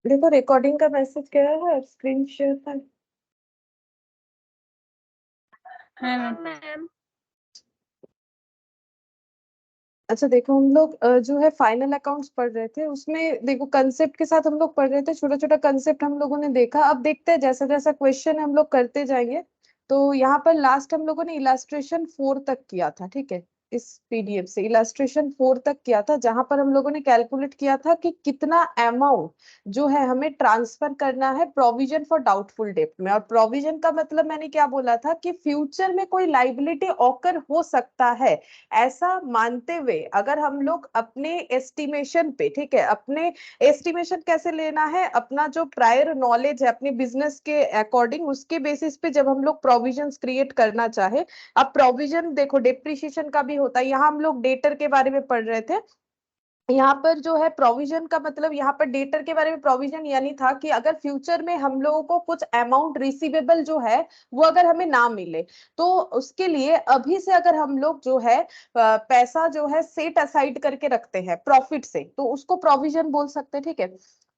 देखो रिकॉर्डिंग का मैसेज क्या है, स्क्रीन शेयर था। हाँ मैम। अच्छा देखो, हम लोग जो है फाइनल अकाउंट्स पढ़ रहे थे, उसमें देखो कंसेप्ट के साथ हम लोग पढ़ रहे थे, छोटा छोटा कंसेप्ट हम लोगों ने देखा। अब देखते हैं जैसा जैसा क्वेश्चन हम लोग करते जाएंगे। तो यहाँ पर लास्ट हम लोगों ने इलास्ट्रेशन 4 तक किया था, ठीक है। इस पीडीएफ से इलास्ट्रेशन 4 तक किया था, जहां पर हम लोगों ने कैलकुलेट किया था कि कितना अमाउंट जो है हमें ट्रांसफर करना है प्रोविजन फॉर डाउटफुल डेट में। और प्रोविजन का मतलब मैंने क्या बोला था कि फ्यूचर में कोई लाइबिलिटी ऑकर हो सकता है, ऐसा मानते हुए अगर हम लोग अपने एस्टिमेशन पे, ठीक है, अपने एस्टिमेशन कैसे लेना है, अपना जो प्रायर नॉलेज है अपने बिजनेस के अकॉर्डिंग, उसके बेसिस पे जब हम लोग प्रोविजंस क्रिएट करना चाहे। अब प्रोविजन देखो डेप्रिसिएशन का भी होता है, यहाँ हम लोग डेटर के बारे में पढ़ रहे थे। यहाँ पर जो है प्रोविजन का मतलब, यहाँ पर डेटर के बारे में प्रोविजन यानी था कि अगर फ्यूचर में हम लोगों को कुछ अमाउंट रिसीवेबल जो है वो अगर हमें ना मिले, तो उसके लिए अभी से अगर हम लोग जो है पैसा जो है सेट असाइड करके रखते हैं प्रॉफिट से, तो उसको प्रोविजन बोल सकते हैं, ठीक है।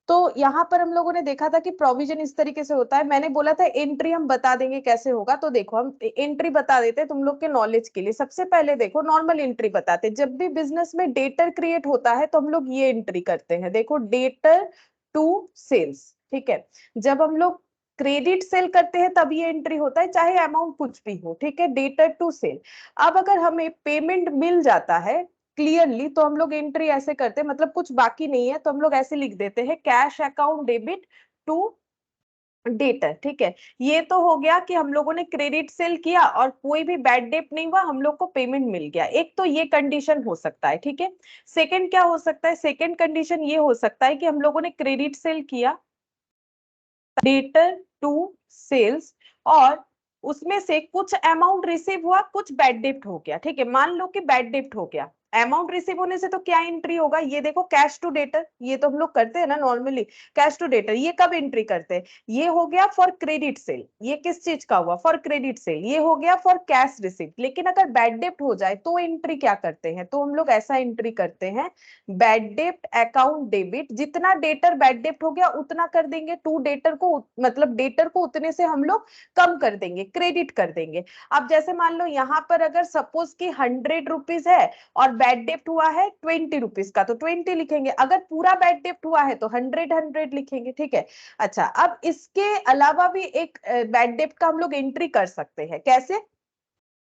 तो यहाँ पर हम लोगों ने देखा था कि प्रोविजन इस तरीके से होता है। मैंने बोला था एंट्री हम बता देंगे कैसे होगा, तो देखो हम एंट्री बता देते हैं तुम लोग के नॉलेज के लिए। सबसे पहले देखो नॉर्मल एंट्री बताते हैं। जब भी बिजनेस में डेटर क्रिएट होता है तो हम लोग ये एंट्री करते हैं, देखो डेटर टू सेल्स, ठीक है। जब हम लोग क्रेडिट सेल करते हैं तब ये एंट्री होता है, चाहे अमाउंट कुछ भी हो, ठीक है, डेटर टू सेल। अब अगर हमें पेमेंट मिल जाता है क्लियरली, तो हम लोग एंट्री ऐसे करते हैं, मतलब कुछ बाकी नहीं है तो हम लोग ऐसे लिख देते हैं cash account debit to debtor, ठीक है। ये तो हो गया कि हम लोगों ने क्रेडिट सेल किया और कोई भी बैड डेट नहीं हुआ, हम लोग को पेमेंट मिल गया। एक तो ये कंडीशन हो सकता है, ठीक है। सेकंड क्या हो सकता है, सेकंड कंडीशन ये हो सकता है कि हम लोगों ने क्रेडिट सेल किया डेटर टू सेल्स, और उसमें से कुछ अमाउंट रिसीव हुआ, कुछ बैड डेप्ट हो गया, ठीक है। मान लो कि बैड डेप्ट हो गया, अमाउंट रिसीव होने से तो क्या एंट्री होगा, ये देखो कैश टू डेटर, ये तो हम लोग करते हैं ना नॉर्मली, कैश टू डेटर। ये कब एंट्री करते हैं, ये हो गया फॉर क्रेडिट सेल। ये किस चीज का हुआ, फॉर क्रेडिट सेल। ये हो गया फॉर कैश रिसीव। लेकिन अगर बैड डेप्ट हो जाए तो एंट्री क्या करते हैं, तो हम लोग ऐसा एंट्री करते हैं बैड डेप्ट अकाउंट डेबिट। जितना डेटर बैड डेप्ट हो गया उतना कर देंगे, टू डेटर को, मतलब डेटर को उतने से हम लोग कम कर देंगे, क्रेडिट कर देंगे। अब जैसे मान लो यहाँ पर अगर सपोज कि 100 रुपीज है और बैड डेप्ट हुआ है 20 रुपीज का, तो 20 लिखेंगे। अगर पूरा बैड डेप्ट हुआ है तो 100 लिखेंगे, ठीक है। अच्छा, अब इसके अलावा भी एक बैड डेप्ट का हम लोग एंट्री कर सकते हैं, कैसे,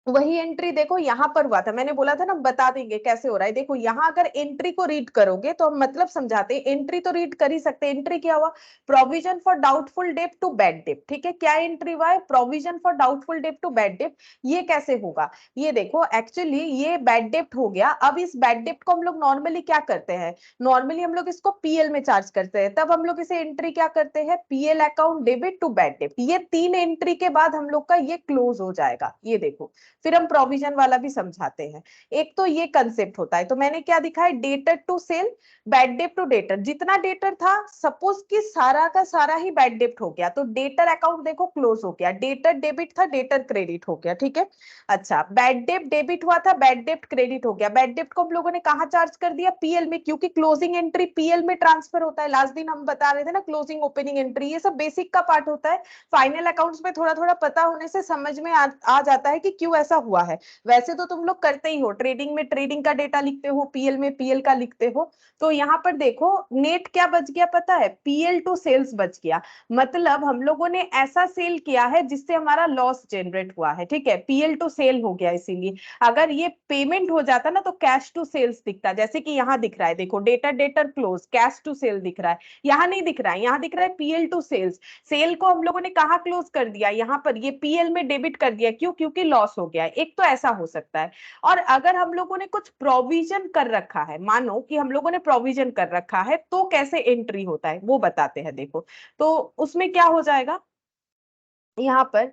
वही एंट्री देखो यहाँ पर हुआ था, मैंने बोला था ना बता देंगे कैसे हो रहा है। देखो यहाँ अगर एंट्री को रीड करोगे तो हम मतलब समझाते हैं, एंट्री तो रीड कर ही सकते हैं। एंट्री क्या हुआ, provision for doubtful debt to bad debt, ठीक है। क्या एंट्री हुआ है, provision for doubtful debt to bad debt. ये कैसे होगा, ये देखो एक्चुअली ये बैड डेट हो गया। अब इस बैड डेट को हम लोग नॉर्मली क्या करते हैं, नॉर्मली हम लोग इसको पीएल में चार्ज करते हैं, तब हम लोग इसे एंट्री क्या करते हैं, PL account debit to bad debt. ये 3 एंट्री के बाद हम लोग का ये क्लोज हो जाएगा, ये देखो। फिर हम प्रोविजन वाला भी समझाते हैं। एक तो ये कंसेप्ट होता है, तो मैंने क्या दिखा है, debtor to sale, bad debt to debtor. जितना डेटर था सपोज कि सारा का सारा ही बैड डेट हो गया, तो डेटर अकाउंट देखो क्लोज हो गया, डेटर डेबिट था डेटर क्रेडिट हो गया, ठीक है। अच्छा, बैड डेट डेबिट हुआ था, बैड डेट क्रेडिट हो गया। बैड डेट को हम लोगों ने कहा चार्ज कर दिया, पीएल में, क्योंकि क्लोजिंग एंट्री पीएल में ट्रांसफर होता है। लास्ट दिन हम बता रहे थे ना क्लोजिंग ओपनिंग एंट्री, ये सब बेसिक का पार्ट होता है। फाइनल अकाउंट्स में थोड़ा थोड़ा पता होने से समझ में आ जाता है कि क्यों ऐसा हुआ है। वैसे तो तुम लोग करते ही हो, ट्रेडिंग में ट्रेडिंग का डेटा लिखते हो, पीएल में पीएल का लिखते हो। तो यहाँ पर देखो नेट क्या बच गया पता है, पीएल टू सेल्स बच गया। मतलब हम लोगों ने ऐसा सेल किया है जिससे हमारा लॉस जनरेट हुआ है, ठीक है, पीएल टू सेल हो गया। इसीलिए अगर ये पेमेंट हो जाता ना तो कैश टू सेल्स दिखता, जैसे कि यहाँ दिख रहा है, देखो debtor debtor close, cash to sale दिख रहा है। यहाँ नहीं दिख रहा है, यहाँ दिख रहा है पीएल टू सेल्स। सेल को हम लोगों ने कहा क्लोज कर दिया, यहाँ पर ये पीएल में डेबिट कर दिया, क्यों, क्योंकि लॉस हो गया। एक तो ऐसा हो सकता है। और अगर हम लोगों ने कुछ प्रोविजन कर रखा है, मानो कि हम लोगों ने प्रोविजन कर रखा है, तो कैसे एंट्री होता है वो बताते हैं, देखो। तो उसमें क्या हो जाएगा, यहाँ पर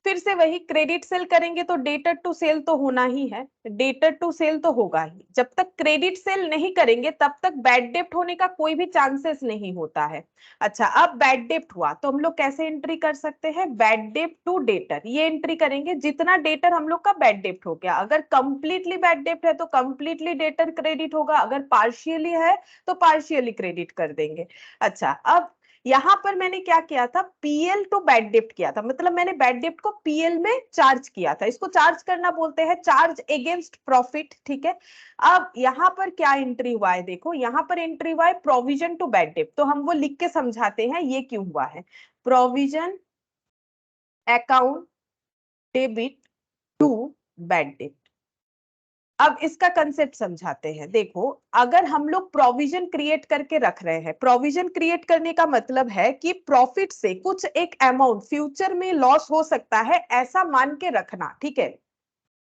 फिर से वही क्रेडिट सेल करेंगे तो डेटर टू सेल तो होना ही है, डेटर टू सेल तो होगा ही। जब तक क्रेडिट सेल नहीं करेंगे तब तक बैड डेप्ट होने का कोई भी चांसेस नहीं होता है। अच्छा, अब बैड डेप्ट हुआ तो हम लोग कैसे एंट्री कर सकते हैं, बैड डेप्ट टू डेटर, ये एंट्री करेंगे। जितना डेटर हम लोग का बैड डेप्ट हो गया, अगर कंप्लीटली बैड डेप्ट है तो कंप्लीटली डेटर क्रेडिट होगा, अगर पार्शियली है तो पार्शियली क्रेडिट कर देंगे। अच्छा, अब यहां पर मैंने क्या किया था, पीएल टू बैड डेप्ट किया था, मतलब मैंने बैड डेप्ट को पीएल में चार्ज किया था। इसको चार्ज करना बोलते हैं, चार्ज अगेंस्ट प्रॉफिट, ठीक है। अब यहां पर क्या एंट्री हुआ है, देखो यहां पर एंट्री हुआ है प्रोविजन टू बैड डेप्ट, तो हम वो लिख के समझाते हैं ये क्यों हुआ है। Provision account debit to bad डेप्ट। अब इसका कंसेप्ट समझाते हैं। देखो, अगर हम लोग प्रोविजन क्रिएट करके रख रहे हैं, प्रोविजन क्रिएट करने का मतलब है कि प्रॉफिट से कुछ एक अमाउंट फ्यूचर में लॉस हो सकता है ऐसा मान के रखना, ठीक है,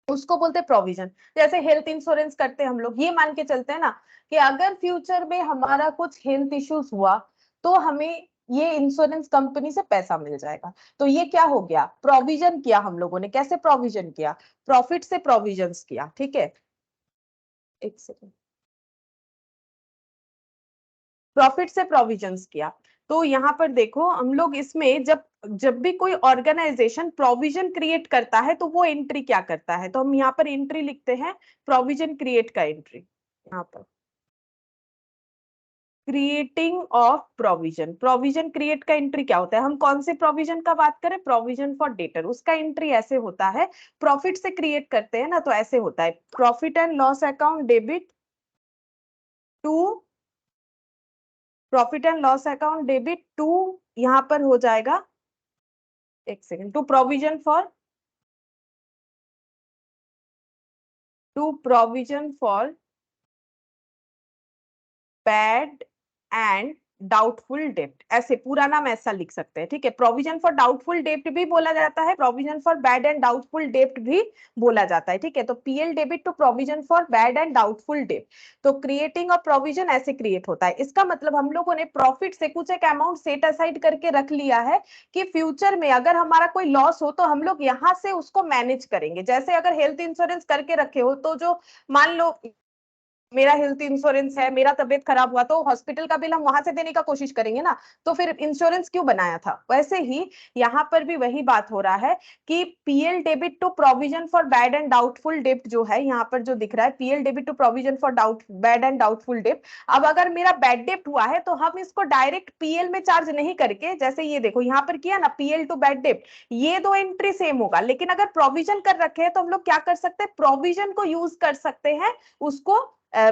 उसको बोलते हैं प्रोविजन। जैसे हेल्थ इंश्योरेंस करते हैं हम लोग, ये मान के चलते हैं ना कि अगर फ्यूचर में हमारा कुछ हेल्थ इश्यूज हुआ तो हमें ये इंश्योरेंस कंपनी से पैसा मिल जाएगा। तो ये क्या हो गया, प्रोविजन किया हम लोगों ने। कैसे प्रोविजन किया, प्रॉफिट से प्रोविजंस किया, ठीक है। एक सेकेंड, प्रॉफिट से प्रोविजंस किया। तो यहाँ पर देखो हम लोग इसमें जब जब भी कोई ऑर्गेनाइजेशन प्रोविजन क्रिएट करता है तो वो एंट्री क्या करता है, तो हम यहाँ पर एंट्री लिखते हैं प्रोविजन क्रिएट का एंट्री। यहाँ पर creating of provision, provision create का एंट्री क्या होता है, हम कौन से प्रोविजन का बात करें, प्रोविजन फॉर डेटर, उसका एंट्री ऐसे होता है। प्रॉफिट से क्रिएट करते हैं ना, तो ऐसे होता है profit and loss account debit to, profit and loss account debit to, यहां पर हो जाएगा, एक second, to provision for, to provision for bad and doubtful डेब्ट, ऐसे पूरा नाम ऐसा लिख सकते हैं, ठीक है। प्रोविजन फॉर डाउटफुल डेब्ट भी बोला जाता है, provision for bad and doubtful डेब्ट भी बोला जाता है, ठीक है। तो PL debit to provision for bad and doubtful डेब्ट, तो क्रिएटिंग ऑफ प्रोविजन ऐसे क्रिएट होता है। इसका मतलब हम लोगों ने प्रॉफिट से कुछ एक अमाउंट सेट असाइड करके रख लिया है कि फ्यूचर में अगर हमारा कोई लॉस हो तो हम लोग यहाँ से उसको मैनेज करेंगे। जैसे अगर हेल्थ इंश्योरेंस करके रखे हो तो जो, मान लो मेरा हेल्थ इंश्योरेंस है, मेरा तबियत खराब हुआ तो हॉस्पिटल का बिल हम वहां से देने का कोशिश करेंगे ना, तो फिर इंश्योरेंस क्यों बनाया था। वैसे ही यहाँ पर भी वही बात हो रहा है कि PL debit to provision for bad and doubtful डेब्ट जो है यहाँ पर जो दिख रहा है, PL debit to provision for bad and doubtful डेब्ट। अब अगर मेरा बैड डेब्ट हुआ है तो हम इसको डायरेक्ट पीएल में चार्ज नहीं करके, जैसे ये देखो यहाँ पर किया ना पीएल टू बैड डेब्ट, ये दो एंट्री सेम होगा, लेकिन अगर प्रोविजन कर रखे हैं तो हम लोग क्या कर सकते हैं, प्रोविजन को यूज कर सकते हैं उसको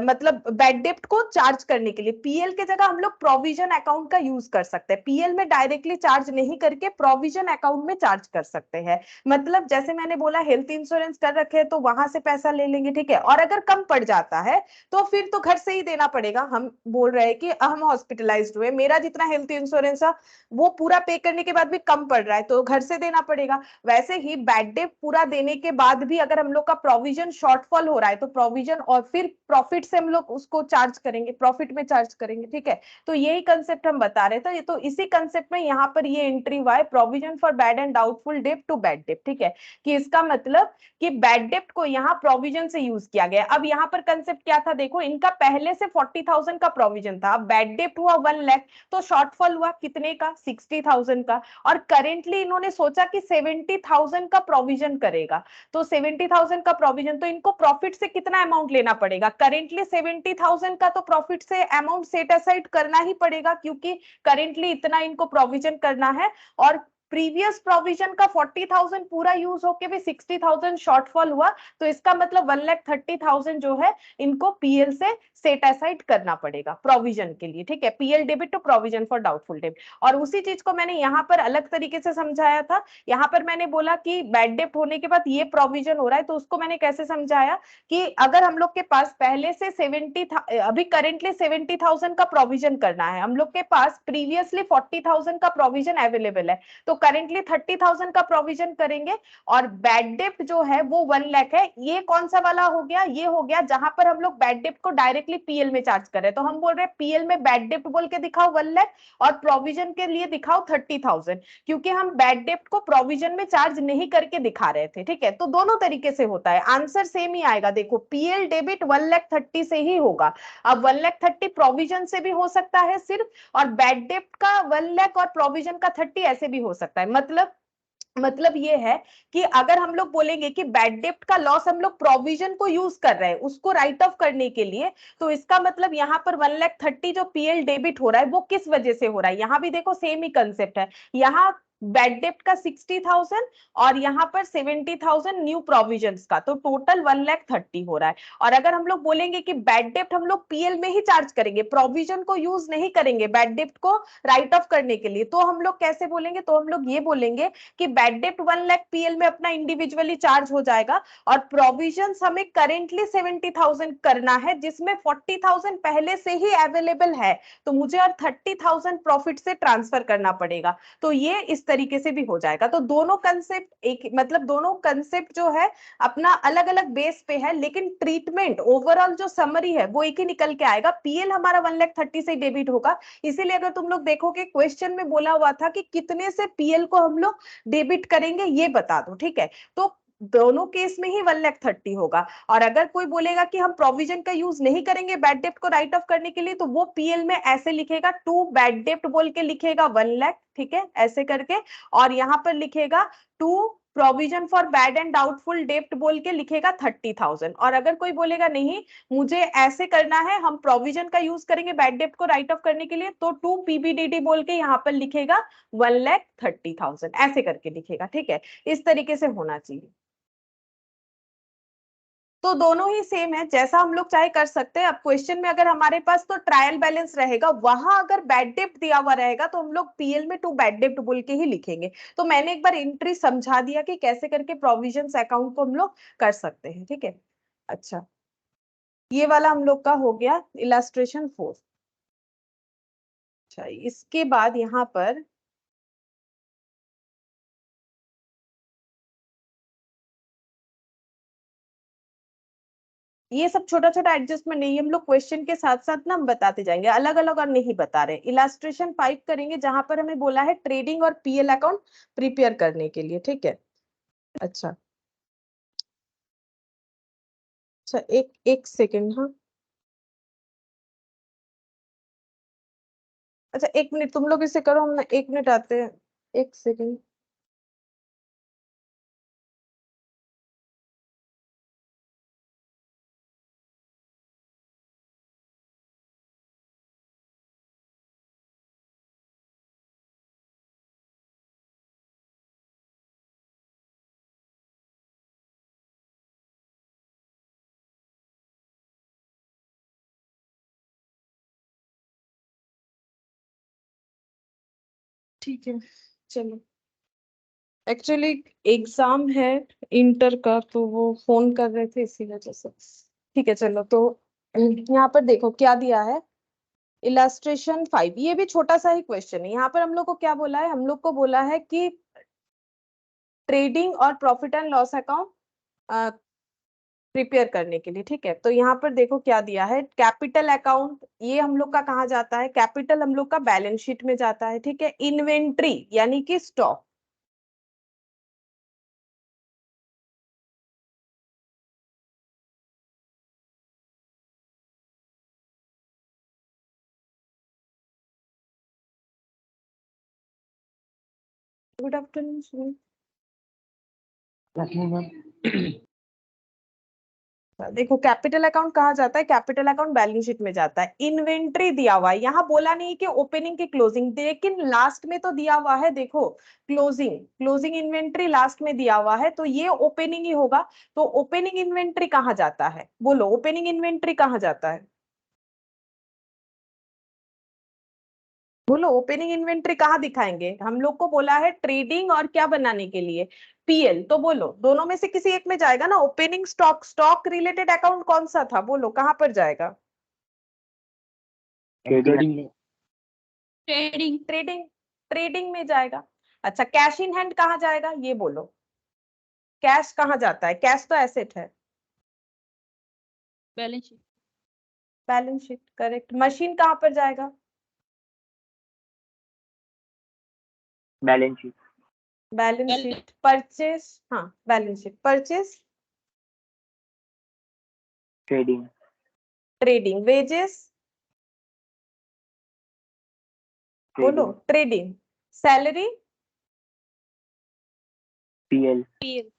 मतलब बैड डेप्ट को चार्ज करने के लिए। पीएल के जगह हम लोग प्रोविजन अकाउंट का यूज कर सकते हैं, पीएल में डायरेक्टली चार्ज नहीं करके प्रोविजन अकाउंट में चार्ज कर सकते हैं। मतलब जैसे मैंने बोला हेल्थ इंश्योरेंस कर रखे हैं तो वहां से पैसा ले लेंगे, ठीक है, और अगर कम पड़ जाता है तो फिर तो घर से ही देना पड़ेगा। हम बोल रहे हैं कि हम हॉस्पिटलाइज्ड हुए, मेरा जितना हेल्थ इंश्योरेंस है वो पूरा पे करने के बाद भी कम पड़ रहा है तो घर से देना पड़ेगा। वैसे ही बैड डेप्ट पूरा देने के बाद भी अगर हम लोग का प्रोविजन शॉर्टफॉल हो रहा है तो प्रोविजन और फिर प्रॉफिट से हम लोग उसको चार्ज करेंगे, प्रॉफिट में चार्ज करेंगे, ठीक है। तो यही कंसेप्ट हम बता रहे थे। तो इसी कंसेप्ट में यहाँ पर ये एंट्री हुआ है provision for bad and doubtful डेब्ट टू बैड डेब्ट, ठीक है, कि इसका मतलब कि बैड डेब्ट को यहाँ प्रोविजन से यूज किया गया। अब यहाँ पर कंसेप्ट क्या था, देखो इनका पहले से 40,000 का प्रोविजन था, अब बैड डेब्ट हुआ 1 लाख, तो शॉर्टफॉल हुआ कितने का, 60,000 का, और करेंटली इन्होंने सोचा कि 70,000 का प्रोविजन करेगा। तो 70,000 का प्रोविजन, तो इनको प्रॉफिट से कितना अमाउंट लेना पड़ेगा, करेंटली 70,000 का तो प्रॉफिट से अमाउंट सेट असाइड करना ही पड़ेगा क्योंकि करेंटली इतना इनको प्रोविजन करना है। और प्रीवियस प्रोविजन का 40,000 पूरा यूज होके भी 60,000 शॉर्टफॉल हुआ, तो इसका मतलब 1,30,000 जो है इनको पीएल से सेट असाइड करना पड़ेगा प्रोविजन के लिए, ठीक है। PL debit to provision for doubtful डेब्ट। और उसी चीज को मैंने यहाँ पर अलग तरीके से समझाया था। यहाँ पर मैंने बोला कि बैड डेब्ट होने के बाद ये प्रोविजन हो रहा है, तो उसको मैंने कैसे समझाया कि अगर हम लोग के पास पहले से 70, अभी करेंटली 70,000 का प्रोविजन करना है, हम लोग के पास प्रीवियसली 40,000 का प्रोविजन अवेलेबल है, तो करेंटली 30,000 का प्रोविजन करेंगे और बैड डेप्ट जो है वो 1 लाख है। ये कौन सा वाला हो गया, ये हो गया जहां पर हम लोग बैड डेप्ट को डायरेक्टली पीएल में चार्ज कर रहे हैं। तो हम बोल रहे हैं पीएल में बैड डेप्ट बोल के दिखाओ 1 लाख और प्रोविजन के लिए दिखाओ 30,000, क्योंकि हम बैड डेप्ट को प्रोविजन में चार्ज नहीं करके दिखा रहे थे। ठीक है, तो दोनों तरीके से होता है, आंसर सेम ही आएगा। देखो पीएल डेबिट 1,30,000 से ही होगा। अब 1,30,000 प्रोविजन से भी हो सकता है सिर्फ, और बैड डेप्ट का 1 लाख और प्रोविजन का 30 ऐसे भी हो सकता है। मतलब ये है कि अगर हम लोग बोलेंगे कि बैड डेप्ट का लॉस हम लोग प्रोविजन को यूज कर रहे हैं उसको राइट ऑफ करने के लिए, तो इसका मतलब यहाँ पर 1,30,000 जो पीएल डेबिट हो रहा है वो किस वजह से हो रहा है। यहाँ भी देखो सेम ही कंसेप्ट है, यहाँ बैड डेप्ट का 60,000 और यहाँ पर 70,000 न्यू प्रोविजंस का, तो टोटल 1,30,000 हो रहा है। और अगर हम लोग बोलेंगे कि बैड डेप्ट हम लोग पीएल में ही चार्ज करेंगे, प्रोविजन को यूज नहीं करेंगे बैड डेप्ट को राइट ऑफ करने के लिए, तो हम लोग कैसे बोलेंगे, तो हम लोग ये बोलेंगे कि बैड डेप्ट 1 लाख पीएल में अपना इंडिविजुअली चार्ज हो जाएगा और प्रोविजंस हमें करेंटली 70,000 करना है, जिसमें 40,000 पहले से ही अवेलेबल है, तो मुझे और 30,000 प्रॉफिट से ट्रांसफर करना पड़ेगा। तो ये इस तरीके से भी हो जाएगा। तो दोनों कंसेप्ट एक, मतलब दोनों कंसेप्ट जो है अपना अलग अलग बेस पे है, लेकिन ट्रीटमेंट ओवरऑल जो समरी है वो एक ही निकल के आएगा। पीएल हमारा 1,30,000 से डेबिट होगा, इसीलिए अगर तुम लोग देखोगे क्वेश्चन में बोला हुआ था कि कितने से पीएल को हम लोग डेबिट करेंगे ये बता दो। ठीक है, तो दोनों केस में ही 1,30,000 होगा। और अगर कोई बोलेगा कि हम प्रोविजन का यूज नहीं करेंगे बैड डेप्ट को राइट ऑफ करने के लिए, तो वो पीएल में ऐसे लिखेगा, टू बैड डेप्ट बोल के लिखेगा 1 लाख, ठीक है ऐसे करके, और यहाँ पर लिखेगा to provision for bad and doubtful डेप्ट बोल के लिखेगा 30,000। और अगर कोई बोलेगा नहीं मुझे ऐसे करना है, हम प्रोविजन का यूज करेंगे बैड डेप्ट को राइट ऑफ करने के लिए, तो टू पीबीडीडी बोल के यहाँ पर लिखेगा 1,30,000 ऐसे करके लिखेगा। ठीक है, इस तरीके से होना चाहिए। तो दोनों ही सेम है, जैसा हम लोग चाहे कर सकते हैं। अब क्वेश्चन में अगर हमारे पास तो ट्रायल बैलेंस रहेगा, वहां अगर बैड डेप्ट दिया हुआ रहेगा तो हम लोग पीएल में टू बैड डेप्ट बोल के ही लिखेंगे। तो मैंने एक बार एंट्री समझा दिया कि कैसे करके प्रोविजंस अकाउंट को हम लोग कर सकते हैं। ठीक है, अच्छा ये वाला हम लोग का हो गया इलास्ट्रेशन 4। अच्छा इसके बाद यहाँ पर ये सब छोटा छोटा एडजस्टमेंट नहीं, हम लोग क्वेश्चन के साथ साथ ना हम बताते जाएंगे, अलग अलग और नहीं बता रहे। इलास्ट्रेशन 5 करेंगे जहां पर हमें बोला है ट्रेडिंग और पीएल अकाउंट प्रिपेयर करने के लिए। ठीक है, अच्छा अच्छा एक एक सेकेंड, हाँ अच्छा 1 मिनट तुम लोग इसे करो, हम ना 1 मिनट आते हैं, 1 सेकेंड। ठीक है चलो, एक्चुअली एग्जाम है इंटर का, तो वो फोन कर रहे थे इसी वजह से। ठीक है चलो, तो यहाँ पर देखो क्या दिया है, इलास्ट्रेशन 5, ये भी छोटा सा ही क्वेश्चन है। यहाँ पर हम लोग को क्या बोला है, हम लोग को बोला है कि ट्रेडिंग और profit and loss account prepare करने के लिए। ठीक है, तो यहाँ पर देखो क्या दिया है, कैपिटल अकाउंट ये हम लोग का कहाँ जाता है, कैपिटल हम लोग का बैलेंस शीट में जाता है। ठीक है, इन्वेंट्री यानी कि स्टॉक, गुड आफ्टरनून। देखो कैपिटल अकाउंट कहाँ जाता है, कैपिटल अकाउंट बैलेंस शीट में जाता है। इन्वेंट्री दिया हुआ है, यहाँ बोला नहीं कि ओपनिंग की क्लोजिंग, लेकिन लास्ट में तो दिया हुआ है। देखो क्लोजिंग, क्लोजिंग इन्वेंट्री लास्ट में दिया हुआ है, तो ये ओपनिंग ही होगा। तो ओपनिंग इन्वेंट्री कहाँ जाता है, बोलो ओपनिंग इन्वेंट्री कहाँ जाता है, बोलो ओपनिंग इन्वेंट्री कहाँ दिखाएंगे। हम लोग को बोला है ट्रेडिंग और क्या बनाने के लिए, पीएल, तो बोलो दोनों में से किसी एक में जाएगा ना। Opening stock, stock related account कौन सा था, बोलो कहाँ पर जाएगा, ट्रेडिंग में। ट्रेडिंग, ट्रेडिंग में जाएगा। अच्छा, कैश इन हैंड कहाँ जाएगा ये बोलो, कैश कहाँ जाता है? कैश तो एसेट है। Balance sheet. Balance sheet correct. Machine कहाँ पर जाएगा? Balance sheet. Balance sheet. Purchase, हाँ balance sheet. Purchase trading. Trading. Wages बोलो, trading. Salary PL. PL.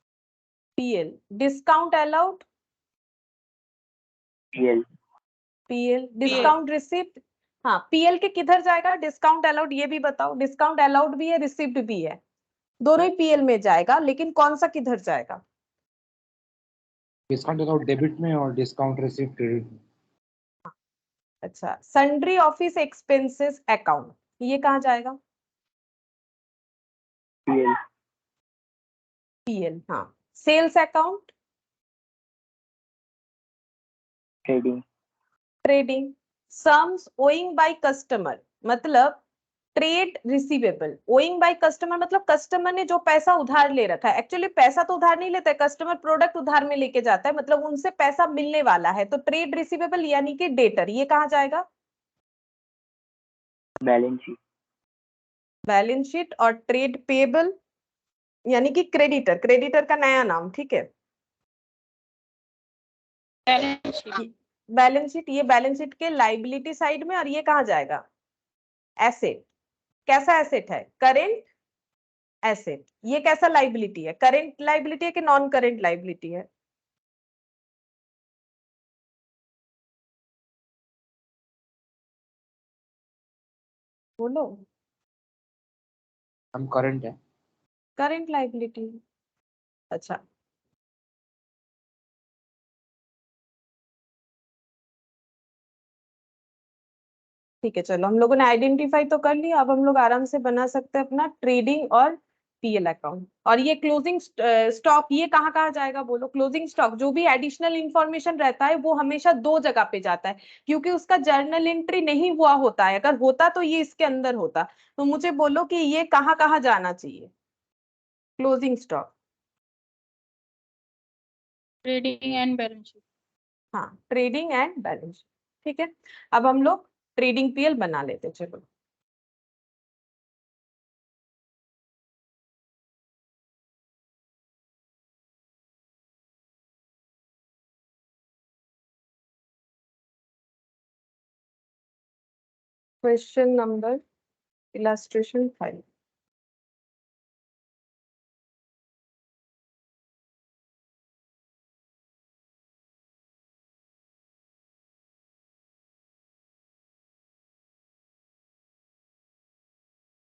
PL. Discount allowed PL. PL. Discount receipt, हाँ पीएल के किधर जाएगा? डिस्काउंट अलाउड ये भी बताओ। डिस्काउंट अलाउड भी है, रिसिप्ट भी है, दोनों ही पीएल में जाएगा, लेकिन कौन सा किधर जाएगा? डिस्काउंट अलाउड डेबिट में और डिस्काउंट रिसीव क्रेडिट में। अच्छा, सन्ड्री ऑफिस एक्सपेंसेस अकाउंट ये कहाँ जाएगा? पीएल। पीएल, हाँ। Sales account trading. Trading. Sums owing by customer मतलब trade receivable. Owing by customer मतलब कस्टमर ने जो पैसा उधार ले रखा है, एक्चुअली पैसा तो उधार नहीं लेता है कस्टमर, प्रोडक्ट उधार में लेके जाता है, मतलब उनसे पैसा मिलने वाला है, तो ट्रेड रिसीवेबल यानी कि डेटर, ये कहाँ जाएगा? Balance sheet. Balance sheet. और ट्रेड पेबल यानी कि क्रेडिटर, क्रेडिटर का नया नाम, ठीक है। Balance sheet. बैलेंस शीट, ये बैलेंस शीट के लाइबिलिटी साइड में, और ये कहाँ जाएगा? एसेट। कैसा एसेट है? Current asset. ये कैसा लाइबिलिटी है? करेंट लाइबिलिटी है कि नॉन करेंट लाइबिलिटी है? बोलो। हम करंट है। Current liability. अच्छा, ठीक है, चलो हम लोगों ने आइडेंटिफाई तो कर लिया, अब हम लोग आराम से बना सकते हैं अपना ट्रेडिंग और पीएल अकाउंट। और ये क्लोजिंग स्टॉक ये कहाँ कहाँ जाएगा बोलो? क्लोजिंग स्टॉक जो भी एडिशनल इंफॉर्मेशन रहता है वो हमेशा दो जगह पे जाता है, क्योंकि उसका जर्नल एंट्री नहीं हुआ होता है, अगर होता तो ये इसके अंदर होता। तो मुझे बोलो कि ये कहाँ कहाँ जाना चाहिए closing stock? Trading and balance sheet. हाँ, ट्रेडिंग एंड बैलेंस। ठीक है, अब हम लोग ट्रेडिंग पीएल बना लेते, चलो। Question number illustration 5।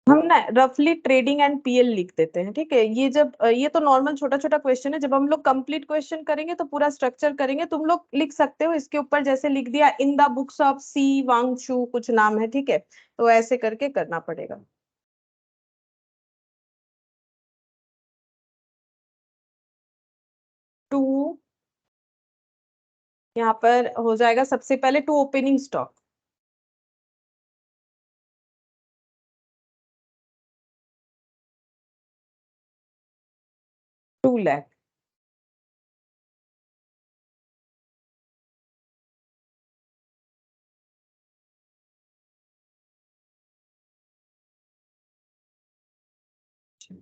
हम ना रफली ट्रेडिंग एंड पीएल लिख देते हैं, ठीक है। ये जब ये तो नॉर्मल छोटा छोटा क्वेश्चन है, जब हम लोग कंप्लीट क्वेश्चन करेंगे तो पूरा स्ट्रक्चर करेंगे, तुम लोग लिख सकते हो इसके ऊपर, जैसे लिख दिया इन द बुक्स ऑफ सी वांगचू, कुछ नाम है, ठीक है, तो ऐसे करके करना पड़ेगा। टू, यहाँ पर हो जाएगा सबसे पहले टू ओपनिंग स्टॉक, 2 लाख।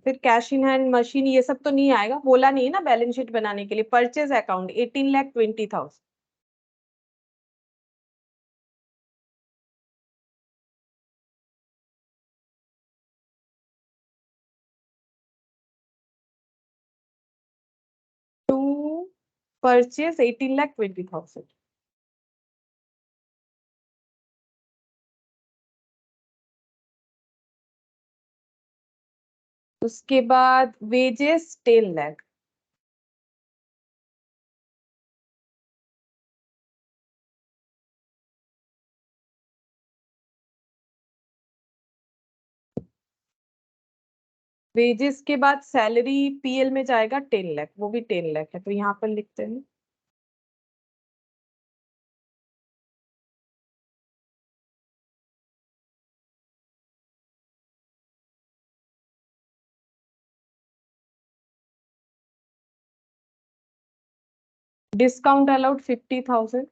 फिर कैश इन हैंड मशीन ये सब तो नहीं आएगा, बोला नहीं है ना बैलेंस शीट बनाने के लिए। Purchase account 18,20,000। To purchase 18,20,000। उसके बाद वेजेस 10 लाख। वेजेस के बाद सैलरी पीएल में जाएगा 10 लाख, वो भी 10 लाख है, तो यहाँ पर लिखते हैं। Discount allowed 50,000.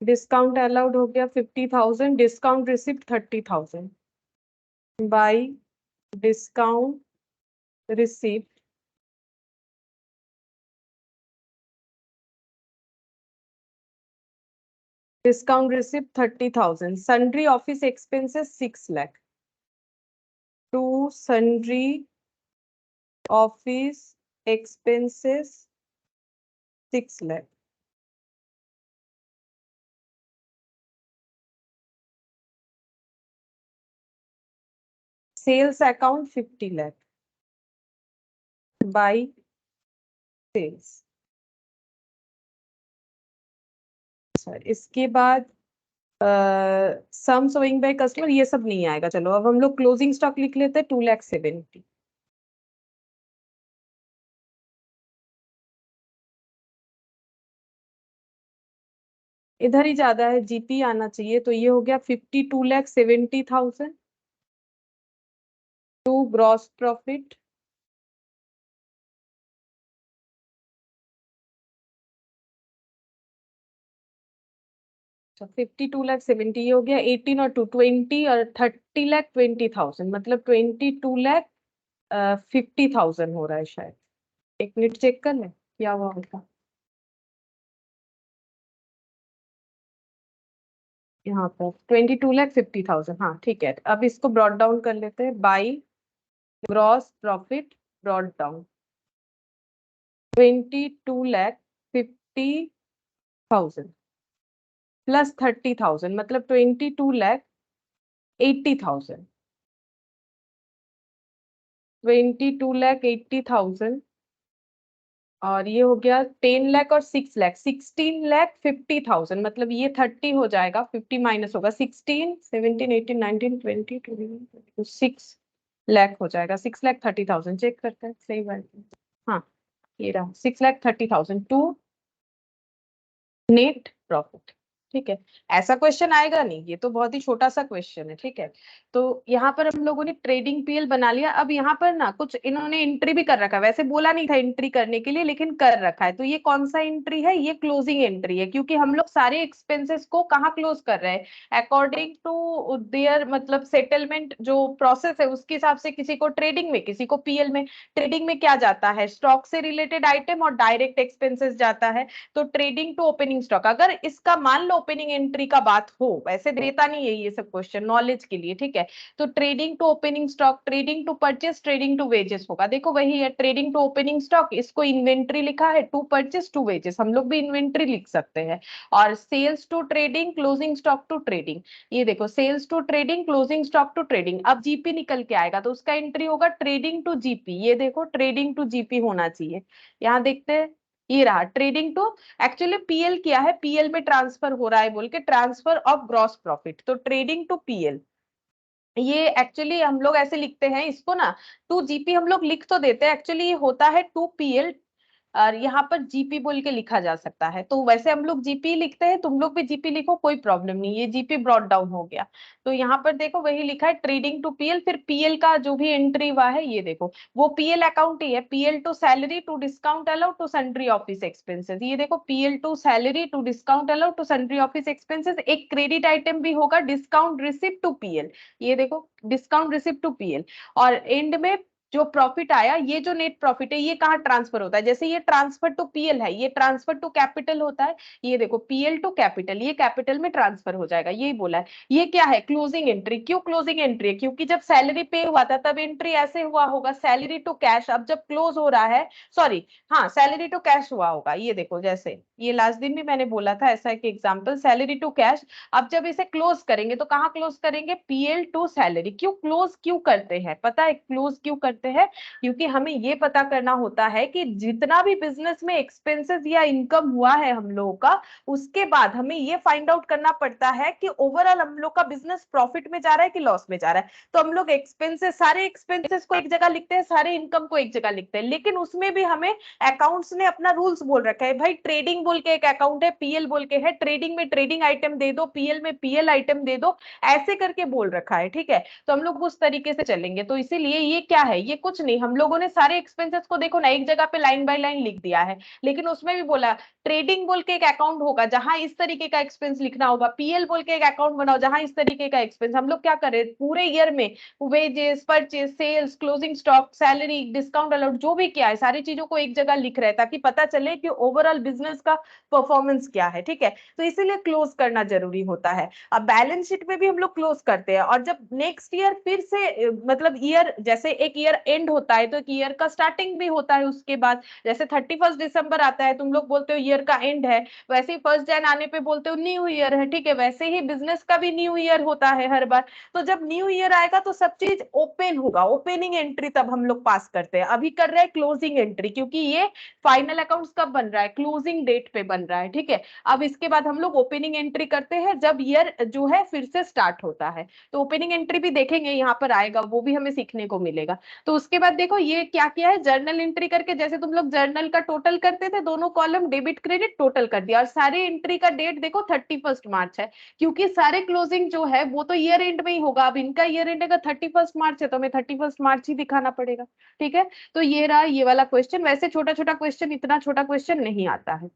डिस्काउंट अलाउड हो गया 50,000. Discount receipt 30,000. By discount receipt discount receipt 30,000. Sundry office expenses 6 lakh. To sundry office expenses 6 lakh. Sales account 50 lakh. By sales. इसके बाद सम सोइंग बाय कस्टमर ये सब नहीं आएगा. चलो अब हम लोग क्लोजिंग स्टॉक लिख लेते हैं 2,70,000. इधर ही ज्यादा है, जीपी आना चाहिए, तो ये हो गया 52,70,000. टू ग्रॉस प्रॉफिट 52,70,000 ये हो गया. 18 और 2 20 और 30,20,000 मतलब 22,50,000 हो रहा है शायद. एक मिनट चेक कर ले क्या हुआ होगा यहाँ पर. 22,50,000. हाँ ठीक है. अब इसको ब्रॉड डाउन कर लेते हैं. By gross profit brought down 22,50,000 plus 30,000 मतलब 22,80,000. 22,80,000 और ये हो गया 10 लाख और 6 लाख 16,50,000 मतलब ये 30 हो जाएगा. 50 माइनस होगा 16 17 18 19 20 21 6 लाख हो जाएगा. 6,30,000 चेक करते हैं सही बात है. हाँ ये रहा 6,30,000 टू नेट प्रॉफिट. ठीक है. ऐसा क्वेश्चन आएगा नहीं, ये तो बहुत ही छोटा सा क्वेश्चन है. ठीक है. तो यहाँ पर हम लोगों ने ट्रेडिंग पीएल बना लिया. अब यहाँ पर ना कुछ इन्होंने एंट्री भी कर रखा है. वैसे बोला नहीं था एंट्री करने के लिए लेकिन कर रखा है. तो ये कौन सा एंट्री है? ये क्लोजिंग एंट्री है क्योंकि हम लोग सारे एक्सपेंसेस को कहाँ क्लोज कर रहे हैं अकॉर्डिंग टू देयर मतलब सेटलमेंट जो प्रोसेस है उसके हिसाब से. किसी को ट्रेडिंग में किसी को पीएल में. ट्रेडिंग में क्या जाता है? स्टॉक से रिलेटेड आइटम और डायरेक्ट एक्सपेंसेस जाता है. तो ट्रेडिंग टू ओपनिंग स्टॉक अगर इसका मान लो ओपनिंग एंट्री का बात हो, वैसे देता नहीं है ये सब क्वेश्चन नॉलेज के लिए. ठीक है. तो trading to opening stock trading to purchase trading to wages होगा. देखो वही है ट्रेडिंग टू ओपनिंग स्टॉक. इसको इन्वेंट्री लिखा है. टू परचेस टू वेजेस हम लोग भी इन्वेंट्री लिख सकते हैं. और sales to trading closing stock to trading. ये देखो sales to trading closing stock to trading. अब जीपी निकल के आएगा तो उसका एंट्री होगा ट्रेडिंग टू जीपी. ये देखो ट्रेडिंग टू जीपी होना चाहिए. यहाँ देखते हैं ये रहा ट्रेडिंग टू. एक्चुअली पीएल किया है, पीएल में ट्रांसफर हो रहा है बोल के ट्रांसफर ऑफ ग्रॉस प्रॉफिट. तो ट्रेडिंग टू पीएल ये एक्चुअली हम लोग ऐसे लिखते हैं इसको ना. टू जीपी हम लोग लिख तो देते हैं एक्चुअली ये होता है टू पीएल और यहाँ पर जीपी बोल के लिखा जा सकता है. तो वैसे हम लोग जीपी लिखते हैं, तुम लोग भी जीपी लिखो कोई प्रॉब्लम नहीं. ये जीपी ब्रॉट डाउन हो गया. तो यहाँ पर देखो वही लिखा है ट्रेडिंग टू पीएल. फिर पीएल का जो भी एंट्री हुआ है ये देखो वो पीएल अकाउंट ही है. PL to salary to discount allowed to sundry office expenses. ये देखो PL to salary to discount allowed to sundry office expenses. एक क्रेडिट आइटम भी होगा डिस्काउंट रिसिप्ट टू पीएल. ये देखो डिस्काउंट रिसिप्ट टू पीएल. और एंड में जो प्रॉफिट आया ये जो नेट प्रॉफिट है ये कहाँ ट्रांसफर होता है? जैसे ये ट्रांसफर टू पीएल है ये ट्रांसफर टू कैपिटल होता है. ये देखो पीएल टू कैपिटल ये कैपिटल में ट्रांसफर हो जाएगा. यही बोला है. ये क्या है? Closing entry. क्यों क्लोजिंग एंट्री है? क्योंकि जब सैलरी पे हुआ था तब एंट्री ऐसे हुआ होगा सैलरी टू कैश. अब जब क्लोज हो रहा है सॉरी हाँ सैलरी टू कैश हुआ होगा. ये देखो जैसे ये लास्ट दिन भी मैंने बोला था ऐसा एक एग्जाम्पल सैलरी टू कैश. अब जब इसे क्लोज करेंगे तो कहाँ क्लोज करेंगे? PL to salary. क्यों क्लोज क्यों करते हैं पता है? क्लोज क्यों करते करते हैं? क्योंकि हमें ये पता करना होता है कि जितना भी बिजनेस में एक्सपेंसेस या इनकम हुआ है हम लोगों का, उसके बाद हमें ये फाइंड आउट करना पड़ता है कि ओवरऑल हम लोग का बिजनेस प्रॉफिट में जा रहा है कि लॉस में जा रहा है। तो हम लोग एक्सपेंसेस, सारे एक्सपेंसेस को एक जगह लिखते हैं, सारे इनकम को एक जगह लिखते हैं, लेकिन उसमें भी हमें अकाउंट्स ने अपना रूल्स बोल रखा है। भाई ट्रेडिंग बोल के एक अकाउंट है, पीएल बोल के है, ट्रेडिंग में ट्रेडिंग आइटम दे दो, पीएल में पीएल आइटम दे दो, ऐसे करके बोल रखा है। ठीक है, तो हम लोग उस तरीके से चलेंगे। तो इसीलिए ये क्या है, ये कुछ नहीं, हम लोगों ने सारे एक्सपेंसेस को देखो ना एक जगह पे लाइन बाय लाइन लिख दिया है, लेकिन उसमें भी बोला ट्रेडिंग बोल के एक अकाउंट होगा जहां इस तरीके का एक्सपेंस लिखना होगा, पीएल बोल के एक अकाउंट बनाओ जहां इस तरीके का एक्सपेंस। हम लोग क्या करें पूरे ईयर में wages, purchase, sales, closing stock, salary, discount allowed, जो भी क्या है सारी चीजों को एक जगह लिख रहे हैं ताकि पता चले कि ओवरऑल बिजनेस का परफॉर्मेंस क्या है। ठीक है, तो इसीलिए क्लोज करना जरूरी होता है। अब बैलेंस शीट में भी हम लोग क्लोज करते हैं, और जब नेक्स्ट ईयर फिर से मतलब ईयर, जैसे एक ईयर एंड होता है तो एक ईयर का स्टार्टिंग भी होता है उसके बाद। जैसे 31 दिसंबर आता है, तुम लोग बोलते हो ईयर का एंड है, वैसे ही 1 जन आने पे बोलते हो न्यू ईयर है। ठीक है, वैसे ही बिजनेस का भी न्यू ईयर होता है हर बार। तो जब न्यू ईयर आएगा तो सब चीज ओपन होगा, ओपनिंग एंट्री तब हम लोग पास करते हैं। अभी कर रहे हैं क्लोजिंग एंट्री, क्योंकि ये फाइनल अकाउंट्स कब बन रहा है, क्लोजिंग डेट पे बन रहा है। ठीक है, अब इसके बाद हम लोग ओपनिंग एंट्री करते हैं जब ईयर जो है फिर से स्टार्ट होता है। तो ओपनिंग एंट्री भी देखेंगे, यहाँ पर आएगा, वो भी हमें सीखने को मिलेगा। तो उसके बाद देखो ये क्या किया है, जर्नल एंट्री करके, जैसे तुम लोग जर्नल का टोटल करते थे, दोनों कॉलम डेबिट क्रेडिट टोटल कर दिया, और सारे एंट्री का डेट देखो 31 मार्च है, क्योंकि सारे क्लोजिंग जो है वो तो ईयर एंड में ही होगा। अब इनका ईयर एंड अगर 31 मार्च है तो हमें 31 मार्च ही दिखाना पड़ेगा। ठीक है, तो ये रहा ये वाला क्वेश्चन। वैसे छोटा छोटा क्वेश्चन, इतना छोटा क्वेश्चन नहीं आता है,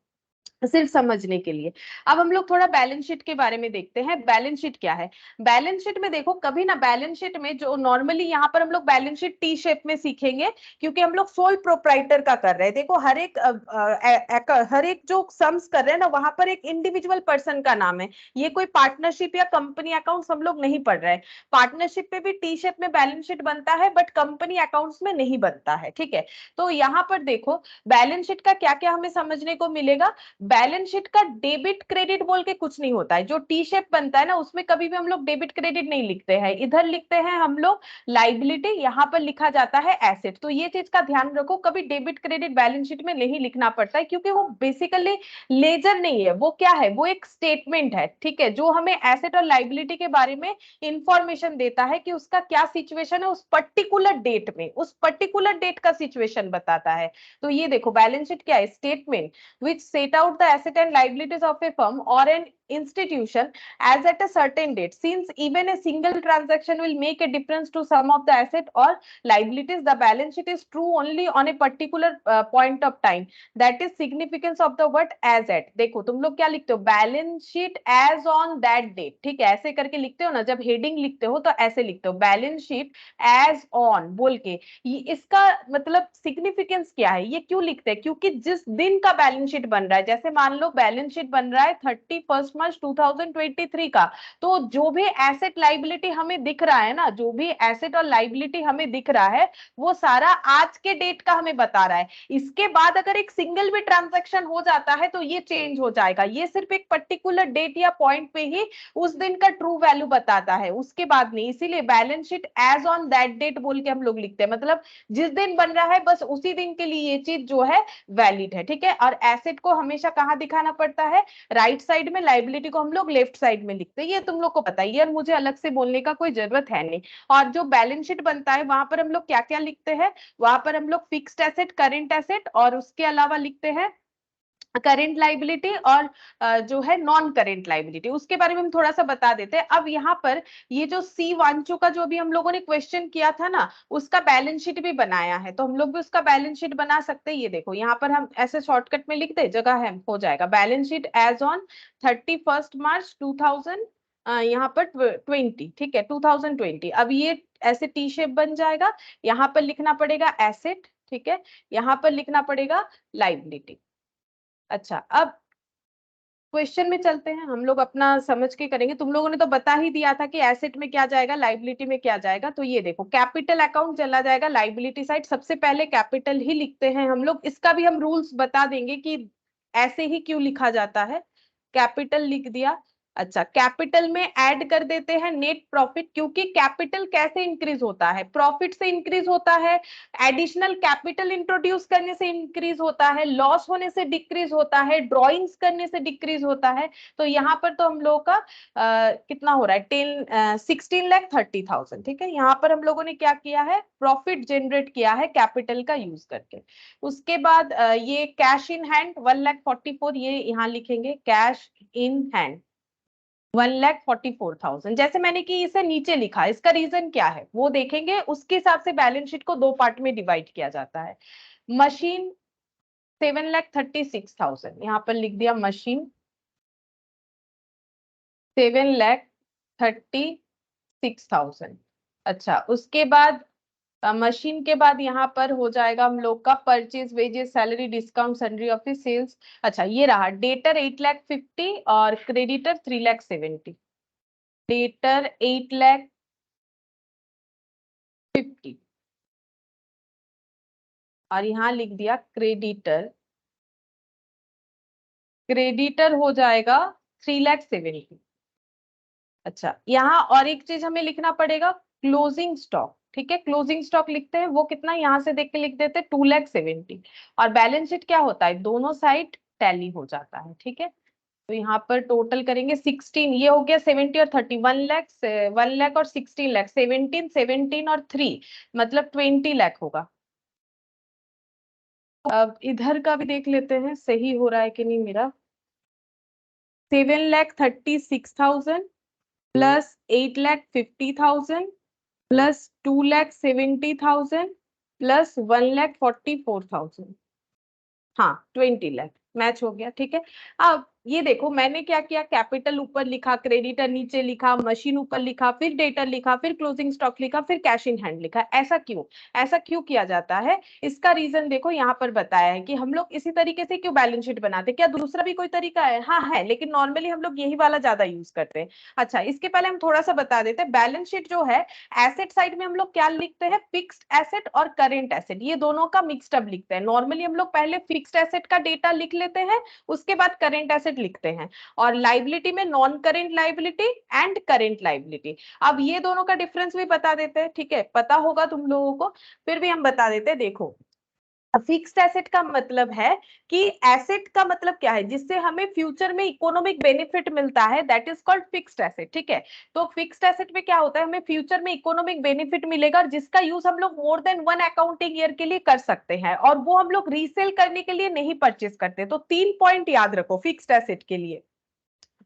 सिर्फ समझने के लिए। अब हम लोग थोड़ा बैलेंस शीट के बारे में देखते हैं। बैलेंस शीट क्या है, बैलेंस शीट में देखो कभी ना, बैलेंस शीट में जो नॉर्मली यहाँ पर हम लोग बैलेंस शीट टी शेप में सीखेंगे, क्योंकि हम लोग सोल प्रोप्राइटर का कर रहे हैं। देखो हर एक जो सम्स कर रहे हैं ना, वहां पर एक इंडिविजुअल पर्सन का नाम है, ये कोई पार्टनरशिप या कंपनी अकाउंट्स हम लोग नहीं पढ़ रहे हैं। पार्टनरशिप पे भी टी शेप में बैलेंस शीट बनता है, बट कंपनी अकाउंट्स में नहीं बनता है। ठीक है, तो यहाँ पर देखो बैलेंस शीट का क्या क्या हमें समझने को मिलेगा। बैलेंस शीट का डेबिट क्रेडिट बोल के कुछ नहीं होता है। जो टी शेप बनता है ना, उसमें कभी भी हम लोग डेबिट क्रेडिट नहीं लिखते हैं, इधर लिखते हैं हम लोग लाइबिलिटी, यहाँ पर लिखा जाता है एसेट। तो ये चीज का ध्यान रखो, कभी डेबिट क्रेडिट बैलेंस शीट में नहीं लिखना पड़ता है, क्योंकि वो बेसिकली लेजर नहीं है, वो क्या है, वो एक स्टेटमेंट है। ठीक है, जो हमें एसेट और लाइबिलिटी के बारे में इंफॉर्मेशन देता है कि उसका क्या सिचुएशन है उस पर्टिकुलर डेट में, उस पर्टिकुलर डेट का सिचुएशन बताता है। तो ये देखो बैलेंस शीट क्या है, statement which set out the asset and liabilities of a firm or an institution as at a certain date. Since even a single transaction will make a difference to some of the asset or liabilities, the balance sheet is true only on a particular point of time. That is significance of the word as at. देखो तुम लोग क्या लिखते हो, balance sheet as on that date। ठीक है, ऐसे करके लिखते हो ना, जब हेडिंग लिखते हो तो ऐसे लिखते हो बैलेंस शीट as on बोल के। इसका मतलब सिग्निफिकेंस क्या है, ये क्यों लिखते हैं, क्योंकि जिस दिन का बैलेंस शीट बन रहा है, जैसे मान लो बैलेंस शीट बन रहा है 31 मार्च 2023 का, तो जो भी एसेट लाइबिलिटी हमें दिख रहा है ना, जो भी एसेट और लाइबिलिटी हमें दिख रहा है, वो सारा आज के डेट का हमें बता रहा है। इसके बाद अगर एक सिंगल भी ट्रांजैक्शन हो जाता है तो ये चेंज हो जाएगा। ये सिर्फ एक पर्टिकुलर डेट या पॉइंट पे ही उस दिन का ट्रू वैल्यू बताता है, उसके बाद नहीं। इसीलिए balance sheet as on that date बोल के हम लोग लिखते हैं, मतलब जिस दिन बन रहा है बस उसी दिन के लिए ये चीज जो है वैलिड है। ठीक है, और एसेट को हमेशा कहाँ दिखाना पड़ता है, राइट साइड में, लाइबिलिटी को हम लोग लेफ्ट साइड में लिखते हैं। ये तुम लोग को पता है, ये मुझे अलग से बोलने का कोई जरूरत है नहीं। और जो बैलेंस शीट बनता है वहां पर हम लोग क्या क्या लिखते हैं, वहां पर हम लोग फिक्स्ड एसेट, करेंट एसेट, और उसके अलावा लिखते हैं करेंट लाइबिलिटी और जो है नॉन करेंट लाइबिलिटी। उसके बारे में हम थोड़ा सा बता देते हैं। अब यहाँ पर ये जो सी वांचो का जो भी हम लोगों ने क्वेश्चन किया था ना, उसका बैलेंस शीट भी बनाया है, तो हम लोग भी उसका बैलेंस शीट बना सकते हैं। ये देखो यहाँ पर हम ऐसे शॉर्टकट में लिख दे, जगह है, हो जाएगा बैलेंस शीट एज ऑन 31 मार्च 2000 यहाँ पर 20। ठीक है, 2020। अब ये ऐसे टी शेप बन जाएगा, यहाँ पर लिखना पड़ेगा एसेट। ठीक है, यहाँ पर लिखना पड़ेगा लाइबिलिटी। अच्छा, अब क्वेश्चन में चलते हैं, हम लोग अपना समझ के करेंगे। तुम लोगों ने तो बता ही दिया था कि एसेट में क्या जाएगा, लाइबिलिटी में क्या जाएगा। तो ये देखो कैपिटल अकाउंट चला जाएगा लाइबिलिटी साइड, सबसे पहले कैपिटल ही लिखते हैं हम लोग। इसका भी हम रूल्स बता देंगे कि ऐसे ही क्यों लिखा जाता है। कैपिटल लिख दिया, अच्छा, कैपिटल में ऐड कर देते हैं नेट प्रॉफिट, क्योंकि कैपिटल कैसे इंक्रीज होता है, प्रॉफिट से इंक्रीज होता है, एडिशनल कैपिटल इंट्रोड्यूस करने से इंक्रीज होता है, लॉस होने से डिक्रीज होता है, ड्रॉइंग्स करने से डिक्रीज होता है। तो यहाँ पर तो हम लोगों का कितना हो रहा है 16,30,000। ठीक है, यहाँ पर हम लोगों ने क्या किया है, प्रॉफिट जनरेट किया है कैपिटल का यूज करके। उसके बाद ये कैश इन हैंड 1,44,000, ये यहाँ लिखेंगे कैश इन हैंड 1,44,000। जैसे मैंने कि इसे नीचे लिखा, इसका रीजन क्या है वो देखेंगे, उसके हिसाब से बैलेंस शीट को दो पार्ट में डिवाइड किया जाता है। मशीन 7,36,000, यहाँ पर लिख दिया मशीन 7,36,000। अच्छा, उसके बाद मशीन के बाद यहाँ पर हो जाएगा हम लोग का purchase, wages, salary, discount, sundry office, sales. अच्छा, ये रहा डेटर 8,50,000 और क्रेडिटर 3,70,000। डेटर 8,50,000 और यहाँ लिख दिया क्रेडिटर, क्रेडिटर हो जाएगा 3,70,000। अच्छा, यहाँ और एक चीज हमें लिखना पड़ेगा, क्लोजिंग स्टॉक। ठीक है, क्लोजिंग स्टॉक लिखते हैं, वो कितना यहाँ से देख के लिख देते हैं 2,70,000। और बैलेंस शीट क्या होता है, दोनों साइड टैली हो जाता है। ठीक है, तो यहाँ पर टोटल करेंगे 16, ये हो गया 70 और 30, 1 लाख और 16 लाख, 17 और 3 मतलब 20 लाख होगा। अब इधर का भी देख लेते हैं सही हो रहा है कि नहीं मेरा। 7,36,000 प्लस 8,50,000 प्लस 2,70,000 प्लस 1,44,000, हाँ 20 लाख मैच हो गया। ठीक है, अब ये देखो मैंने क्या किया, कैपिटल ऊपर लिखा, क्रेडिटर नीचे लिखा, मशीन ऊपर लिखा, फिर डेटर लिखा, फिर क्लोजिंग स्टॉक लिखा, फिर कैश इन हैंड लिखा। ऐसा क्यों किया जाता है, इसका रीजन देखो यहाँ पर बताया है कि हम लोग इसी तरीके से क्यों बैलेंस शीट बनाते हैं। क्या दूसरा भी कोई तरीका है? हाँ है, लेकिन नॉर्मली हम लोग यही वाला ज्यादा यूज करते हैं। अच्छा, इसके पहले हम थोड़ा सा बता देते हैं, बैलेंस शीट जो है एसेट साइड में हम लोग क्या लिखते हैं, फिक्स्ड एसेट और करेंट एसेट, ये दोनों का मिक्स्ड अप लिखते हैं। नॉर्मली हम लोग पहले फिक्स्ड एसेट का डेटा लिख लेते हैं, उसके बाद करेंट एसेट लिखते हैं, और लाइबिलिटी में non current liability and current liability. अब ये दोनों का डिफरेंस भी बता देते हैं। ठीक है, पता होगा तुम लोगों को, फिर भी हम बता देते हैं। देखो, फिक्स्ड एसेट का मतलब है कि एसेट का मतलब क्या है, जिससे हमें फ्यूचर में इकोनॉमिक बेनिफिट मिलता है, that is called fixed asset. ठीक है, तो फिक्स्ड एसेट में क्या होता है, हमें फ्यूचर में इकोनॉमिक बेनिफिट मिलेगा और जिसका यूज हम लोग मोर देन 1 अकाउंटिंग ईयर के लिए कर सकते हैं, और वो हम लोग रीसेल करने के लिए नहीं परचेस करते। तो 3 पॉइंट याद रखो फिक्स्ड एसेट के लिए।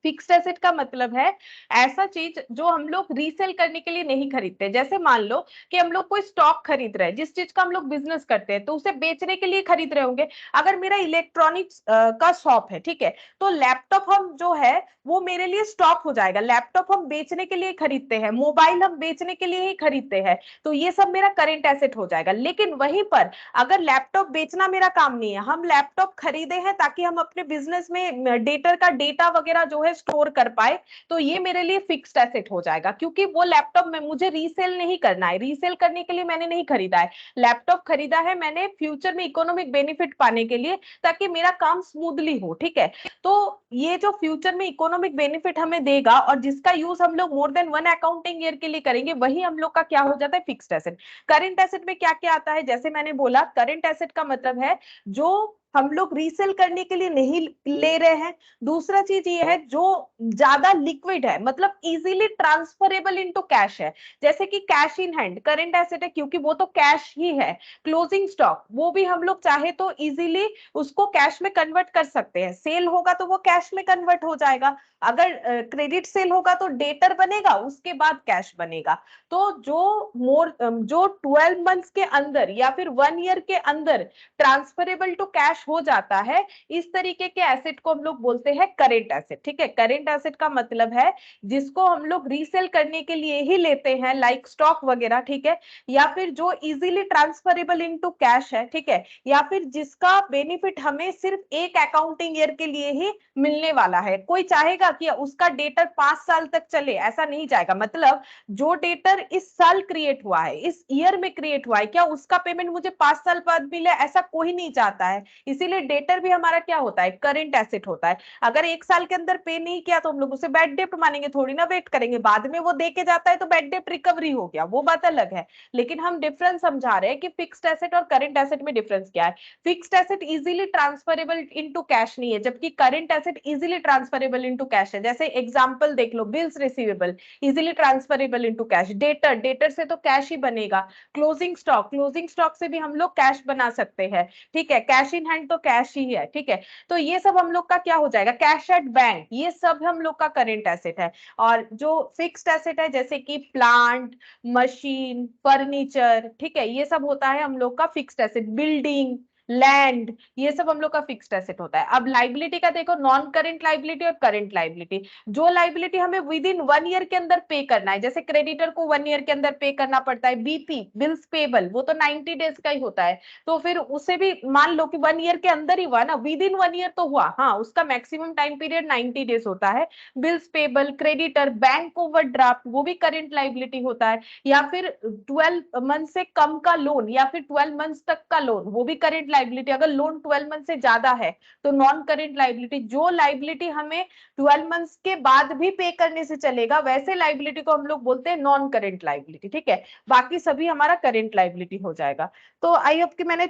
फिक्स्ड एसेट का मतलब है ऐसा चीज जो हम लोग रीसेल करने के लिए नहीं खरीदते। जैसे मान लो कि हम लोग कोई स्टॉक खरीद रहे हैं, जिस चीज का हम लोग बिजनेस करते हैं, तो उसे बेचने के लिए खरीद रहे होंगे। अगर मेरा इलेक्ट्रॉनिक्स का शॉप है, ठीक है, तो लैपटॉप हम जो है वो मेरे लिए स्टॉक हो जाएगा। लैपटॉप हम बेचने के लिए खरीदते हैं, मोबाइल हम बेचने के लिए ही खरीदते हैं, तो ये सब मेरा करेंट एसेट हो जाएगा। लेकिन वहीं पर अगर लैपटॉप बेचना मेरा काम नहीं है, हम लैपटॉप खरीदे हैं ताकि हम अपने बिजनेस में डेटर का डेटा वगैरह जो है स्टोर कर पाए, तो ये मेरे लिए फिक्स्ड एसेट हो जाएगा, क्योंकि वो लैपटॉप में मुझे रीसेल नहीं करना है, रीसेल करने के लिए मैंने नहीं खरीदा है। लैपटॉप खरीदा है मैंने फ्यूचर में इकोनॉमिक बेनिफिट पाने के लिए, ताकि मेरा काम स्मूथली हो। ठीक है, तो ये जो फ्यूचर में इकोनॉमिक बेनिफिट हमें देगा और जिसका यूज हम लोग मोर देन 1 अकाउंटिंग ईयर के लिए करेंगे, वही हम लोग का क्या हो जाता है, फिक्स्ड एसेट। करंट एसेट में क्या क्या आता है, जैसे मैंने बोला, करंट एसेट का मतलब है जो हम लोग रीसेल करने के लिए नहीं ले रहे हैं। दूसरा चीज ये है जो ज्यादा लिक्विड है, मतलब इजीली ट्रांसफरेबल इनटू कैश है, जैसे कि cash in hand current asset है, क्योंकि वो तो कैश ही है। क्लोजिंग स्टॉक वो भी हम लोग चाहे तो इजीली उसको कैश में कन्वर्ट कर सकते हैं, सेल होगा तो वो कैश में कन्वर्ट हो जाएगा। अगर क्रेडिट सेल होगा तो डेटर बनेगा, उसके बाद कैश बनेगा। तो जो 12 मंथ्स के अंदर या फिर 1 ईयर के अंदर ट्रांसफरेबल टू कैश हो जाता है, इस तरीके के एसेट को हम लोग बोलते हैं करेंट एसेट। ठीक है, करेंट एसेट का मतलब है जिसको हम लोग रीसेल करने के लिए ही लेते हैं, लाइक स्टॉक वगैरह। ठीक है, या फिर जो इजीली ट्रांसफरेबल इनटू कैश है। ठीक है, या फिर जिसका बेनिफिट हमें सिर्फ एक अकाउंटिंग ईयर के लिए ही मिलने वाला है। कोई चाहेगा कि उसका डेटर 5 साल तक चले, ऐसा नहीं जाएगा। मतलब जो डेटर इस साल क्रिएट हुआ है, इस ईयर में क्रिएट हुआ है, क्या उसका पेमेंट मुझे 5 साल बाद मिले, ऐसा कोई नहीं चाहता है। इसीलिए डेटर भी हमारा क्या होता है, करंट एसेट होता है। अगर 1 साल के अंदर पे नहीं किया तो हम लोग उसे बैड डेब्ट मानेंगे, थोड़ी ना वेट करेंगे, बाद में वो दे के जाता है तो बैड डेब्ट रिकवरी हो गया, वो बात अलग है। लेकिन हम डिफरेंस समझा रहे हैं कि फिक्स्ड एसेट और करंट एसेट में डिफरेंस क्या है। Fixed asset easily transferable into cash नहीं है, जबकि current asset easily transferable into cash है। जैसे एग्जांपल देख लो, bills receivable easily transferable into cash, debtor, debtor से तो कैश ही बनेगा, क्लोजिंग स्टॉक से भी हम लोग कैश बना सकते हैं, ठीक है, कैश इन हैंड तो कैश ही है, ठीक है। तो ये सब हम लोग का क्या हो जाएगा, कैश एट बैंक, ये सब हम लोग का करंट एसेट है। और जो फिक्स्ड एसेट है जैसे कि प्लांट, मशीन, फर्नीचर, ठीक है, ये सब होता है हम लोग का फिक्स्ड एसेट, बिल्डिंग, लैंड, ये सब हम लोग का फिक्स्ड एसेट होता है। अब लाइबिलिटी का देखो, नॉन करंट लाइबिलिटी और करंट लाइबिलिटी। जो लाइबिलिटी हमें विद इन 1 ईयर के अंदर पे करना है, जैसे क्रेडिटर को 1 ईयर के अंदर पे करना पड़ता है, बीपी, बिल्स पेबल, वो तो 90 डेज का ही होता है, तो फिर उसे भी मान लो कि 1 ईयर के अंदर ही हुआ ना, विद इन 1 ईयर तो हुआ, हाँ, उसका मैक्सिमम टाइम पीरियड 90 डेज होता है। Bills payable, creditor, bank overdraft, वो भी करंट लाइबिलिटी होता है। या फिर 12 मंथ से कम का लोन या फिर 12 मंथ्स तक का लोन, वो भी करंट लाइबिलिटी। अगर लोन 12 मंथ से ज्यादा है तो नॉन करंट लाइबिलिटी। जो लाइबिलिटी हमें 12 मंथ्स के बाद भी पे करने से चलेगा, वैसे लाइबिलिटी को हम लोग बोलते हैं नॉन करंट लाइबिलिटी, ठीक है। बाकी सभी हमारा करंट लाइबिलिटी हो जाएगा। तो आई होप कि मैंने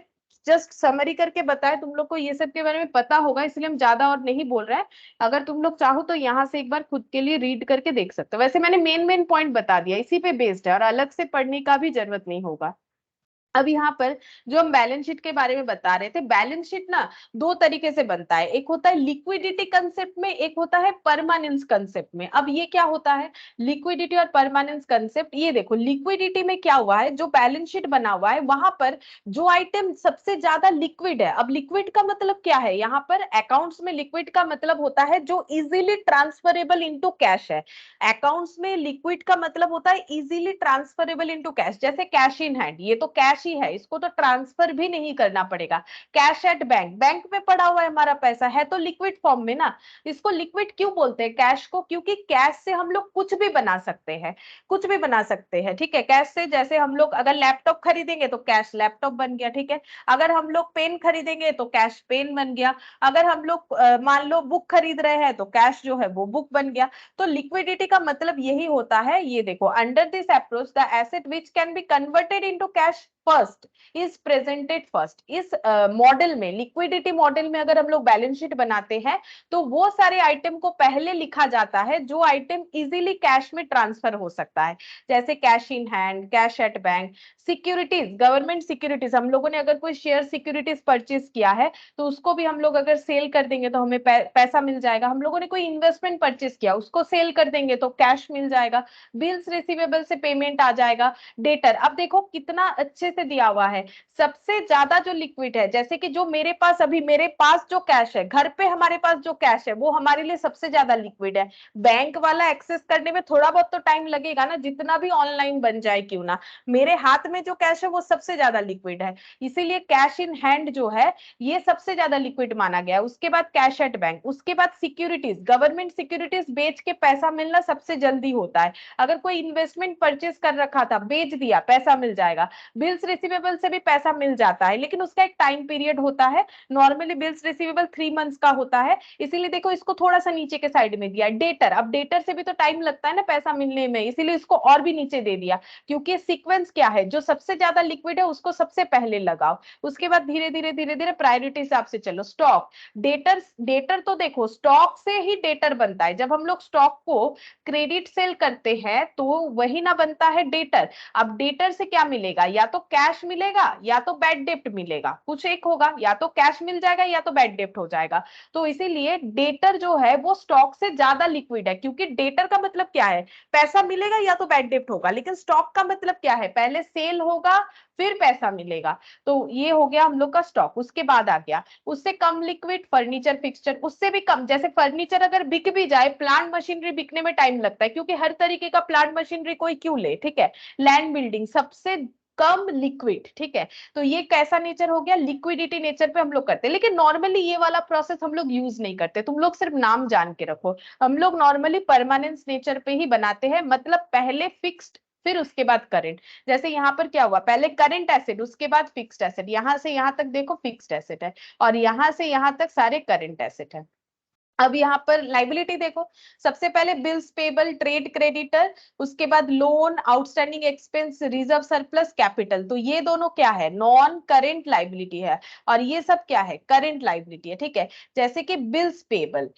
जस्ट समरी करके बताया, तुम लोग को ये सब के बारे में पता होगा, इसलिए हम ज्यादा और नहीं बोल रहे हैं। अगर तुम लोग चाहो तो यहाँ से एक बार खुद के लिए रीड करके देख सकते हो। वैसे मैंने मेन पॉइंट बता दिया, इसी पे बेस्ड है और अलग से पढ़ने का भी जरूरत नहीं होगा। अब यहाँ पर जो हम बैलेंस शीट के बारे में बता रहे थे, बैलेंस शीट ना 2 तरीके से बनता है, एक होता है लिक्विडिटी कंसेप्ट में, एक होता है परमानेंस कंसेप्ट में। अब ये क्या होता है लिक्विडिटी और परमानेंस कंसेप्ट, ये देखो लिक्विडिटी में क्या हुआ है, जो बैलेंस शीट बना हुआ है वहां पर जो आइटम सबसे ज्यादा लिक्विड है। अब लिक्विड का मतलब क्या है, यहाँ पर अकाउंट्स में लिक्विड का मतलब होता है जो इजीली ट्रांसफरेबल इनटू कैश है। अकाउंट्स में लिक्विड का मतलब होता है इजीली ट्रांसफरेबल इनटू कैश, जैसे कैश इन हैंड, ये तो कैश ही है, इसको तो ट्रांसफर भी नहीं करना पड़ेगा। कैश एट बैंक, बैंक में पड़ा हुआ है हमारा पैसा, है तो लिक्विड फॉर्म में ना। इसको लिक्विड क्यों बोलते हैं कैश को, क्योंकि कैश से हम लोग कुछ भी बना सकते हैं, कुछ भी बना सकते हैं, ठीक है। कैश से जैसे हम लोग अगर लैपटॉप खरीदेंगे तो कैश लैपटॉप बन गया, ठीक है। अगर हम लोग पेन खरीदेंगे तो कैश पेन बन गया। अगर हम लोग मान लो बुक खरीद रहे हैं तो कैश जो है वो बुक बन गया। तो लिक्विडिटी का मतलब यही होता है। ये देखो, under this approach the asset which can be converted into cash first is presented first. इस मॉडल में, लिक्विडिटी मॉडल में अगर हम लोग बैलेंस शीट बनाते हैं तो वो सारे आइटम को पहले लिखा जाता है जो आइटम इजीली कैश में ट्रांसफर हो सकता है, जैसे cash in hand, cash at bank, securities, government securities. हम लोगों ने अगर कोई शेयर सिक्योरिटीज परचेज किया है तो उसको भी हम लोग अगर सेल कर देंगे तो हमें पैसा मिल जाएगा। हम लोगों ने कोई इन्वेस्टमेंट परचेज किया, उसको सेल कर देंगे तो कैश मिल जाएगा। बिल्स रिसीवेबल से पेमेंट आ जाएगा। डेटर, अब देखो कितना अच्छे से दिया हुआ है, सबसे ज्यादा जो लिक्विड है, जैसे कि जो मेरे पास अभी, मेरे पास जो कैश है, घर पे हमारे पास जो कैश है वो हमारे लिए सबसे ज्यादा लिक्विड है। बैंक वाला एक्सेस करने में थोड़ा बहुत तो टाइम लगेगा ना, जितना भी ऑनलाइन बन जाए क्यों ना, मेरे हाथ में जो कैश है वो सबसे ज्यादा लिक्विड है। इसीलिए कैश इन हैंड जो है ये सबसे ज्यादा लिक्विड माना गया है। उसके बाद कैश एट बैंक, उसके बाद सिक्योरिटीज, गवर्नमेंट सिक्योरिटीज बेच के पैसा मिलना सबसे जल्दी होता है। अगर कोई इन्वेस्टमेंट परचेज कर रखा था, बेच दिया, पैसा मिल जाएगा। बिल्स रिसीवेबल से भी पैसा मिल जाता है, लेकिन उसका एक टाइम पीरियड होता है। नॉर्मली बिल्स रिसीवेबल 3 मंथ्स का होता है, इसीलिए देखो इसको थोड़ा सा नीचे के साइड में दिया। डेटर, अब डेटर से भी तो टाइम लगता है ना पैसा मिलने में, इसीलिए इसको और भी नीचे दे दिया, क्योंकि सीक्वेंस क्या है, जो सबसे ज्यादा लिक्विड है उसको सबसे पहले लगाओ, उसके बाद धीरे धीरे धीरे धीरे प्रायोरिटी हिसाब से चलो। स्टॉक, डेटर, डेटर तो देखो स्टॉक से ही डेटर बनता है। जब हम लोग स्टॉक को क्रेडिट सेल करते हैं तो वही ना बनता है डेटर। अब डेटर से क्या मिलेगा, या तो कैश मिलेगा या तो बैड डेब्ट मिलेगा, कुछ एक होगा, या तो कैश मिल जाएगा या तो बैड डेब्ट हो जाएगा। तो इसीलिए डेटर जो है वो स्टॉक से ज्यादा लिक्विड है, क्योंकि डेटर का मतलब क्या है, पैसा मिलेगा या तो बैड डेब्ट होगा, लेकिन स्टॉक का मतलब क्या है, पहले सेल होगा फिर पैसा मिलेगा। तो ये हो गया हम लोग का स्टॉक। उसके बाद आ गया उससे कम लिक्विड फर्नीचर फिक्सचर, उससे भी कम, जैसे फर्नीचर अगर बिक भी जाए, प्लांट मशीनरी बिकने में टाइम लगता है, क्योंकि हर तरीके का प्लांट मशीनरी कोई क्यों ले, ठीक है। लैंड बिल्डिंग सबसे कम लिक्विड, ठीक है। तो ये कैसा नेचर हो गया, लिक्विडिटी नेचर पे हम लोग करते हैं, लेकिन नॉर्मली ये वाला प्रोसेस हम लोग यूज नहीं करते, तुम लोग सिर्फ नाम जान के रखो। हम लोग नॉर्मली परमानेंस नेचर पे ही बनाते हैं, मतलब पहले फिक्स्ड फिर उसके बाद करंट। जैसे यहाँ पर क्या हुआ, पहले करंट एसेट उसके बाद फिक्स्ड एसेट, यहां से यहां तक देखो फिक्स्ड एसेट है और यहां से यहां तक सारे करंट एसेट है। अब यहाँ पर लाइबिलिटी देखो, सबसे पहले बिल्स पेबल, ट्रेड क्रेडिटर, उसके बाद loan, outstanding expense, reserve surplus, capital. तो ये दोनों क्या है, नॉन करेंट लाइबिलिटी है और ये सब क्या है, करेंट लाइबिलिटी है। ठीक है, जैसे कि bills payable,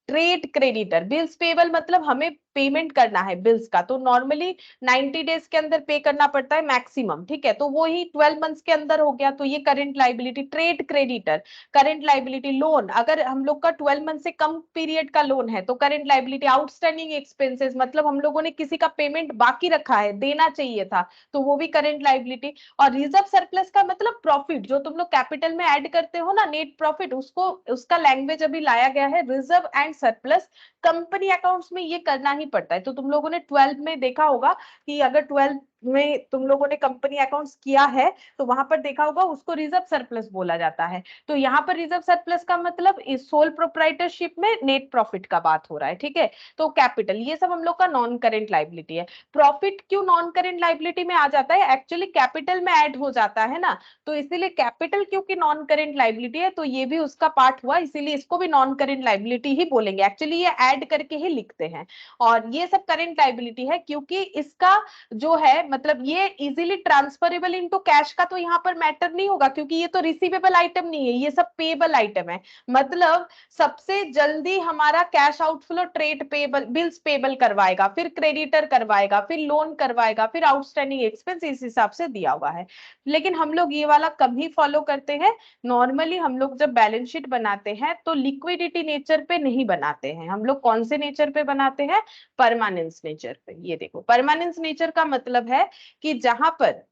trade creditor, bills payable मतलब हमें पेमेंट करना है बिल्स का, तो नॉर्मली 90 डेज के अंदर पे करना पड़ता है मैक्सिमम। ठीक है, तो वो ही 12 मंथ्स के अंदर हो गया, तो ये current liability. Trade creditor current liability, loan अगर हम लोग का 12 मंथ से कम पीरियड का लोन है तो करंट लाइबिलिटी। आउटस्टैंडिंग एक्सपेंसेस मतलब हम लोगों ने किसी का पेमेंट बाकी रखा है, देना चाहिए था, तो वो भी करंट लाइबिलिटी। और रिजर्व सरप्लस का मतलब प्रॉफिट, जो तुम लोग कैपिटल में ऐड करते हो ना, नेट प्रॉफिट, उसको उसका लैंग्वेज अभी लाया गया है reserve and surplus. Company accounts में ये करना ही पड़ता है। तो तुम लोगों ने 12 में देखा होगा कि अगर 12 में तुम लोगों ने कंपनी अकाउंट्स किया है तो वहां पर देखा होगा उसको रिजर्व सरप्लस बोला जाता है। तो यहाँ पर रिजर्व सरप्लस का मतलब इस सोल प्रोप्राइटरशिप में नेट प्रॉफिट का बात हो रहा है। ठीक है, तो कैपिटल, ये सब हम लोग का नॉन करेंट लाइबिलिटी है। प्रॉफिट क्यों नॉन करेंट लाइबिलिटी में आ जाता है, एक्चुअली कैपिटल में ऐड हो जाता है ना, तो इसीलिए कैपिटल क्योंकि नॉन करेंट लाइबिलिटी है तो ये भी उसका पार्ट हुआ, इसीलिए इसको भी नॉन करेंट लाइबिलिटी ही बोलेंगे। एक्चुअली ये ऐड करके ही लिखते हैं और ये सब करेंट लाइबिलिटी है क्योंकि इसका जो है मतलब ये इजीली ट्रांसफरेबल इनटू कैश का तो यहाँ पर मैटर नहीं होगा, क्योंकि ये तो रिसीवेबल आइटम नहीं है, ये सब पेबल आइटम है। मतलब सबसे जल्दी हमारा cash outflow trade payable, bills payable करवाएगा, फिर क्रेडिटर करवाएगा, फिर लोन करवाएगा, फिर आउटस्टैंडिंग एक्सपेंस, इस हिसाब से दिया हुआ है। लेकिन हम लोग ये वाला कम ही फॉलो करते हैं। नॉर्मली हम लोग जब बैलेंस शीट बनाते हैं तो लिक्विडिटी नेचर पे नहीं बनाते हैं, हम लोग कौन से नेचर पे बनाते हैं, परमानेंस नेचर पे। ये देखो, परमानेंस नेचर का मतलब है कि जहां पर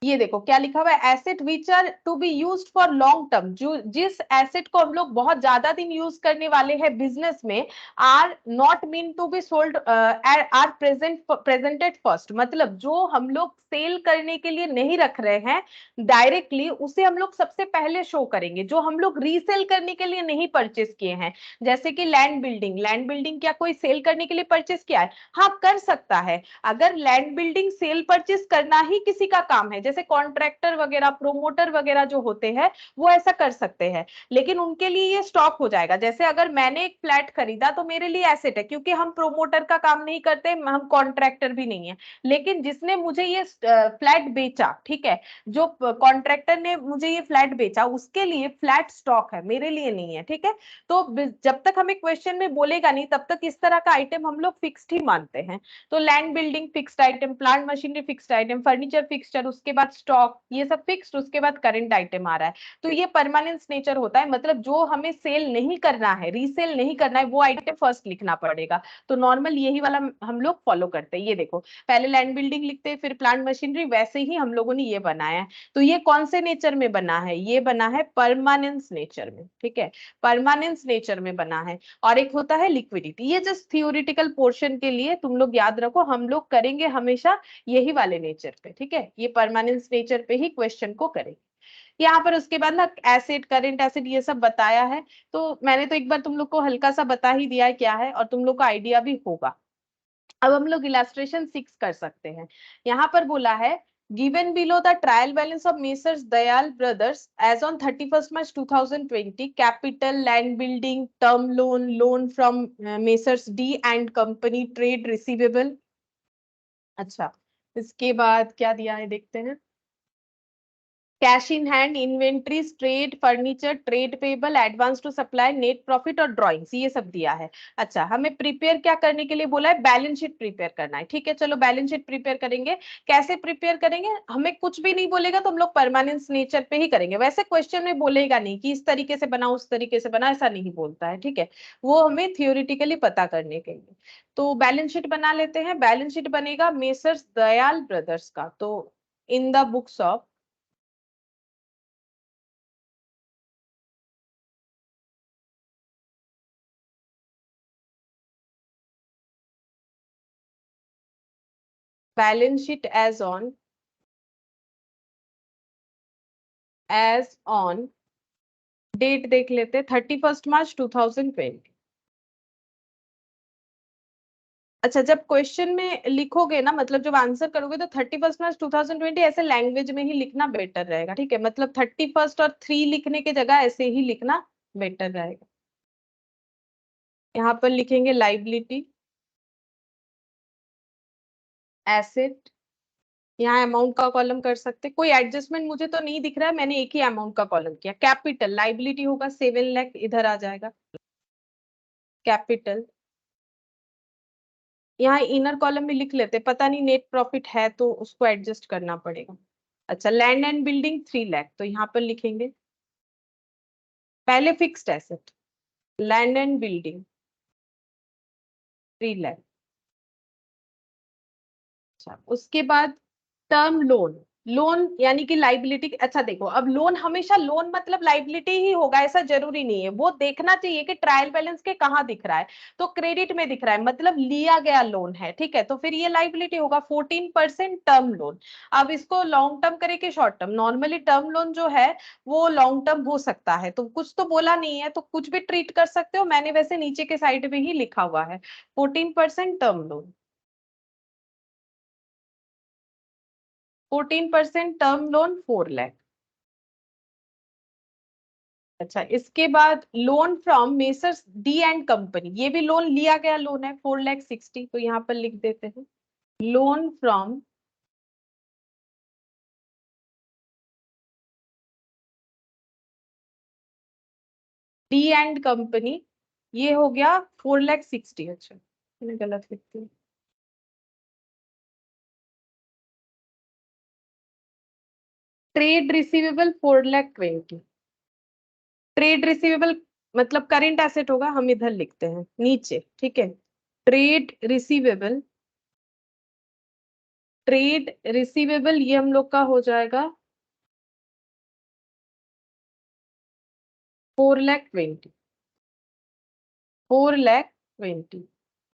ये देखो क्या लिखा हुआ है, asset which are to be used for long term, जो जिस एसेट को हम लोग बहुत ज्यादा दिन यूज करने वाले हैं बिजनेस में, are not mean to be sold, are presented first, मतलब जो हम लोग सेल करने के लिए नहीं रख रहे हैं डायरेक्टली, उसे हम लोग सबसे पहले शो करेंगे। जो हम लोग रीसेल करने के लिए नहीं परचेस किए हैं, जैसे कि लैंड बिल्डिंग, लैंड बिल्डिंग क्या कोई सेल करने के लिए परचेस किया है, हाँ कर सकता है। अगर लैंड बिल्डिंग सेल परचेस करना ही किसी का काम है, जैसे कॉन्ट्रैक्टर वगैरह, प्रोमोटर वगैरह जो होते हैं वो ऐसा कर सकते हैं, लेकिन उनके लिए ये स्टॉक हो जाएगा। जैसे अगर मैंने एक फ्लैट खरीदा तो मेरे लिए एसेट है, क्योंकि हम प्रोमोटर का काम नहीं करते, हम कॉन्ट्रैक्टर भी नहीं है। लेकिन जिसने मुझे ये फ्लैट बेचा, ठीक है, जो कॉन्ट्रैक्टर ने मुझे ये फ्लैट बेचा, उसके लिए फ्लैट स्टॉक है, मेरे लिए नहीं है। ठीक है, तो जब तक हमें क्वेश्चन में बोलेगा नहीं तब तक इस तरह का आइटम हम लोग फिक्स्ड ही मानते हैं। तो land building fixed item, plant machinery fixed item, furniture fixture, उसके बाद स्टॉक, ये सब फिक्स्ड, उसके बाद करंट आइटम आ रहा है। तो ये परमानेंस नेचर होता है, मतलब जो हमें सेल नहीं करना है, रीसेल नहीं करना है, वो आइटम फर्स्ट लिखना पड़ेगा। तो नॉर्मल यही वाला हम लोग फॉलो करते हैं। ये देखो, पहले लैंड बिल्डिंग लिखते हैं, फिर प्लांट मशीनरी, वैसे ही हम लोगों ने ये बनाया है। तो ये कौन से नेचर में बना है, ये बना है परमानेंस नेचर में। ठीक है, परमानेंस नेचर में बना है। और एक होता है लिक्विडिटी, ये जस्ट थियोरिटिकल पोर्शन के लिए तुम लोग याद रखो, हम लोग करेंगे हमेशा यही वाले नेचर पे। ठीक है, ये परमानेंस नेचर पे ही क्वेश्चन को करेंगे। यहाँ पर उसके बाद ना एसिड, करेंट एसिड, ये सब बताया है। तो मैंने तो एक बार तुम लोग को हल्का सा बता ही दिया है क्या है, और तुम लोग को आइडिया भी होगा। अब हम लोग इलास्ट्रेशन 6 कर सकते हैं। यहाँ पर बोला है, given below the trial balance of Messrs Dayal Brothers as on 31st March 2020, capital, land building, term loan, loan from Messrs D and company, trade receivable। अच्छा, इसके बाद क्या दिया है देखते हैं। Cash in hand, inventories, trade, furniture, trade payable, advance to supply, net profit और drawings, ये सब दिया है। अच्छा, हमें प्रिपेयर क्या करने के लिए बोला है, बैलेंस शीट प्रिपेयर करना है। ठीक है, चलो बैलेंस शीट प्रिपेयर करेंगे। कैसे प्रिपेयर करेंगे, हमें कुछ भी नहीं बोलेगा तो हम लोग परमानेंस नेचर पे ही करेंगे। वैसे क्वेश्चन में बोलेगा नहीं कि इस तरीके से बना, उस तरीके से बना, ऐसा नहीं बोलता है। ठीक है, वो हमें थियोरिटिकली पता करने के लिए। तो बैलेंस शीट बना लेते हैं। बैलेंस शीट बनेगा मेसर्स दयाल ब्रदर्स का। तो in the books of balance sheet as on date देख लेते, 31st March 2020। अच्छा, जब क्वेश्चन में लिखोगे ना, मतलब जब आंसर करोगे तो 31 मार्च 2020 ऐसे लैंग्वेज में ही लिखना बेटर रहेगा, ठीक है। मतलब 31 और 3 लिखने के जगह ऐसे ही लिखना बेटर रहेगा। यहाँ पर लिखेंगे लाइबिलिटी, एसेट, यहाँ अमाउंट का कॉलम कर सकते। कोई एडजस्टमेंट मुझे तो नहीं दिख रहा है, मैंने एक ही अमाउंट का कॉलम किया। कैपिटल लाइबिलिटी होगा 7 लाख, इधर आ जाएगा कैपिटल। यहाँ इनर कॉलम में लिख लेते, पता नहीं नेट प्रॉफिट है तो उसको एडजस्ट करना पड़ेगा। अच्छा, लैंड एंड बिल्डिंग 3 लाख, तो यहाँ पर लिखेंगे पहले fixed asset land and building 3 lakh. अच्छा, उसके बाद टर्म लोन, लोन यानी कि लाइबिलिटी। अच्छा देखो, अब लोन हमेशा लोन मतलब लाइबिलिटी ही होगा ऐसा जरूरी नहीं है, वो देखना चाहिए कि ट्रायल बैलेंस के कहाँ दिख रहा है। तो क्रेडिट में दिख रहा है, मतलब लिया गया लोन है, ठीक है, तो फिर ये लाइबिलिटी होगा 14% टर्म लोन। अब इसको लॉन्ग टर्म करे कि short term, normally term loan जो है वो लॉन्ग टर्म हो सकता है, तो कुछ तो बोला नहीं है तो कुछ भी ट्रीट कर सकते हो। मैंने वैसे नीचे के साइड में ही लिखा हुआ है 14% term loan, 14% term loan 4 lakh. अच्छा, इसके बाद loan from messrs D and company, ये भी लोन लिया गया लोन है 4,60,000, तो यहाँ पर लिख देते हैं loan from D and company, ये हो गया 4,60,000। अच्छा, मैंने गलत लिख दिया। ट्रेड रिसीवेबल 4,20,000, ट्रेड रिसीवेबल मतलब करेंट एसेट होगा, हम इधर लिखते हैं नीचे, ठीक है। ट्रेड रिसीवेबल, ट्रेड रिसीवेबल ये हम लोग का हो जाएगा 4,20,000, 4,20,000।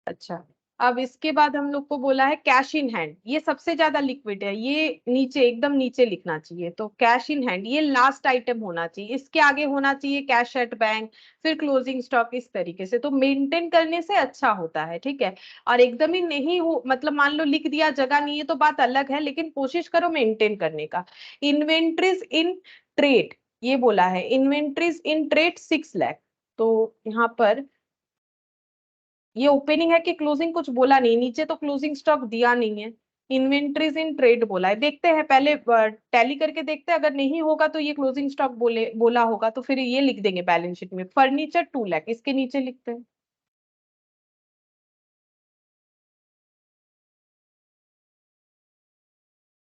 अच्छा, अब इसके बाद हम लोग को बोला है कैश इन हैंड, ये सबसे ज्यादा लिक्विड है, ये नीचे एकदम नीचे लिखना चाहिए। तो कैश इन हैंड ये लास्ट आइटम होना चाहिए, इसके आगे होना चाहिए कैश एट बैंक, फिर क्लोजिंग स्टॉक, इस तरीके से तो मेंटेन करने से अच्छा होता है, ठीक है। और एकदम ही नहीं हो, मतलब मान लो लिख दिया जगह नहीं है तो बात अलग है, लेकिन कोशिश करो मेंटेन करने का। इन्वेंट्रीज इन ट्रेड, ये बोला है इन्वेंट्रीज इन ट्रेड 6 लाख, तो यहाँ पर ये ओपनिंग है कि क्लोजिंग कुछ बोला नहीं, नीचे तो क्लोजिंग स्टॉक दिया नहीं है। इन्वेंट्रीज इन ट्रेड बोला है, देखते हैं पहले टैली करके देखते हैं, अगर नहीं होगा तो ये क्लोजिंग स्टॉक बोला होगा तो फिर ये लिख देंगे बैलेंस शीट में। फर्नीचर 2 लाख, इसके नीचे लिखते हैं।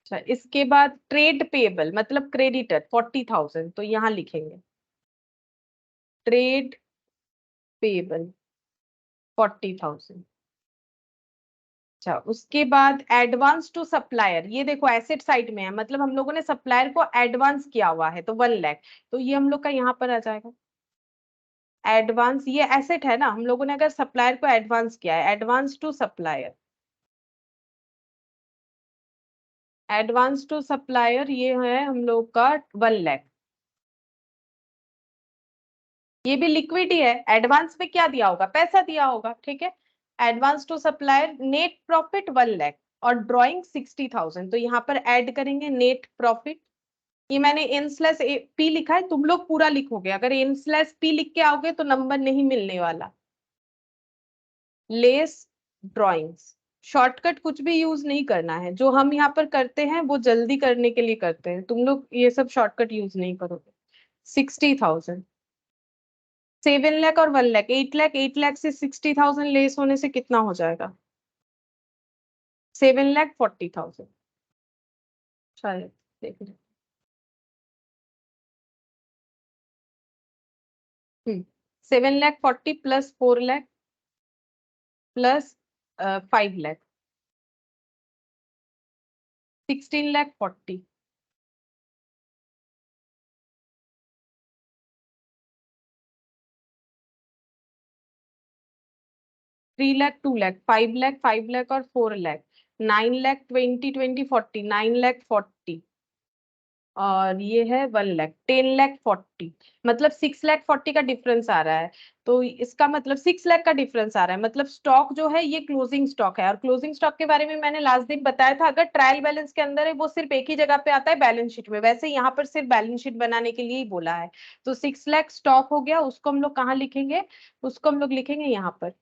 अच्छा, इसके बाद ट्रेड पेबल मतलब क्रेडिटर 40,000, तो यहाँ लिखेंगे ट्रेड पेबल 40,000। अच्छा, उसके बाद एडवांस टू सप्लायर, ये देखो एसेट साइड में है, मतलब हम लोगों ने सप्लायर को एडवांस किया हुआ है तो 1 लाख, तो ये हम लोग का यहाँ पर आ जाएगा एडवांस। ये एसेट है ना, हम लोगों ने अगर सप्लायर को एडवांस किया है, advance to supplier, advance to supplier ये है हम लोग का 1 लाख। ये भी लिक्विड ही है, एडवांस में क्या दिया होगा, पैसा दिया होगा, ठीक है। Advance to supplier, net profit 1 lakh और ड्रॉइंग 60,000, तो यहाँ पर ऐड करेंगे नेट प्रॉफिट। ये मैंने n स्लैश पी लिखा है, तुम लोग पूरा लिखोगे, अगर n स्लैश पी लिख के आओगे तो नंबर नहीं मिलने वाला। लेस ड्रॉइंग्स, शॉर्टकट कुछ भी यूज नहीं करना है, जो हम यहाँ पर करते हैं वो जल्दी करने के लिए करते हैं, तुम लोग ये सब शॉर्टकट यूज नहीं करोगे। 60,000, 7 लाख और 1 लाख, 8 लाख, 8 लाख से 60,000 लेस होने से कितना हो जाएगा, 7,40,000 शायद, देख रहे 7,40,000 प्लस 4 लाख प्लस 5 लाख, 16,40,000। 3 लाख, 2 लाख, 5 लाख, 5 लाख और 4 लाख, 9 लाख, 20, 20, 40, 9 लाख 40। और ये है 1 लाख, 10 लाख 40, मतलब 6 लाख 40 का डिफरेंस आ रहा है। तो इसका मतलब 6 लाख का डिफरेंस आ रहा है, मतलब स्टॉक जो है ये क्लोजिंग स्टॉक है। और क्लोजिंग स्टॉक के बारे में मैंने लास्ट दिन बताया था, अगर ट्रायल बैलेंस के अंदर है वो सिर्फ एक ही जगह पे आता है, बैलेंस शीट में। वैसे यहाँ पर सिर्फ बैलेंस शीट बनाने के लिए ही बोला है। तो 6 लाख स्टॉक हो गया, उसको हम लोग कहाँ लिखेंगे, उसको हम लोग लिखेंगे यहाँ पर,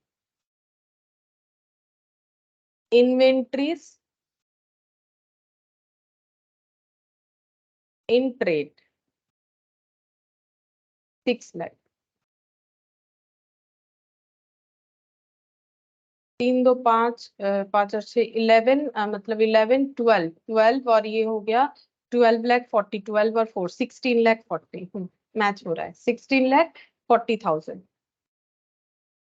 इन्वेंट्रीज इन ट्रेड, 6 लाख। 3 2 5, 5 और 6 11, मतलब 11 12 12, और ये हो गया 12 लाख 40, 12 और 4 16 लाख 40। मैच हो रहा है, 16 लाख 40,000।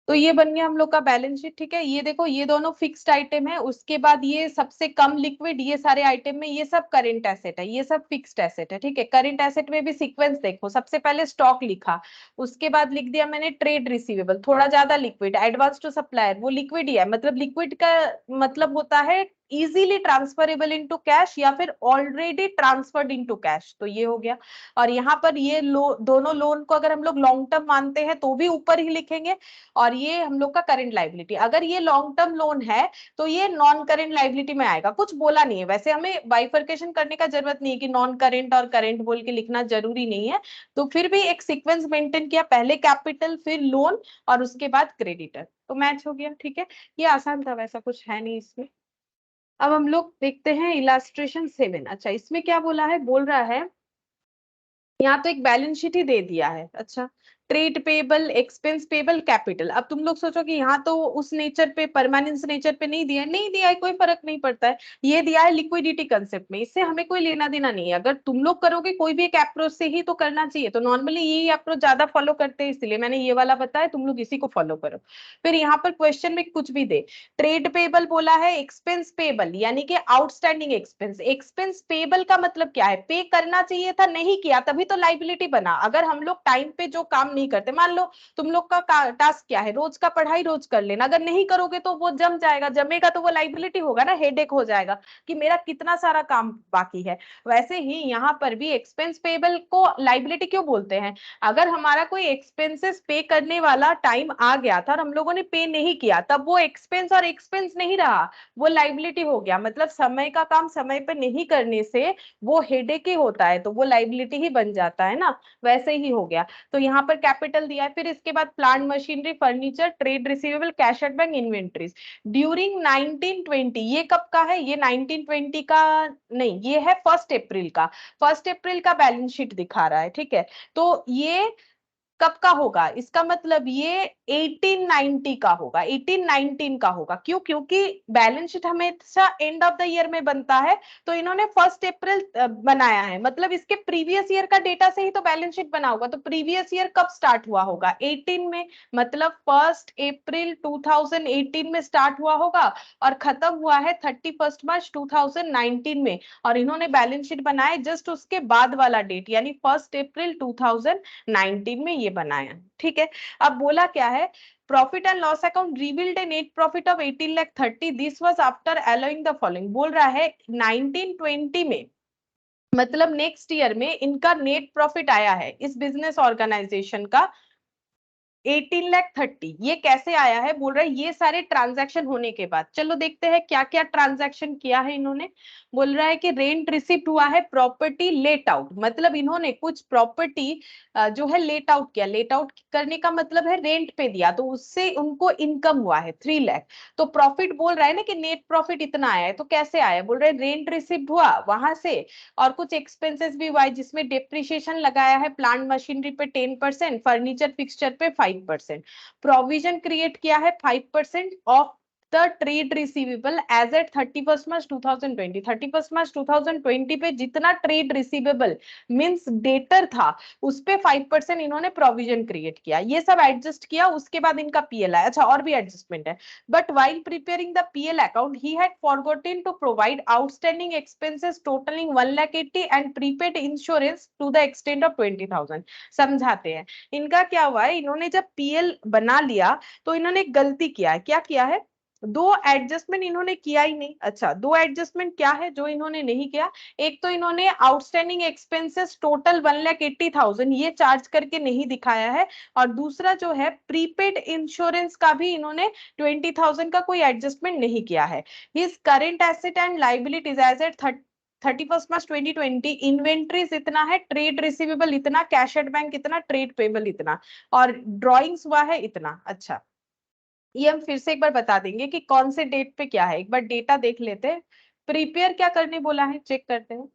तो ये बन गया हम लोग का बैलेंस शीट। ठीक है, ये देखो ये दोनों फिक्स्ड आइटम है, उसके बाद ये सबसे कम लिक्विड, ये सारे आइटम में ये सब करंट एसेट है, ये सब फिक्स्ड एसेट है। ठीक है, करंट एसेट में भी सीक्वेंस देखो, सबसे पहले स्टॉक लिखा, उसके बाद लिख दिया मैंने ट्रेड रिसीवेबल, थोड़ा ज्यादा लिक्विड, एडवांस टू सप्लायर, वो लिक्विड ही है, मतलब लिक्विड का मतलब होता है इजीली ट्रांसफरेबल इनटू कैश या फिर ऑलरेडी ट्रांसफर्ड इनटू कैश, तो ये हो गया। और यहाँ पर ये दोनों लोन को अगर हम लोग लॉन्ग टर्म मानते हैं तो भी ऊपर ही लिखेंगे। और ये हम लोग का करंट लायबिलिटी, अगर ये लॉन्ग टर्म लोन है तो ये नॉन करंट लायबिलिटी में आएगा। कुछ बोला नहीं है, वैसे हमें बाइफर्केशन करने का जरूरत नहीं है कि नॉन करंट और करंट बोल के लिखना जरूरी नहीं है। तो फिर भी एक सीक्वेंस मेंटेन किया, पहले कैपिटल फिर लोन और उसके बाद क्रेडिटर, तो मैच हो गया। ठीक है, ये आसान था, वैसा कुछ है नहीं इसमें। अब हम लोग देखते हैं इलास्ट्रेशन 7। अच्छा, इसमें क्या बोला है, बोल रहा है यहाँ तो एक बैलेंस शीट ही दे दिया है। अच्छा, trade payable, expense payable, capital. अब तुम लोग सोचो कि यहाँ तो उस नेचर पे, परमानेंस नेचर पे नहीं दिया है, नहीं दिया है, कोई फर्क नहीं पड़ता है। ये दिया है लिक्विडिटी कंसेप्ट में, इससे हमें कोई लेना देना नहीं है। अगर तुम लोग करोगे कोई भी एक अप्रोच से ही तो करना चाहिए, तो नॉर्मली यही अप्रोच ज्यादा फॉलो करते हैं, इसलिए मैंने ये वाला बताया, तुम लोग इसी को फॉलो करो। फिर यहाँ पर क्वेश्चन में कुछ भी दे, ट्रेड पेबल बोला है, एक्सपेंस पेबल यानी कि आउटस्टैंडिंग एक्सपेंस। एक्सपेंस पेबल का मतलब क्या है, पे करना चाहिए था, नहीं किया, तभी तो लाइबिलिटी बना। अगर हम लोग टाइम पे जो काम नहीं करते, मान लो तुम लोग का टास्क क्या है, रोज का पढ़ाई रोज कर लेना, अगर नहीं करोगे तो वो जम जाएगा, जमेगा तो वो लाइबिलिटी होगा ना, हेडेक हो जाएगा कि मेरा कितना सारा काम बाकी है। वैसे ही यहाँ पर भी एक्सपेंस पेबल को लाइबिलिटी क्यों बोलते हैं, अगर हमारा कोई एक्सपेंसेस पे करने वाला टाइम आ गया था और हम लोगों ने पे नहीं किया, तब वो एक्सपेंस और एक्सपेंस नहीं रहा, वो लाइबिलिटी हो गया। मतलब समय का काम समय पे नहीं करने से वो हेडेक ही होता है, तो वो लाइबिलिटी ही बन जाता है ना, वैसे ही हो गया। तो यहाँ पर कैपिटल दिया है, फिर इसके बाद plant machinery, furniture, trade receivable, cash at bank, inventories. During 1920, ये कब का है, ये 1920 का नहीं, ये है 1 अप्रैल का। 1 अप्रैल का बैलेंस शीट दिखा रहा है। ठीक है, तो ये कब का होगा, इसका मतलब ये 1890 का होगा, 1819 का होगा। क्यों, क्योंकि बैलेंस शीट हमेशा एंड ऑफ द ईयर में बनता है, तो इन्होंने 1 अप्रैल बनाया है, मतलब इसके प्रीवियस ईयर का डेटा से ही तो बैलेंस शीट बना होगा। तो प्रीवियस ईयर कब स्टार्ट हुआ होगा, 18 में, मतलब 1 अप्रैल 2018 में स्टार्ट हुआ होगा और खत्म हुआ है 31 मार्च 2019 में। और इन्होंने बैलेंस शीट बनाए जस्ट उसके बाद वाला डेट, यानी 1 अप्रैल 2019 में ये बनाया। ठीक है, अब बोला क्या है, profit and loss account revealed A net profit of 18,30,000, this was after allowing the following. बोल रहा है 1920 में, मतलब नेक्स्ट ईयर में इनका नेट प्रॉफिट आया है इस बिजनेस ऑर्गेनाइजेशन का 18,30,000। ये कैसे आया है, बोल रहा है ये सारे ट्रांजैक्शन होने के बाद। चलो देखते हैं क्या क्या ट्रांजैक्शन किया है इन्होंने। बोल रहा है कि रेंट रिसिप्ट हुआ है, प्रॉपर्टी लेट आउट, मतलब इन्होंने कुछ प्रॉपर्टी जो है लेट आउट किया। लेट आउट करने का मतलब है रेंट पे दिया, तो उससे उनको इनकम हुआ है 3 लाख। तो प्रॉफिट बोल रहा है ना कि नेट प्रॉफिट इतना आया है, तो कैसे आया, बोल रहे हैं रेंट रिसिप्ट हुआ वहां से, और कुछ एक्सपेंसेस भी हुआ है जिसमें डेप्रिसिएशन लगाया है, प्लांट मशीनरी पे 10%, फर्नीचर फिक्सचर पे 5%, प्रोविजन क्रिएट किया है 5% of the trade receivable as at 31 March 2020। 31 March 2020 पे जितना ट्रेड रिसीवेबल मींस डेटर था उस पे 5% इन्होंने प्रोविजन क्रिएट किया, ये सब एडजस्ट किया, उसके बाद इनका पीएल आया। अच्छा, और भी एडजस्टमेंट है, but while preparing the PL account he had forgotten to provide outstanding expenses totaling 1,80,000 and prepaid insurance to the extent of 20,000। समझाते हैं, इनका क्या हुआ है, इन्होंने जब पीएल बना लिया तो इन्होंने गलती किया है, क्या किया है, दो एडजस्टमेंट इन्होंने किया ही नहीं। अच्छा, दो एडजस्टमेंट क्या है जो इन्होंने नहीं किया? एक तो इन्होंने आउटस्टैंडिंग एक्सपेंसेस टोटल 1,80,000 ये चार्ज करके नहीं दिखाया है, और दूसरा जो है प्रीपेड इंश्योरेंस का भी इन्होंने 20,000 का कोई एडजस्टमेंट नहीं किया है। His current asset and liabilities as at 31 March 2020, inventories इतना है, ट्रेड रिसीवेबल इतना, कैश एट बैंक इतना, ट्रेड पेबल इतना, और ड्रॉइंग्स हुआ है इतना। अच्छा, ये हम फिर से एक बार बता देंगे कि कौन से डेट पे क्या है। एक बार डेटा देख लेते हैं। प्रिपेयर क्या करने बोला है, चेक करते हैं।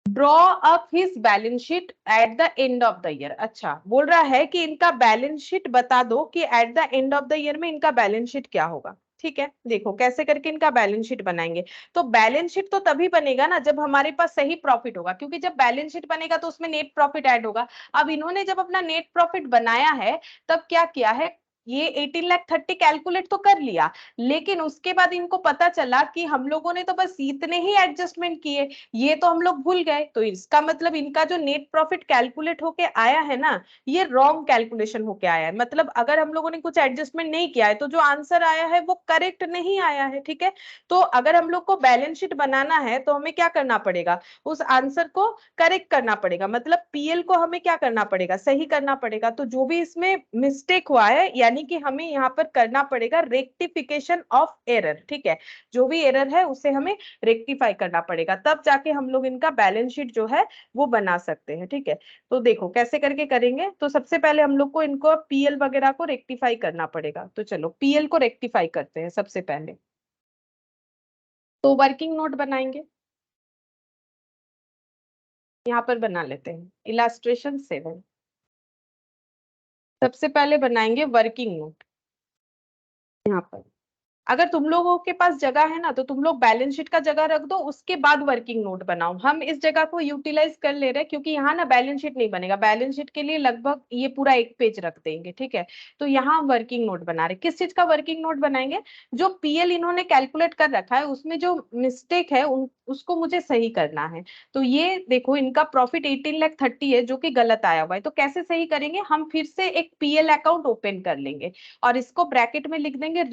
Draw up his balance sheet at the end of the year. अच्छा, बोल रहा है कि इनका बैलेंस शीट बता दो कि at the end of the year में इनका बैलेंस शीट क्या होगा। ठीक है, देखो कैसे करके इनका बैलेंस शीट बनाएंगे। तो बैलेंस शीट तो तभी बनेगा ना जब हमारे पास सही प्रॉफिट होगा, क्योंकि जब बैलेंस शीट बनेगा तो उसमें नेट प्रॉफिट ऐड होगा। अब इन्होंने जब अपना नेट प्रॉफिट बनाया है तब क्या किया है, ये 18,30,000 कैलकुलेट तो कर लिया, लेकिन उसके बाद इनको पता चला कि हम लोगों ने तो बस इतने ही एडजस्टमेंट किए, ये तो हम लोग भूल गए। तो इसका मतलब इनका जो नेट प्रॉफिट कैलकुलेट होके आया है ना, ये रॉन्ग कैलकुलेशन होके आया है। मतलब अगर हम लोगों ने कुछ एडजस्टमेंट नहीं किया है तो जो आंसर आया है वो करेक्ट नहीं आया है। ठीक है, तो अगर हम लोग को बैलेंस शीट बनाना है तो हमें क्या करना पड़ेगा, उस आंसर को करेक्ट करना पड़ेगा, मतलब पीएल को हमें क्या करना पड़ेगा, सही करना पड़ेगा। तो जो भी इसमें मिस्टेक हुआ है, यानी कि हमें यहाँ पर करना पड़ेगा रेक्टिफिकेशन ऑफ एरर। ठीक है, जो भी एरर है उसे हमें रेक्टिफाई करना पड़ेगा, तब जाके हम लोग इनका बैलेंस शीट जो है वो बना सकते हैं। ठीक है, तो देखो कैसे करके करेंगे। तो सबसे पहले हम लोग को इनको पीएल वगैरह को रेक्टिफाई करना पड़ेगा। तो चलो पीएल को रेक्टिफाई करते हैं सबसे पहले। तो वर्किंग नोट बनाएंगे, यहाँ पर बना लेते हैं इलास्ट्रेशन 7। सबसे पहले बनाएंगे वर्किंग नोट। यहाँ पर अगर तुम लोगों के पास जगह है ना तो तुम लोग बैलेंस शीट का जगह रख दो, उसके बाद वर्किंग नोट बनाओ। हम इस जगह को यूटिलाइज कर ले रहे हैं क्योंकि यहाँ ना बैलेंस शीट नहीं बनेगा। बैलेंस शीट के लिए लगभग ये पूरा एक पेज रख देंगे। ठीक है, तो यहाँ हम वर्किंग नोट बना रहे। किस चीज का वर्किंग नोट बनाएंगे, जो पीएल इन्होंने कैलकुलेट कर रखा है उसमें जो मिस्टेक है उसको मुझे सही करना है। तो ये देखो इनका प्रॉफिट 18,30,000 है जो कि गलत आया हुआ है। तो कैसे सही करेंगे, हम फिर से एक पीएल अकाउंट ओपन कर लेंगे और इसको ब्रैकेट में लिख देंगे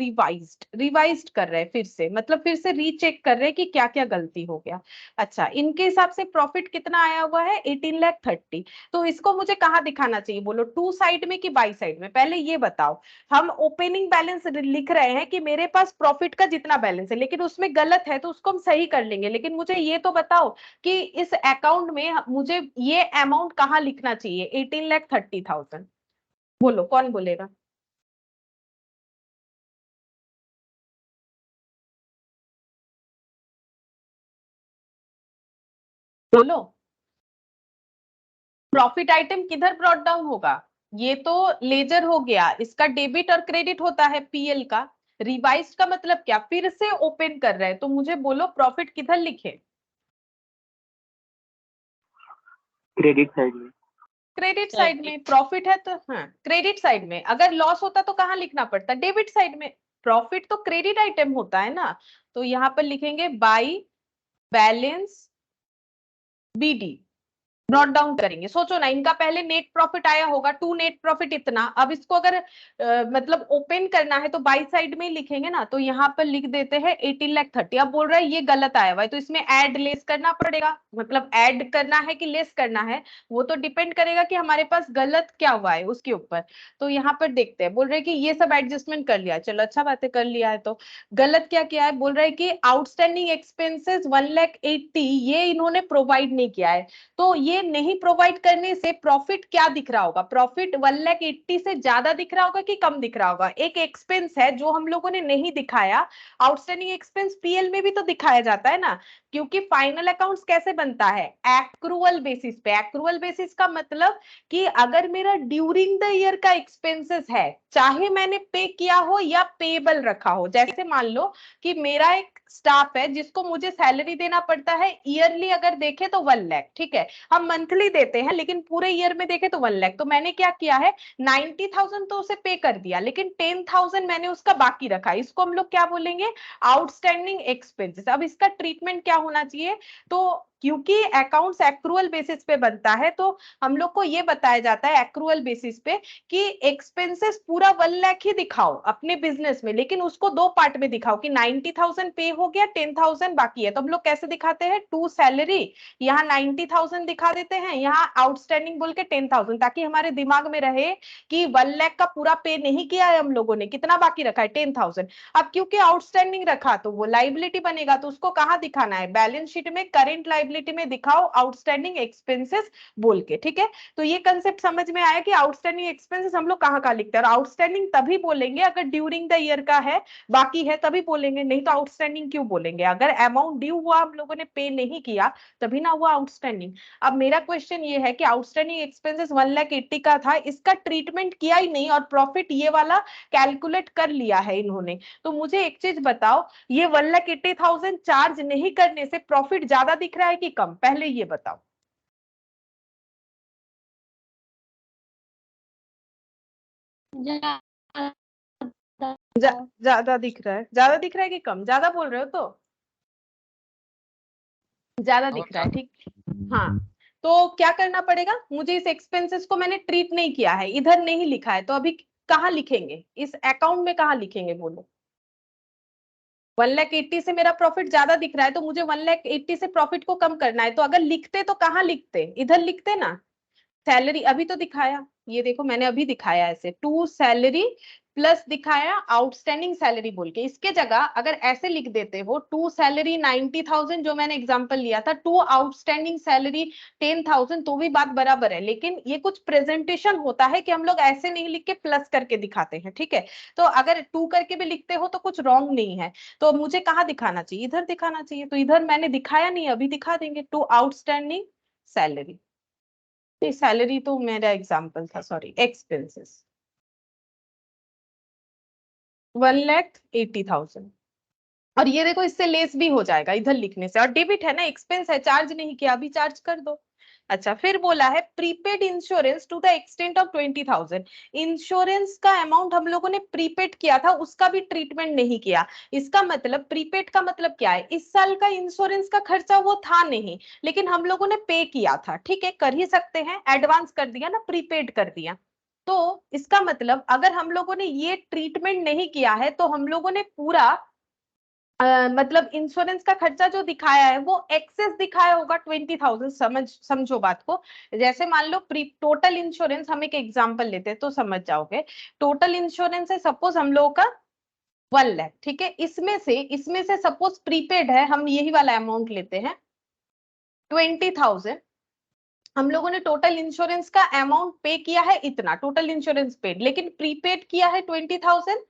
रिवाइज्ड कर रहे हैं फिर से, मतलब फिर से रीचेक कर रहे हैं कि क्या क्या गलती हो गया। अच्छा, इनके हिसाब से प्रॉफिट कितना आया हुआ है, 18,30,000। तो इसको मुझे कहाँ दिखाना चाहिए बोलो, टू साइड में कि बाई साइड में, पहले ये बताओ। हम ओपनिंग बैलेंस लिख रहे हैं कि मेरे पास प्रॉफिट का जितना बैलेंस है, लेकिन उसमें गलत है तो उसको हम सही कर लेंगे। लेकिन मुझे ये तो बताओ कि इस अकाउंट में मुझे ये अमाउंट कहाँ लिखना चाहिए, 18,30,000। बोलो कौन बोलेगा। बोलो, प्रॉफिट आइटम किधर ब्रॉट डाउन होगा, ये तो लेजर हो गया, इसका डेबिट और क्रेडिट होता है पीएल का। रिवाइज का मतलब क्या, फिर से ओपन कर रहे हैं, तो मुझे बोलो प्रॉफिट किधर लिखे। क्रेडिट साइड में। क्रेडिट साइड में प्रॉफिट है तो हाँ क्रेडिट साइड में, अगर लॉस होता तो कहाँ लिखना पड़ता, डेबिट साइड में। प्रॉफिट तो क्रेडिट आइटम होता है ना, तो यहाँ पर लिखेंगे by balance BD, brought down करेंगे। सोचो ना, इनका पहले नेट प्रॉफिट आया होगा, टू नेट प्रॉफिट इतना। अब इसको अगर मतलब ओपन करना है तो बाई साइड में ही लिखेंगे ना, तो यहाँ पर लिख देते हैं 18,30,000। अब बोल रहा है ये गलत आया हुआ है तो इसमें ऐड लेस करना पड़ेगा, मतलब ऐड करना है कि लेस करना है वो तो डिपेंड करेगा कि हमारे पास गलत क्या हुआ है उसके ऊपर। तो यहाँ पर देखते हैं, बोल रहे कि ये सब एडजस्टमेंट कर लिया, चलो अच्छा बात है कर लिया है। तो गलत क्या किया है, बोल रहे कि आउटस्टैंडिंग एक्सपेंसेस 1,80,000 ये इन्होंने प्रोवाइड नहीं किया है। तो ये नहीं प्रोवाइड करने से प्रॉफिट क्या दिख रहा होगा, प्रॉफिट 1,80,000 से ज्यादा दिख रहा होगा कि कम दिख रहा होगा। एक एक्सपेंस है जो हम लोगों ने नहीं दिखाया, आउटस्टैंडिंग एक्सपेंस पीएल में भी तो दिखाया जाता है ना, क्योंकि फाइनल अकाउंट्स कैसे बनता है, एक्रूअल बेसिस पे। एक्रूअल बेसिस का मतलब कि अगर मेरा ड्यूरिंग द ईयर का एक्सपेंसेस है, चाहे मैंने पे किया हो या पेबल रखा हो, जैसे मान लो कि मेरा एक स्टाफ है जिसको मुझे सैलरी देना पड़ता है ईयरली, अगर देखे तो 1 लाख, ठीक है, हम मंथली देते हैं लेकिन पूरे ईयर में देखे तो 1 लाख। तो मैंने क्या किया है, 90,000 तो उसे पे कर दिया, लेकिन 10,000 मैंने उसका बाकी रखा। इसको हम लोग क्या बोलेंगे, आउटस्टैंडिंग एक्सपेंसेस। अब इसका ट्रीटमेंट क्या होना चाहिए, तो क्योंकि अकाउंट्स एक्रूअल बेसिस पे बनता है, तो हम लोग को ये बताया जाता है एक्रूअल बेसिस पे कि एक्सपेंसेस पूरा 1 लाख ही दिखाओ अपने बिजनेस में, लेकिन उसको दो पार्ट में दिखाओ कि 90,000 पे हो गया, 10,000 बाकी है। तो हम लोग कैसे दिखाते हैं, टू सैलरी, यहाँ 90,000 दिखा देते हैं, यहाँ आउटस्टैंडिंग बोल के 10,000, ताकि हमारे दिमाग में रहे कि 1 लाख का पूरा पे नहीं किया है हम लोगों ने, कितना बाकी रखा है, 10,000। अब क्योंकि आउटस्टैंडिंग रखा तो वो लाइबिलिटी बनेगा, तो उसको कहाँ दिखाना है, बैलेंस शीट में करेंट लाइबिलिटी में दिखाओ आउटस्टैंडिंग एक्सपेंसेस बोल के। ठीक है, तो ये कंसेप्ट समझ में आया कि आउटस्टैंडिंग एक्सपेंसेस हम लोग कहाँ कहाँ लिखते हैं। और आउटस्टैंडिंग तभी बोलेंगे अगर ड्यूरिंग द ईयर का है, बाकी है तभी बोलेंगे, नहीं तो आउटस्टैंडिंग क्यों बोलेंगे। अगर अमाउंट ड्यू हुआ हम लोगों ने पे नहीं किया तभी ना हुआ आउटस्टैंडिंग। अब मेरा क्वेश्चन ये है कि आउटस्टैंडिंग एक्सपेंसेस 1,80,000 का था, इसका ट्रीटमेंट किया ही नहीं और प्रॉफिट ये वाला कैलकुलेट कर लिया है इन्होंने। तो मुझे एक चीज बताओ, ये 1,80,000 चार्ज नहीं करने से प्रॉफिट ज्यादा दिख रहा है कि कम, पहले ये बताओ। ज्यादा दिख रहा है, ज्यादा दिख रहा है कि कम, ज्यादा बोल रहे हो तो ज्यादा दिख रहा है। ठीक, हाँ, तो क्या करना पड़ेगा मुझे, इस एक्सपेंसेस को मैंने ट्रीट नहीं किया है, इधर नहीं लिखा है, तो अभी कहाँ लिखेंगे, इस अकाउंट में कहाँ लिखेंगे बोलो। 1,80,000 से मेरा प्रॉफिट ज्यादा दिख रहा है, तो मुझे 1,80,000 से प्रॉफिट को कम करना है, तो अगर लिखते तो कहाँ लिखते, इधर लिखते ना। सैलरी अभी तो दिखाया, ये देखो मैंने अभी दिखाया ऐसे, टू सैलरी प्लस दिखाया आउटस्टैंडिंग सैलरी बोल के। इसके जगह अगर ऐसे लिख देते हो, टू सैलरी 90,000 जो मैंने एग्जांपल लिया था, टू आउटस्टैंडिंग सैलरी 10,000, तो भी बात बराबर है। लेकिन ये कुछ प्रेजेंटेशन होता है कि हम लोग ऐसे नहीं लिख के प्लस करके दिखाते हैं। ठीक है, तो अगर टू करके भी लिखते हो तो कुछ रॉन्ग नहीं है। तो मुझे कहाँ दिखाना चाहिए, इधर दिखाना चाहिए, तो इधर मैंने दिखाया नहीं, अभी दिखा देंगे, टू आउटस्टैंडिंग सैलरी। सैलरी तो मेरा एग्जाम्पल था, सॉरी, एक्सपेंसेस 1,80,000, और ये देखो इससे लेस भी हो जाएगा इधर लिखने से, और डेबिट है ना, एक्सपेंस है, चार्ज नहीं किया, अभी चार्ज कर दो। अच्छा, फिर बोला है prepaid insurance to the extent of 20,000। Insurance का अमाउंट हम लोगों ने प्रीपेड किया था, उसका भी ट्रीटमेंट नहीं किया। इसका मतलब प्रीपेड का मतलब क्या है, इस साल का इंश्योरेंस का खर्चा वो था नहीं, लेकिन हम लोगों ने पे किया था। ठीक है, कर ही सकते हैं, एडवांस कर दिया ना, प्रीपेड कर दिया। तो इसका मतलब अगर हम लोगों ने ये ट्रीटमेंट नहीं किया है तो हम लोगों ने पूरा मतलब इंश्योरेंस का खर्चा जो दिखाया है वो एक्सेस दिखाया होगा 20,000। समझो बात को। जैसे मान लो टोटल इंश्योरेंस, हम एक एग्जांपल लेते हैं तो समझ जाओगे। टोटल इंश्योरेंस है सपोज हम लोगों का 1 लाख, ठीक है, इसमें से सपोज प्रीपेड है, हम यही वाला अमाउंट लेते हैं 20,000। हम लोगों ने टोटल इंश्योरेंस का अमाउंट पे किया है इतना, टोटल इंश्योरेंस पेड, लेकिन प्रीपेड किया है 20,000।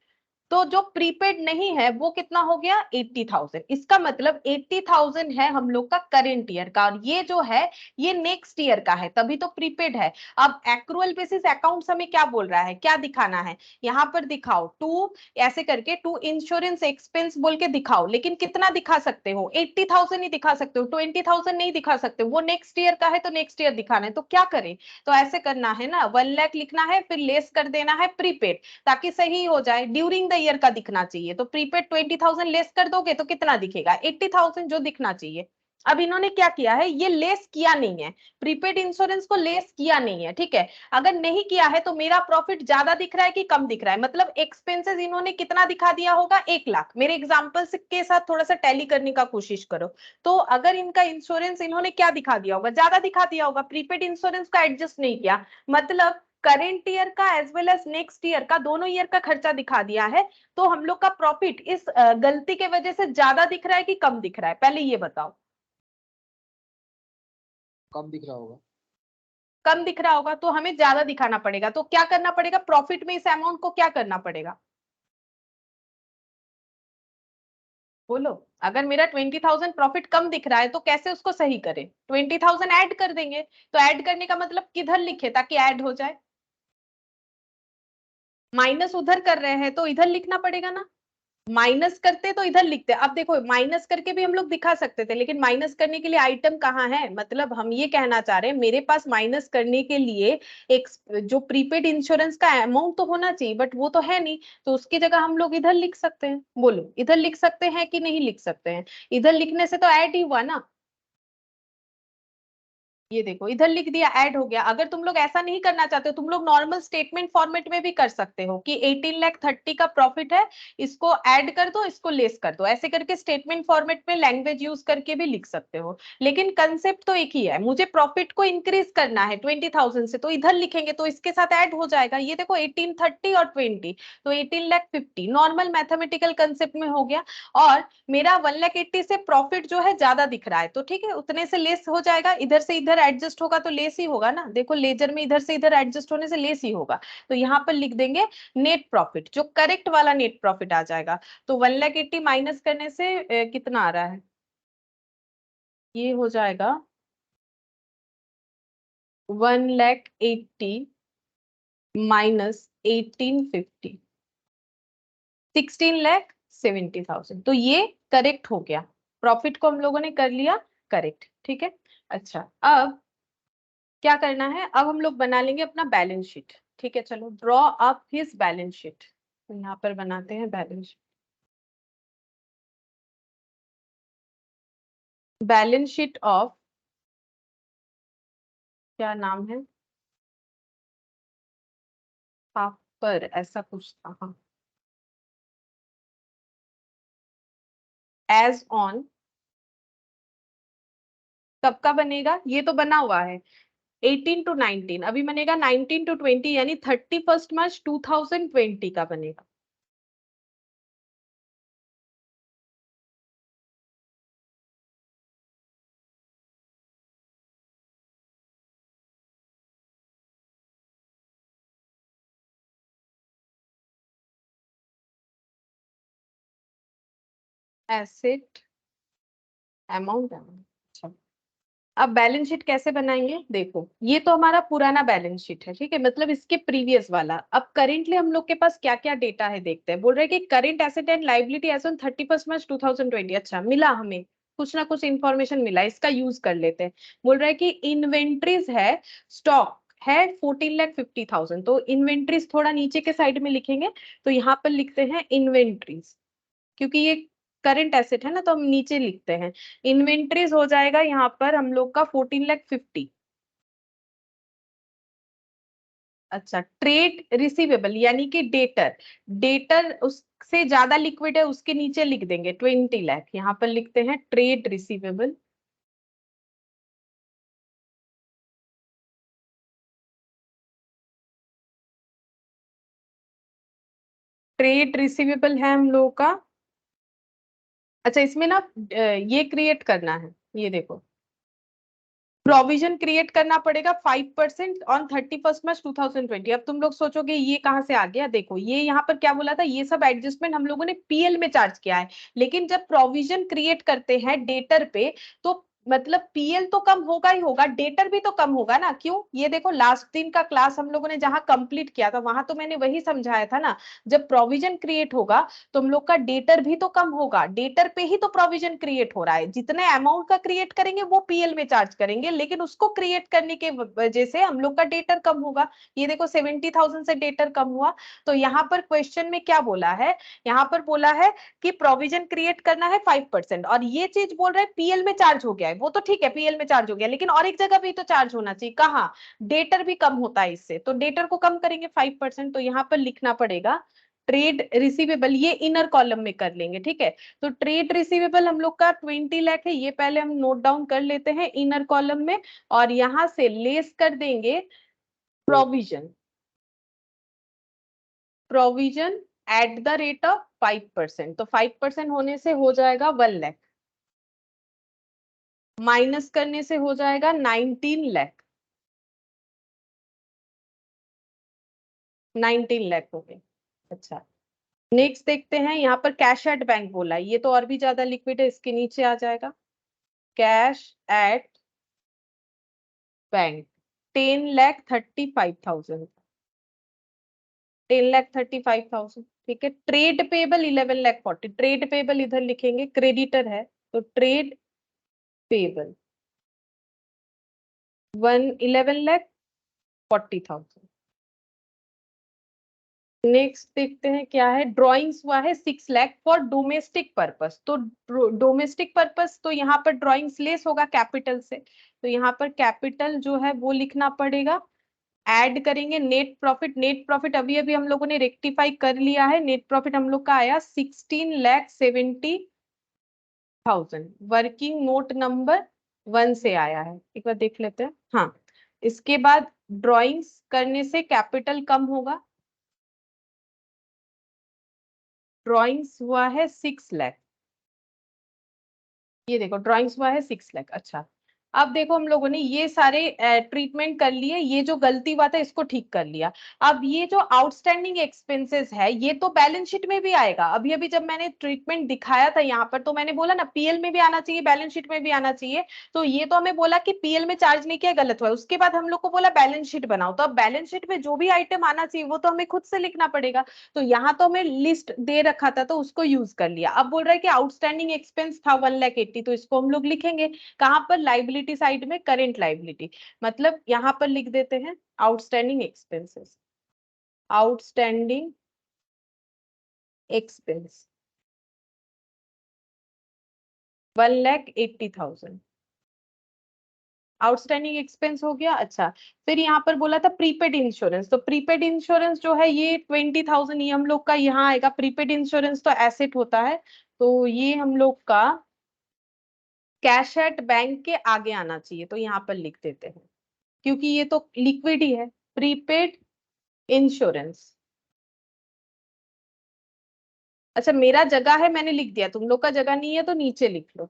तो जो प्रीपेड नहीं है वो कितना हो गया, 80,000। इसका मतलब 80,000 है हम लोग का करेंट ईयर का, और ये जो है ये नेक्स्ट ईयर का है, तभी तो प्रीपेड है। अब एक्रूअल बेसिस अकाउंट्स हमें क्या बोल रहा है, क्या दिखाना है, यहाँ पर दिखाओ टू, ऐसे करके टू इंश्योरेंस एक्सपेंस बोल के दिखाओ, लेकिन कितना दिखा सकते हो, 80,000 ही दिखा सकते हो, 20,000 नहीं दिखा सकते, वो नेक्स्ट ईयर का है तो नेक्स्ट ईयर दिखाना है। तो क्या करें, तो ऐसे करना है ना, 1 लाख लिखना है, फिर लेस कर देना है प्रीपेड, ताकि सही हो जाए, ड्यूरिंग द ईयर का दिखना चाहिए। तो प्रीपेड 20,000 लेस कर दोगे तो कितना दिखेगा, 80,000 जो दिखना चाहिए। अब इन्होंने क्या किया है, ये लेस किया नहीं है, प्रीपेड इंश्योरेंस को लेस किया नहीं है। ठीक है, अगर नहीं किया है तो मेरा प्रॉफिट ज्यादा दिख रहा है कि कम दिख रहा है, मतलब एक्सपेंसेस इन्होंने कितना दिखा दिया होगा, 1 लाख। मेरे एग्जांपल के साथ थोड़ा सा टैली करने का कोशिश करो। तो अगर इनका इंश्योरेंस इन्होंने क्या दिखा दिया होगा, ज्यादा दिखा दिया होगा, प्रीपेड इंश्योरेंस का एडजस्ट नहीं किया, मतलब करेंट ईयर का as well as next year का, दोनों ईयर का खर्चा दिखा दिया है। तो हम लोग का प्रॉफिट इस गलती के वजह से ज्यादा दिख रहा है कि कम दिख रहा है, पहले ये बताओ। कम दिख रहा होगा। कम दिख रहा होगा तो हमें ज्यादा दिखाना पड़ेगा, तो क्या करना पड़ेगा, प्रॉफिट में इस अमाउंट को क्या करना पड़ेगा, बोलो। अगर मेरा 20,000 प्रॉफिट कम दिख रहा है तो कैसे उसको सही करें, 20,000 ऐड कर देंगे। तो ऐड करने का मतलब किधर लिखे ताकि ऐड हो जाए, माइनस उधर कर रहे हैं तो इधर लिखना पड़ेगा ना, माइनस करते तो इधर लिखते। अब देखो माइनस करके भी हम लोग दिखा सकते थे, लेकिन माइनस करने के लिए आइटम कहाँ है, मतलब हम ये कहना चाह रहे हैं मेरे पास माइनस करने के लिए एक जो प्रीपेड इंश्योरेंस का अमाउंट तो होना चाहिए, बट वो तो है नहीं। तो उसकी जगह हम लोग इधर लिख सकते हैं, बोलो इधर लिख सकते हैं कि नहीं लिख सकते हैं, इधर लिखने से तो ऐड ही हुआ ना। ये देखो इधर लिख दिया, ऐड हो गया। अगर तुम लोग ऐसा नहीं करना चाहते हो, तुम लोग नॉर्मल स्टेटमेंट फॉर्मेट में भी कर सकते हो कि 18,30,000 का प्रॉफिट है, इसको ऐड कर दो, इसको लेस कर दो, ऐसे करके स्टेटमेंट फॉर्मेट में लैंग्वेज यूज करके भी लिख सकते हो। लेकिन कंसेप्ट तो एक ही है, मुझे प्रॉफिट को इंक्रीज करना है 20,000 से, तो इधर लिखेंगे तो इसके साथ ऐड हो जाएगा। ये देखो 18,30 और 20, तो 18,50,000 नॉर्मल मैथमेटिकल कंसेप्ट में हो गया। और मेरा 1,80,000 से प्रॉफिट जो है ज्यादा दिख रहा है, तो ठीक है, उतने से लेस हो जाएगा। इधर से इधर एडजस्ट होगा तो लेस ही होगा ना, देखो लेजर में इधर से इधर एडजस्ट होने से लेस ही होगा। तो यहाँ पर लिख देंगे नेट प्रॉफिट, जो करेक्ट वाला नेट प्रॉफिट आ जाएगा। तो 1,80,000 माइनस करने से कितना आ रहा है, ये हो जाएगा 1,80,000 माइनस 1850, 16,70,000। तो ये करेक्ट हो गया, प्रॉफिट को हम लोगों ने कर लिया करेक्ट। ठीक है, अच्छा अब क्या करना है, अब हम लोग बना लेंगे अपना बैलेंस शीट। ठीक है, चलो draw up his balance sheet. तो यहाँ पर बनाते हैं balance sheet. Balance sheet of, क्या नाम है, पापर ऐसा कुछ था, हाँ, एज ऑन, कब का बनेगा, ये तो बना हुआ है 18 to 19, अभी बनेगा 19 to 20, यानी 31 मार्च 2020 का बनेगा। एसेट अमाउंट, अच्छा अब बैलेंस शीट कैसे बनाएंगे, देखो ये तो हमारा पुराना बैलेंस शीट है, ठीक है, मतलब इसके प्रीवियस वाला। अब करेंटली हम लोग के पास क्या क्या डेटा है देखते हैं। बोल रहे हैं कि current asset and liability as on 31 March 2020। अच्छा मिला हमें, कुछ ना कुछ इंफॉर्मेशन मिला, इसका यूज कर लेते हैं। बोल रहा है कि इन्वेंट्रीज है, स्टॉक है 14,50,000, तो इन्वेंट्रीज थोड़ा नीचे के साइड में लिखेंगे। तो यहाँ पर लिखते हैं इन्वेंट्रीज, क्योंकि ये करंट एसेट है ना, तो हम नीचे लिखते हैं। इन्वेंट्रीज हो जाएगा यहाँ पर हम लोग का 14,50,000। अच्छा ट्रेड रिसीवेबल यानी कि डेटर, डेटर उससे ज्यादा लिक्विड है, उसके नीचे लिख देंगे 20,00,000। यहाँ पर लिखते हैं ट्रेड रिसीवेबल। ट्रेड रिसीवेबल है हम लोगों का। अच्छा इसमें ना ये क्रिएट करना है, ये देखो प्रोविजन क्रिएट करना पड़ेगा 5% ऑन 31 मार्च 2020। अब तुम लोग सोचोगे ये कहाँ से आ गया, देखो ये यहाँ पर क्या बोला था, ये सब एडजस्टमेंट हम लोगों ने पीएल में चार्ज किया है। लेकिन जब प्रोविजन क्रिएट करते हैं डेटर पे, तो मतलब पीएल तो कम होगा ही होगा, डेटर भी तो कम होगा ना। क्यों, ये देखो लास्ट दिन का क्लास हम लोगों ने जहां कंप्लीट किया था, वहां तो मैंने वही समझाया था ना, जब प्रोविजन क्रिएट होगा तो हम लोग का डेटर भी तो कम होगा। डेटर पे ही तो प्रोविजन क्रिएट हो रहा है, जितने अमाउंट का क्रिएट करेंगे वो पीएल में चार्ज करेंगे, लेकिन उसको क्रिएट करने के वजह से हम लोग का डेटर कम होगा। ये देखो 70,000 से डेटर कम हुआ। तो यहाँ पर क्वेश्चन में क्या बोला है, यहाँ पर बोला है कि प्रोविजन क्रिएट करना है 5%, और ये चीज बोल रहे हैं पीएल में चार्ज हो गया है। वो तो ठीक है पीएल में चार्ज हो गया, लेकिन और एक जगह भी तो चार्ज होना चाहिए, कहाँ, डेटर भी कम होता है इससे, तो डेटर को कम करेंगे 5%। तो यहाँ पर लिखना पड़ेगा ट्रेड रिसीवेबल, ये इनर कॉलम में कर लेंगे, ठीक है। तो ट्रेड रिसीवेबल हम लोग का 20,00,000 है, ये पहले हम नोट डाउन कर लेते हैं इनर कॉलम में, और यहां से लेस कर देंगे provision, provision at the rate of 5%। तो 5% होने से हो जाएगा 1,00,000, माइनस करने से हो जाएगा 19,00,000, 19,00,000 हो गए। अच्छा नेक्स्ट देखते हैं, यहाँ पर कैश एट बैंक बोला है, ये तो और भी ज्यादा लिक्विड है, इसके नीचे आ जाएगा कैश एट बैंक 10,35,000, 10,35,000, ठीक है। ट्रेड पेबल 11,40,000, ट्रेड पेबल इधर लिखेंगे, क्रेडिटर है तो ट्रेड पेबल 11,40,000। नेक्स्ट देखते हैं क्या है। ड्राइंग्स हुआ है 6 लाख फॉर डोमेस्टिक पर्पस। तो डोमेस्टिक पर्पस तो यहाँ पर ड्राइंग्स लेस होगा कैपिटल से, तो यहाँ पर कैपिटल जो है वो लिखना पड़ेगा। ऐड करेंगे नेट प्रॉफिट। नेट प्रॉफिट अभी अभी हम लोगों ने रेक्टिफाई कर लिया है। नेट प्रॉफिट हम लोग का आया 16,70,000। वर्किंग नोट नंबर 1 से आया है, एक बार देख लेते हैं। हाँ, इसके बाद ड्राइंग्स करने से कैपिटल कम होगा। ड्राइंग्स हुआ है 6 लाख। ये देखो ड्राइंग्स हुआ है 6 लाख। अच्छा, अब देखो हम लोगों ने ये सारे ट्रीटमेंट कर लिए। ये जो गलती हुआ था इसको ठीक कर लिया। अब ये जो आउटस्टैंडिंग एक्सपेंसेस है ये तो बैलेंस शीट में भी आएगा। अभी अभी जब मैंने ट्रीटमेंट दिखाया था यहाँ पर तो मैंने बोला ना पीएल में भी आना चाहिए, बैलेंस शीट में भी आना चाहिए। तो ये तो हमें बोला कि पीएल में चार्ज नहीं किया, गलत हुआ। उसके बाद हम लोग को बोला बैलेंस शीट बनाओ, तो अब बैलेंस शीट में जो भी आइटम आना चाहिए वो तो हमें खुद से लिखना पड़ेगा। तो यहाँ तो हमें लिस्ट दे रखा था तो उसको यूज कर लिया। अब बोल रहा है कि आउटस्टैंडिंग एक्सपेंस था 1,80,000, तो इसको हम लोग लिखेंगे कहां पर, लाइबिलिटी साइड में, करेंट लाइबिलिटी। मतलब यहां पर लिख देते हैं outstanding expenses. Outstanding expense 1,80,000 outstanding expense हो गया। अच्छा, फिर यहाँ पर बोला था प्रीपेड इंश्योरेंस। तो प्रीपेड इंश्योरेंस जो है ये 20,000 ये हम लोग का यहाँ आएगा। प्रीपेड इंश्योरेंस तो एसेट होता है, तो ये हम लोग का कैश एट बैंक के आगे आना चाहिए, तो यहाँ पर लिख देते हैं क्योंकि ये तो लिक्विड ही है। Prepaid insurance. अच्छा, मेरा जगह है मैंने लिख दिया, तुम लोग का जगह नहीं है तो नीचे लिख लो।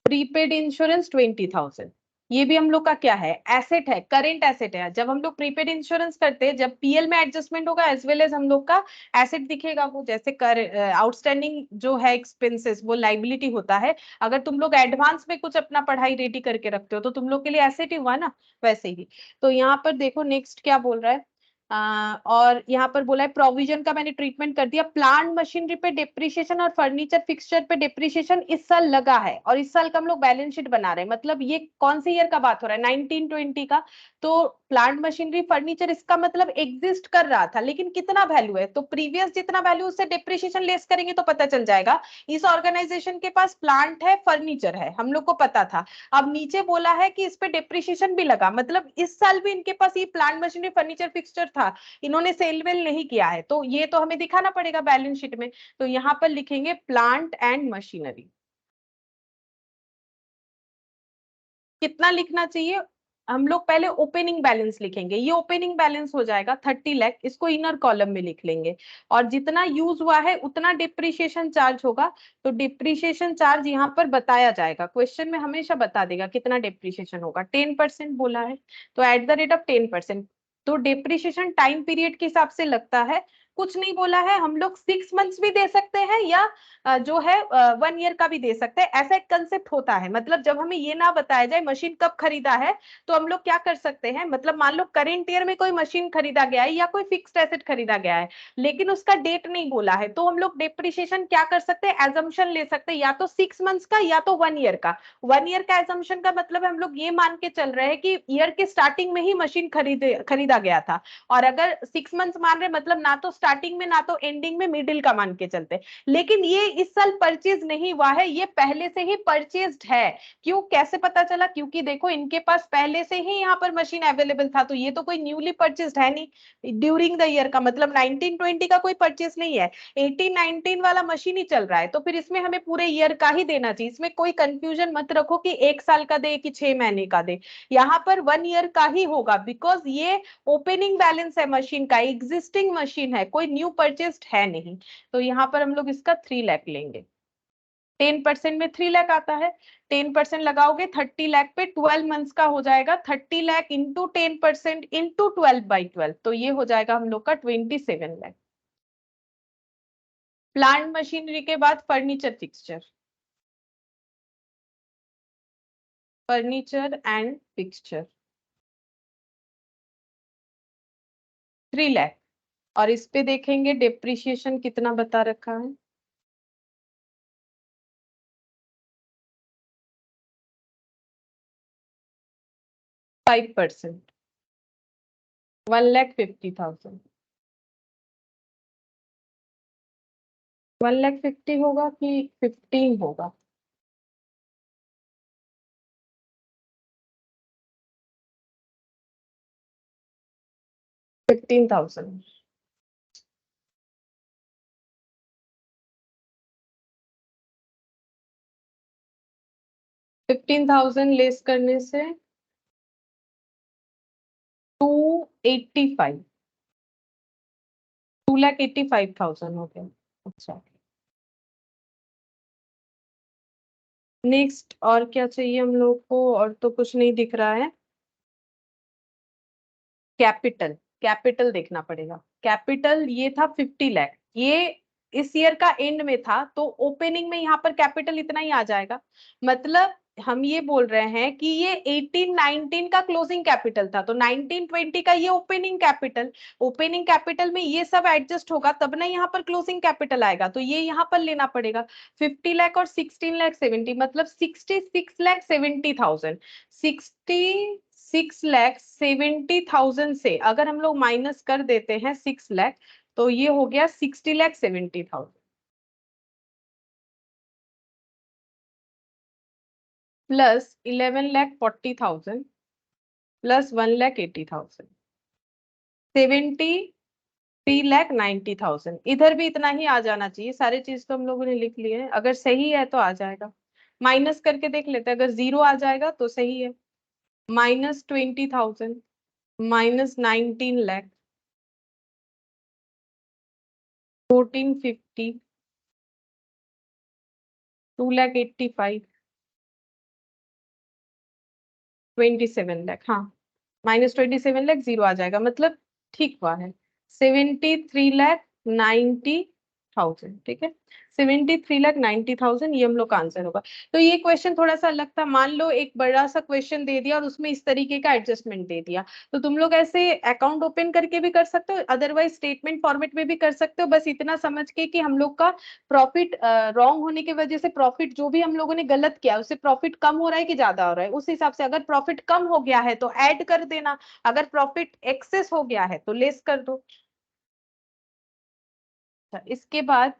Prepaid insurance 20,000। ये भी हम लोग का क्या है, एसेट है, करेंट एसेट है। जब हम लोग प्रीपेड इंश्योरेंस करते हैं, जब पीएल में एडजस्टमेंट होगा एज वेल एज हम लोग का एसेट दिखेगा। वो जैसे कर आउटस्टैंडिंग जो है एक्सपेंसेस वो लाइबिलिटी होता है। अगर तुम लोग एडवांस में कुछ अपना पढ़ाई रेडी करके रखते हो तो तुम लोग के लिए एसेट ही हुआ ना, वैसे ही। तो यहाँ पर देखो नेक्स्ट क्या बोल रहा है। और यहाँ पर बोला है प्रोविजन का मैंने ट्रीटमेंट कर दिया। प्लांट मशीनरी पे डिप्रिशिएशन और फर्नीचर फिक्सचर पे डिप्रिशिएशन इस साल लगा है और इस साल का हम लोग बैलेंस शीट बना रहे हैं। मतलब ये कौन सी ईयर का बात हो रहा है, 1920 का। तो प्लांट मशीनरी फर्नीचर इसका मतलब एग्जिस्ट कर रहा था, लेकिन कितना वैल्यू है, तो प्रीवियस जितना वैल्यू उससे डिप्रिशिएशन लेस करेंगे तो पता चल जाएगा। इस ऑर्गेनाइजेशन के पास प्लांट है, फर्नीचर है, हम लोग को पता था। अब नीचे बोला है कि इस पे डिप्रिशिएशन भी लगा, मतलब इस साल भी इनके पास ये प्लांट मशीनरी फर्नीचर फिक्सचर था, इन्होंने सेल वेल नहीं किया है, तो ये तो हमें दिखाना पड़ेगा बैलेंस शीट में। तो यहां पर लिखेंगे प्लांट एंड मशीनरी। कितना लिखना चाहिए, हम लोग पहले ओपनिंग बैलेंस लिखेंगे। ये ओपनिंग बैलेंस हो जाएगा 30 लाख, इसको इनर कॉलम में लिख लेंगे। और जितना यूज हुआ है उतना डिप्रिशिएशन चार्ज होगा। तो डिप्रिशिएशन चार्ज यहाँ पर बताया जाएगा, क्वेश्चन में हमेशा बता देगा कितना डिप्रिशिएशन होगा। 10% बोला है, तो एट द रेट ऑफ 10%। तो डिप्रिशिएशन टाइम पीरियड के हिसाब से लगता है, कुछ नहीं बोला है। हम लोग 6 मंथ्स भी दे सकते हैं या जो है 1 ईयर का भी दे सकते हैं। ऐसा एक कंसेप्ट होता है, मतलब जब हमें ये ना बताया जाए मशीन कब खरीदा है तो हम लोग क्या कर सकते हैं, मतलब मान लो करेंट ईयर में कोई मशीन खरीदा गया है या कोई फिक्स्ड एसेट खरीदा गया है लेकिन उसका डेट नहीं बोला है, तो हम लोग डिप्रिशिएशन क्या कर सकते हैं, एजम्पशन ले सकते हैं, या तो 6 मंथ्स का या तो 1 ईयर का। 1 ईयर का एजम्पशन का मतलब हम लोग ये मान के चल रहे हैं कि ईयर के स्टार्टिंग में ही मशीन खरीदा गया था। और अगर 6 मंथ्स मान रहे मतलब ना तो स्टार्टिंग में ना तो एंडिंग में, मिडिल का मान के चलते। लेकिन ये इस साल परचेज नहीं हुआ है, ये पहले से ही परचेज्ड है। क्यों, कैसे पता चला, क्योंकि देखो इनके पास पहले से ही यहाँ पर मशीन अवेलेबल था, तो ये तो कोई न्यूली परचेज्ड है नहीं ड्यूरिंग द ईयर का, मतलब 1920 का कोई परचेज नहीं है, 1819 वाला मशीन ही चल रहा है। तो फिर इसमें हमें पूरे ईयर का ही देना चाहिए। इसमें कोई कंफ्यूजन मत रखो कि 1 साल का दे कि 6 महीने का दे, यहाँ पर 1 ईयर का ही होगा, बिकॉज ये ओपनिंग बैलेंस है मशीन का, एग्जिस्टिंग मशीन है, कोई न्यू परचेस्ड है नहीं। तो यहाँ पर हम लोग इसका 3 लाख लेंगे। 10% में 3 लाख आता है, 10% लगाओगे 30 लाख पे, 12 मंथ्स का हो जाएगा। 30 लाख इंटू 10% इंटू 12/12, तो ये हो जाएगा हम लोग का 27 लाख। प्लांट मशीनरी के बाद furniture fixture, furniture and fixture 3 lakh. और इस पे देखेंगे डिप्रिशिएशन कितना बता रखा है, 5%, 1,50,000। 1,50,000 होगा कि 15 होगा? 15,000। 15,000 लेस करने से 285, 2,85,000 हो गया। अच्छा, नेक्स्ट और क्या चाहिए हम लोग को? और तो कुछ नहीं दिख रहा है। कैपिटल, कैपिटल देखना पड़ेगा। कैपिटल ये था 50 लाख, ये इस ईयर का एंड में था, तो ओपनिंग में यहाँ पर कैपिटल इतना ही आ जाएगा। मतलब हम ये बोल रहे हैं कि ये 18-19 का क्लोजिंग कैपिटल था, तो 19-20 का ये ओपनिंग कैपिटल। ओपनिंग कैपिटल में ये सब एडजस्ट होगा तब ना यहाँ पर क्लोजिंग कैपिटल आएगा, तो ये यहाँ पर लेना पड़ेगा। 50 लाख और 16,70,000, मतलब 66,70,000। 66,70,000 से अगर हम लोग माइनस कर देते हैं 6 लाख, तो ये हो गया 60,70,000 प्लस 11,40,000 प्लस 1,80,000, 73,90,000। इधर भी इतना ही आ जाना चाहिए। सारी चीज तो हम लोगों ने लिख लिए हैं, अगर सही है तो आ जाएगा। माइनस करके देख लेते हैं, अगर 0 आ जाएगा तो सही है। -20,000 माइनस 19 लाख, 1450, 2,85,000, 27 लाख। हाँ, -27 लाख 0 आ जाएगा, मतलब ठीक हुआ है। 73,90,000, ठीक है। 73,90,000 ये हम लोग का आंसर होगा। तो ये क्वेश्चन थोड़ा सा अलग था। मान लो एक बड़ा सा क्वेश्चन दे दिया और उसमें इस तरीके का एडजस्टमेंट दे दिया, तो तुम लोग ऐसे अकाउंट ओपन करके भी कर सकते हो, अदरवाइज स्टेटमेंट फॉर्मेट में भी कर सकते हो। बस इतना समझ के कि हम लोग का प्रॉफिट रॉन्ग होने की वजह से, प्रॉफिट जो भी हम लोगों ने गलत किया उससे प्रॉफिट कम हो रहा है कि ज्यादा हो रहा है, उस हिसाब से अगर प्रॉफिट कम हो गया है तो ऐड कर देना, अगर प्रॉफिट एक्सेस हो गया है तो लेस कर दो। इसके बाद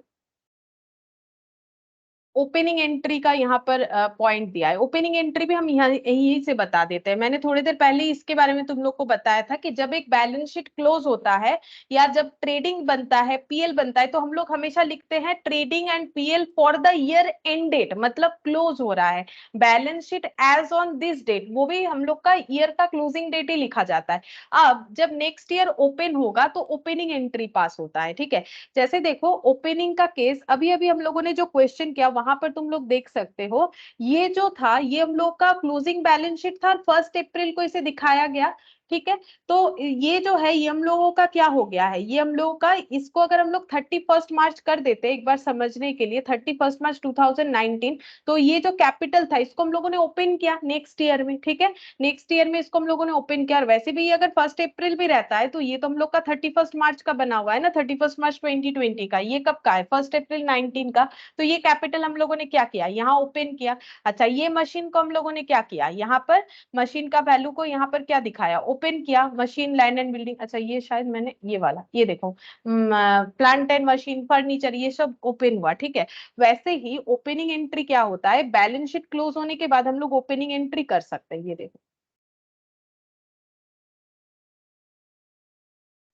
ओपनिंग एंट्री का यहाँ पर पॉइंट दिया है। ओपनिंग एंट्री भी हम यहाँ यहीं से बता देते हैं। मैंने थोड़ी देर पहले ही इसके बारे में तुम लोग को बताया था कि जब एक बैलेंस शीट क्लोज होता है या जब ट्रेडिंग बनता है, पीएल बनता है, तो हम लोग हमेशा लिखते हैं trading and PL for the year end date, मतलब क्लोज हो रहा है balance sheet as on this date, वो भी हम लोग का ईयर का क्लोजिंग डेट ही लिखा जाता है। अब जब नेक्स्ट ईयर ओपन होगा तो ओपनिंग एंट्री पास होता है, ठीक है। जैसे देखो ओपनिंग का केस अभी अभी हम लोगों ने जो क्वेश्चन किया वहां पर तुम लोग देख सकते हो, ये जो था ये हम लोग का क्लोजिंग बैलेंस शीट था, 1 अप्रैल को इसे दिखाया गया, ठीक है। तो ये जो है ये हम लोगों का क्या हो गया है, ये हम लोगों का, इसको अगर हम लोग 31 मार्च कर देते हैं एक बार समझने के लिए, 31 मार्च 2019, तो ये जो कैपिटल था इसको हम लोगों ने ओपन किया नेक्स्ट ईयर में, ठीक है। नेक्स्ट ईयर में इसको हम लोगों ने ओपन किया, और वैसे भी अगर 1 अप्रैल भी रहता है तो ये तो हम लोग का 31 मार्च का बना हुआ है ना, 31 मार्च 2020 का, ये कब का है, 1 अप्रैल 19 का। तो ये कैपिटल हम लोगों ने क्या किया, यहाँ ओपन किया। अच्छा, ये मशीन को हम लोगों ने क्या किया, यहाँ पर मशीन का वैल्यू को यहाँ पर क्या दिखाया, ओपन किया, मशीन लैंड एंड बिल्डिंग। अच्छा, ये शायद मैंने ये वाला, ये देखो प्लांट एंड मशीन फर्नीचर, ये सब ओपन हुआ, ठीक है। वैसे ही ओपनिंग एंट्री क्या होता है, बैलेंस शीट क्लोज होने के बाद हम लोग ओपनिंग एंट्री कर सकते हैं। ये देखो,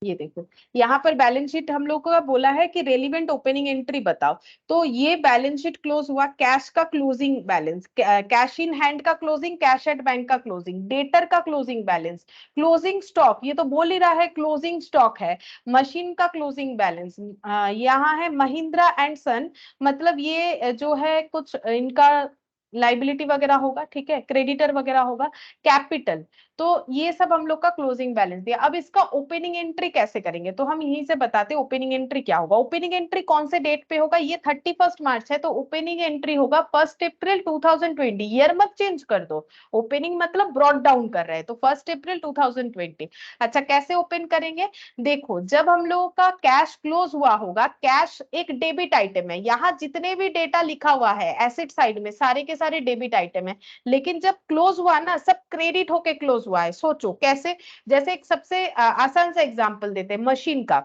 ये देखो यहाँ पर बैलेंस शीट हम लोग को बोला है कि रेलिवेंट ओपनिंग एंट्री बताओ। तो ये बैलेंस शीट क्लोज हुआ, कैश का closing balance, cash in hand का क्लोजिंग, कैश एट बैंक का क्लोजिंग, डेटर का क्लोजिंग बैलेंस, क्लोजिंग स्टॉक, ये तो बोल ही रहा है क्लोजिंग स्टॉक है, मशीन का क्लोजिंग बैलेंस, यहाँ है महिंद्रा एंड सन, मतलब ये जो है कुछ इनका लाइबिलिटी वगैरह होगा, ठीक है, क्रेडिटर वगैरह होगा, कैपिटल। तो ये सब हम लोग का क्लोजिंग बैलेंस दिया। अब इसका ओपनिंग एंट्री कैसे करेंगे, तो हम यहीं से बताते हैं ओपनिंग एंट्री क्या होगा। ओपनिंग एंट्री कौन से डेट पे होगा, ये 31 मार्च है, तो ओपनिंग एंट्री होगा 1 अप्रैल 2020, ईयर मत चेंज कर दो, ओपनिंग मतलब ब्रॉट डाउन कर रहे हैं, तो 1 अप्रैल 2020। अच्छा, कैसे ओपन करेंगे, देखो जब हम लोगों का कैश क्लोज हुआ होगा, कैश एक डेबिट आइटम है, यहाँ जितने भी डेटा लिखा हुआ है एसेट साइड में सारे के सारे डेबिट आइटम है, लेकिन जब क्लोज हुआ ना सब क्रेडिट होके क्लोज हुआ है। सोचो कैसे, जैसे एक सबसे आसान सा एग्जांपल देते हैं मशीन का।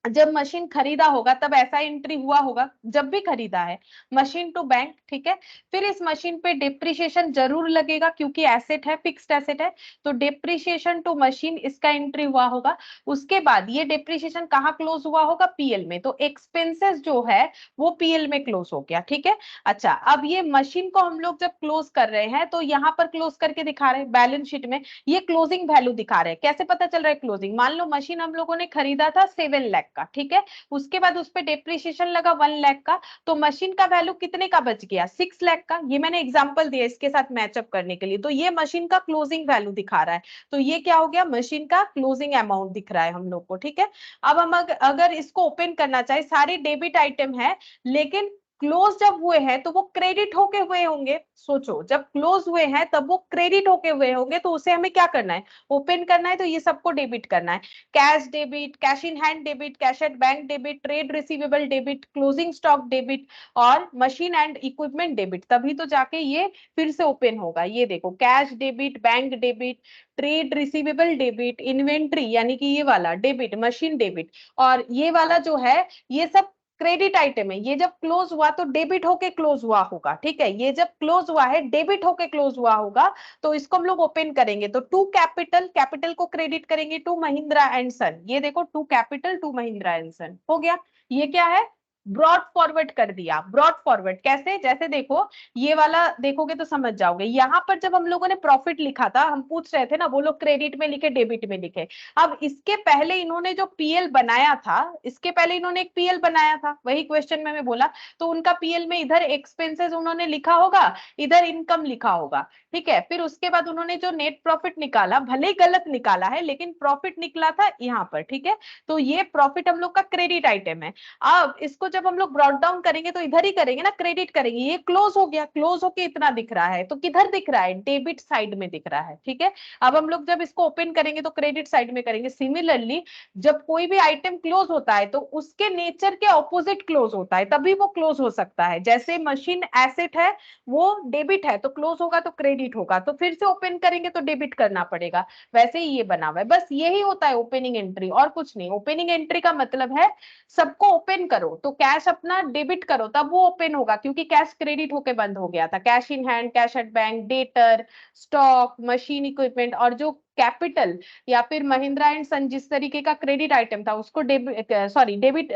जब मशीन खरीदा होगा तब ऐसा एंट्री हुआ होगा, जब भी खरीदा है मशीन टू बैंक, ठीक है। फिर इस मशीन पे डिप्रिशिएशन जरूर लगेगा क्योंकि एसेट है, फिक्स्ड एसेट है, तो डिप्रिशिएशन टू मशीन इसका एंट्री हुआ होगा। उसके बाद ये डिप्रिशिएशन कहाँ क्लोज हुआ होगा, पीएल में, तो एक्सपेंसेस जो है वो पीएल में क्लोज हो गया, ठीक है। अच्छा, अब ये मशीन को हम लोग जब क्लोज कर रहे हैं तो यहाँ पर क्लोज करके दिखा रहे हैं बैलेंस शीट में, ये क्लोजिंग वैल्यू दिखा रहे हैं। कैसे पता चल रहा है क्लोजिंग, मान लो मशीन हम लोगों ने खरीदा था 7 लाख का, ठीक है, उसके बाद उस पे डेप्रिसिएशन लगा 1 लाख का, तो मशीन का वैल्यू कितने का बच गया, 6 लाख का। ये मैंने एग्जांपल दिया इसके साथ मैचअप करने के लिए, तो ये मशीन का क्लोजिंग वैल्यू दिखा रहा है, तो ये क्या हो गया, मशीन का क्लोजिंग अमाउंट दिख रहा है हम लोग को, ठीक है। अब हम अगर इसको ओपन करना चाहे, सारे डेबिट आइटम है, लेकिन क्लोज जब हुए हैं तो वो क्रेडिट होके हुए होंगे। सोचो, जब क्लोज हुए हैं तब वो क्रेडिट होके हुए होंगे, तो उसे हमें क्या करना है, ओपन करना है, तो ये सबको डेबिट करना है। Cash debit, cash in hand debit, cash at bank debit, trade receivable debit, closing stock debit और मशीन एंड इक्विपमेंट डेबिट, तभी तो जाके ये फिर से ओपन होगा। ये देखो, cash debit, bank debit, trade receivable debit, inventory यानी कि ये वाला डेबिट, मशीन डेबिट, और ये वाला जो है ये सब क्रेडिट आइटम है। ये जब क्लोज हुआ तो डेबिट होके क्लोज हुआ होगा, ठीक है, ये जब क्लोज हुआ है डेबिट होके क्लोज हुआ होगा, तो इसको हम लोग ओपन करेंगे, तो टू कैपिटल, कैपिटल को क्रेडिट करेंगे टू महिंद्रा एंड सन, ये देखो to capital to Mahindra and son हो गया। ये क्या है, ब्रॉड फॉरवर्ड कर दिया। ब्रॉड फॉरवर्ड कैसे, जैसे देखो ये वाला देखोगे तो समझ जाओगे, यहाँ पर जब हम लोगों ने प्रॉफिट लिखा था, हम पूछ रहे थे ना, वो लोग क्रेडिट में लिखे डेबिट में लिखे। अब इसके पहले इन्होंने जो पीएल बनाया था, इसके पहले इन्होंने एक पीएल बनाया था, वही क्वेश्चन में मैं बोला, तो उनका पीएल में इधर एक्सपेंसेस उन्होंने लिखा होगा, इधर इनकम लिखा होगा, ठीक है। फिर उसके बाद उन्होंने जो नेट प्रॉफिट निकाला, भले ही गलत निकाला है लेकिन प्रॉफिट निकला था यहाँ पर, ठीक है, तो ये प्रॉफिट हम लोग का क्रेडिट आइटम है। अब इसको जब हम लोग ब्रॉड डाउन करेंगे तो इधर ही करेंगे ना, क्रेडिट करेंगे, ये क्लोज हो गया, क्लोज होके इतना दिख रहा है, तो किधर दिख रहा है, डेबिट साइड में दिख रहा है, ठीक है। अब हम लोग जब इसको ओपन करेंगे तो क्रेडिट साइड में करेंगे। सिमिलरली जब कोई भी आइटम क्लोज होता है तो उसके नेचर के ऑपोजिट क्लोज होता है, तभी वो क्लोज हो सकता है। जैसे मशीन एसेट है, वो डेबिट है, तो क्लोज होगा तो क्रेडिट होगा, तो फिर से ओपन करेंगे तो डेबिट करना पड़ेगा। वैसे ही ये बना हुआ है, बस यही होता है ओपनिंग एंट्री, और कुछ नहीं। ओपनिंग एंट्री का मतलब है सबको ओपन करो, तो कैश अपना डेबिट करो तब वो ओपन होगा, क्योंकि कैश क्रेडिट होके बंद हो गया था। Cash in hand, cash at bank, debtor, stock, machine equipment, और जो कैपिटल या फिर महिंद्रा एंड सन जिस तरीके का क्रेडिट आइटम था उसको डेबिट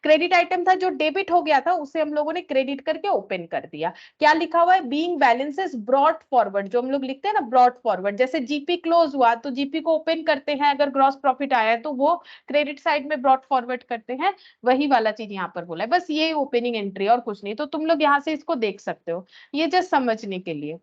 क्रेडिट आइटम था जो डेबिट हो गया था, उसे हम लोगों ने क्रेडिट करके ओपन कर दिया। क्या लिखा हुआ है, बीइंग बैलेंसेस ब्रॉट फॉरवर्ड, जो हम लोग लिखते हैं ना ब्रॉट फॉरवर्ड, जैसे जीपी क्लोज हुआ तो जीपी को ओपन करते हैं, अगर ग्रॉस प्रॉफिट आया है तो वो क्रेडिट साइड में ब्रॉट फॉरवर्ड करते हैं, वही वाला चीज यहाँ पर बोला है। बस ये ओपनिंग एंट्री और कुछ नहीं, तो तुम लोग यहाँ से इसको देख सकते हो, ये जस्ट समझने के लिए।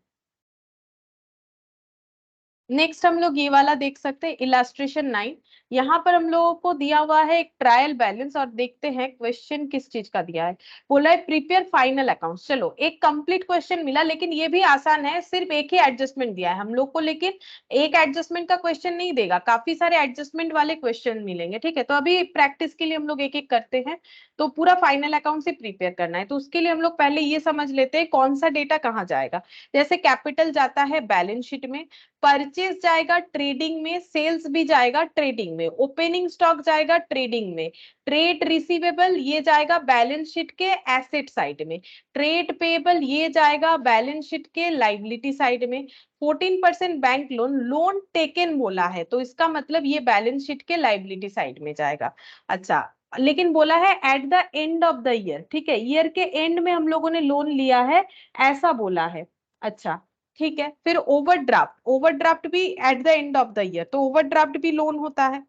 नेक्स्ट हम लोग ये वाला देख सकते हैं, इलास्ट्रेशन 9। यहाँ पर हम लोगों को दिया हुआ है एक ट्रायल बैलेंस, और देखते हैं क्वेश्चन किस चीज का दिया है। बोला है प्रिपेयर फाइनल अकाउंट्स। चलो, एक कंप्लीट क्वेश्चन मिला, लेकिन ये भी आसान है, सिर्फ एक ही एडजस्टमेंट दिया है हम लोग को, लेकिन एक एडजस्टमेंट का क्वेश्चन नहीं देगा, काफी सारे एडजस्टमेंट वाले क्वेश्चन मिलेंगे, ठीक है। तो अभी प्रैक्टिस के लिए हम लोग एक एक करते हैं, तो पूरा फाइनल अकाउंट से प्रिपेयर करना है, तो उसके लिए हम लोग पहले ये समझ लेते हैं कौन सा डेटा कहाँ जाएगा। जैसे कैपिटल जाता है बैलेंस शीट में, परचेज जाएगा ट्रेडिंग में, सेल्स भी जाएगा ट्रेडिंग में, ओपनिंग स्टॉक जाएगा ट्रेडिंग में, ट्रेड रिसीवेबल ये जाएगा बैलेंस शीट के एसेट साइड में, ट्रेड पेएबल ये जाएगा बैलेंस शीट के लायबिलिटी साइड में, 14% बैंक लोन, लोन टेकन बोला है तो इसका मतलब ये बैलेंस शीट के लायबिलिटी साइड में जाएगा। अच्छा, लेकिन बोला है at the end of the year, ठीक है, ईयर के एंड में हम लोगों ने लोन लिया है, ऐसा बोला है। अच्छा, ठीक है। फिर ओवरड्राफ्ट, ओवरड्राफ्ट भी at the end of the year, तो ओवरड्राफ्ट भी लोन होता है,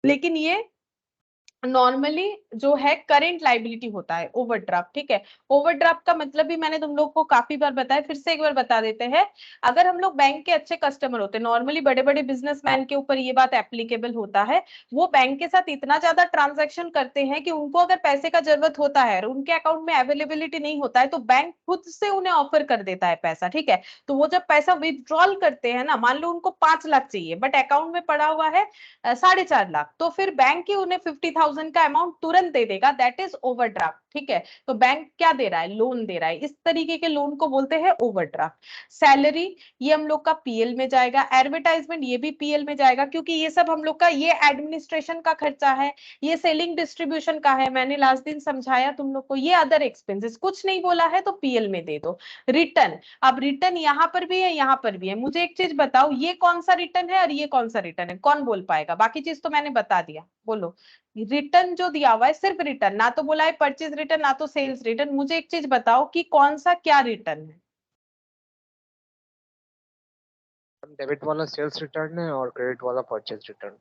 लेकिन ये नॉर्मली जो है करेंट लाइबिलिटी होता है ओवरड्राफ्ट, ठीक है। ओवरड्राफ्ट का मतलब भी मैंने तुम लोग को काफी बार बताया, फिर से एक बार बता देते हैं। अगर हम लोग बैंक के अच्छे कस्टमर होते हैं, नॉर्मली बड़े बड़े बिजनेसमैन के ऊपर ये बात एप्लीकेबल होता है, वो बैंक के साथ इतना ज्यादा ट्रांजैक्शन करते हैं कि उनको अगर पैसे का जरूरत होता है और उनके अकाउंट में अवेलेबिलिटी नहीं होता है तो बैंक खुद से उन्हें ऑफर कर देता है पैसा, ठीक है। तो वो जब पैसा विथड्रॉल करते हैं ना, मान लो उनको 5 लाख चाहिए बट अकाउंट में पड़ा हुआ है 4.5 लाख, तो फिर बैंक ही उन्हें 50,000 का अमाउंट तुरंत दे देगा, दैट इज ओवरड्राफ्ट। ठीक है। तो बैंक क्या दे रहा है, लोन दे रहा है, इस तरीके के लोन को बोलते हैं ओवरड्राफ्ट। सैलरी ये हम लोग का पीएल में जाएगा, एडवर्टाइजमेंट ये भी पीएल में जाएगा, क्योंकि ये सब हम लोग का ये एडमिनिस्ट्रेशन का खर्चा है, ये सेलिंग डिस्ट्रीब्यूशन का है, मैंने लास्ट दिन समझाया तुम लोग को, ये अदर एक्सपेंसेस, कुछ नहीं बोला है तो पीएल में दे दो। रिटर्न, अब रिटर्न यहाँ पर भी है यहाँ पर भी है, मुझे एक चीज बताओ, ये कौन सा रिटर्न है और ये कौन सा रिटर्न है, कौन बोल पाएगा, बाकी चीज तो मैंने बता दिया, बोलो। रिटर्न जो दिया हुआ है सिर्फ रिटर्न, ना तो बोला है परचेज रिटर्न ना तो सेल्स रिटर्न, मुझे एक चीज बताओ कि कौन सा क्या रिटर्न है। डेबिट वाला सेल्स रिटर्न है और क्रेडिट वाला परचेज रिटर्न।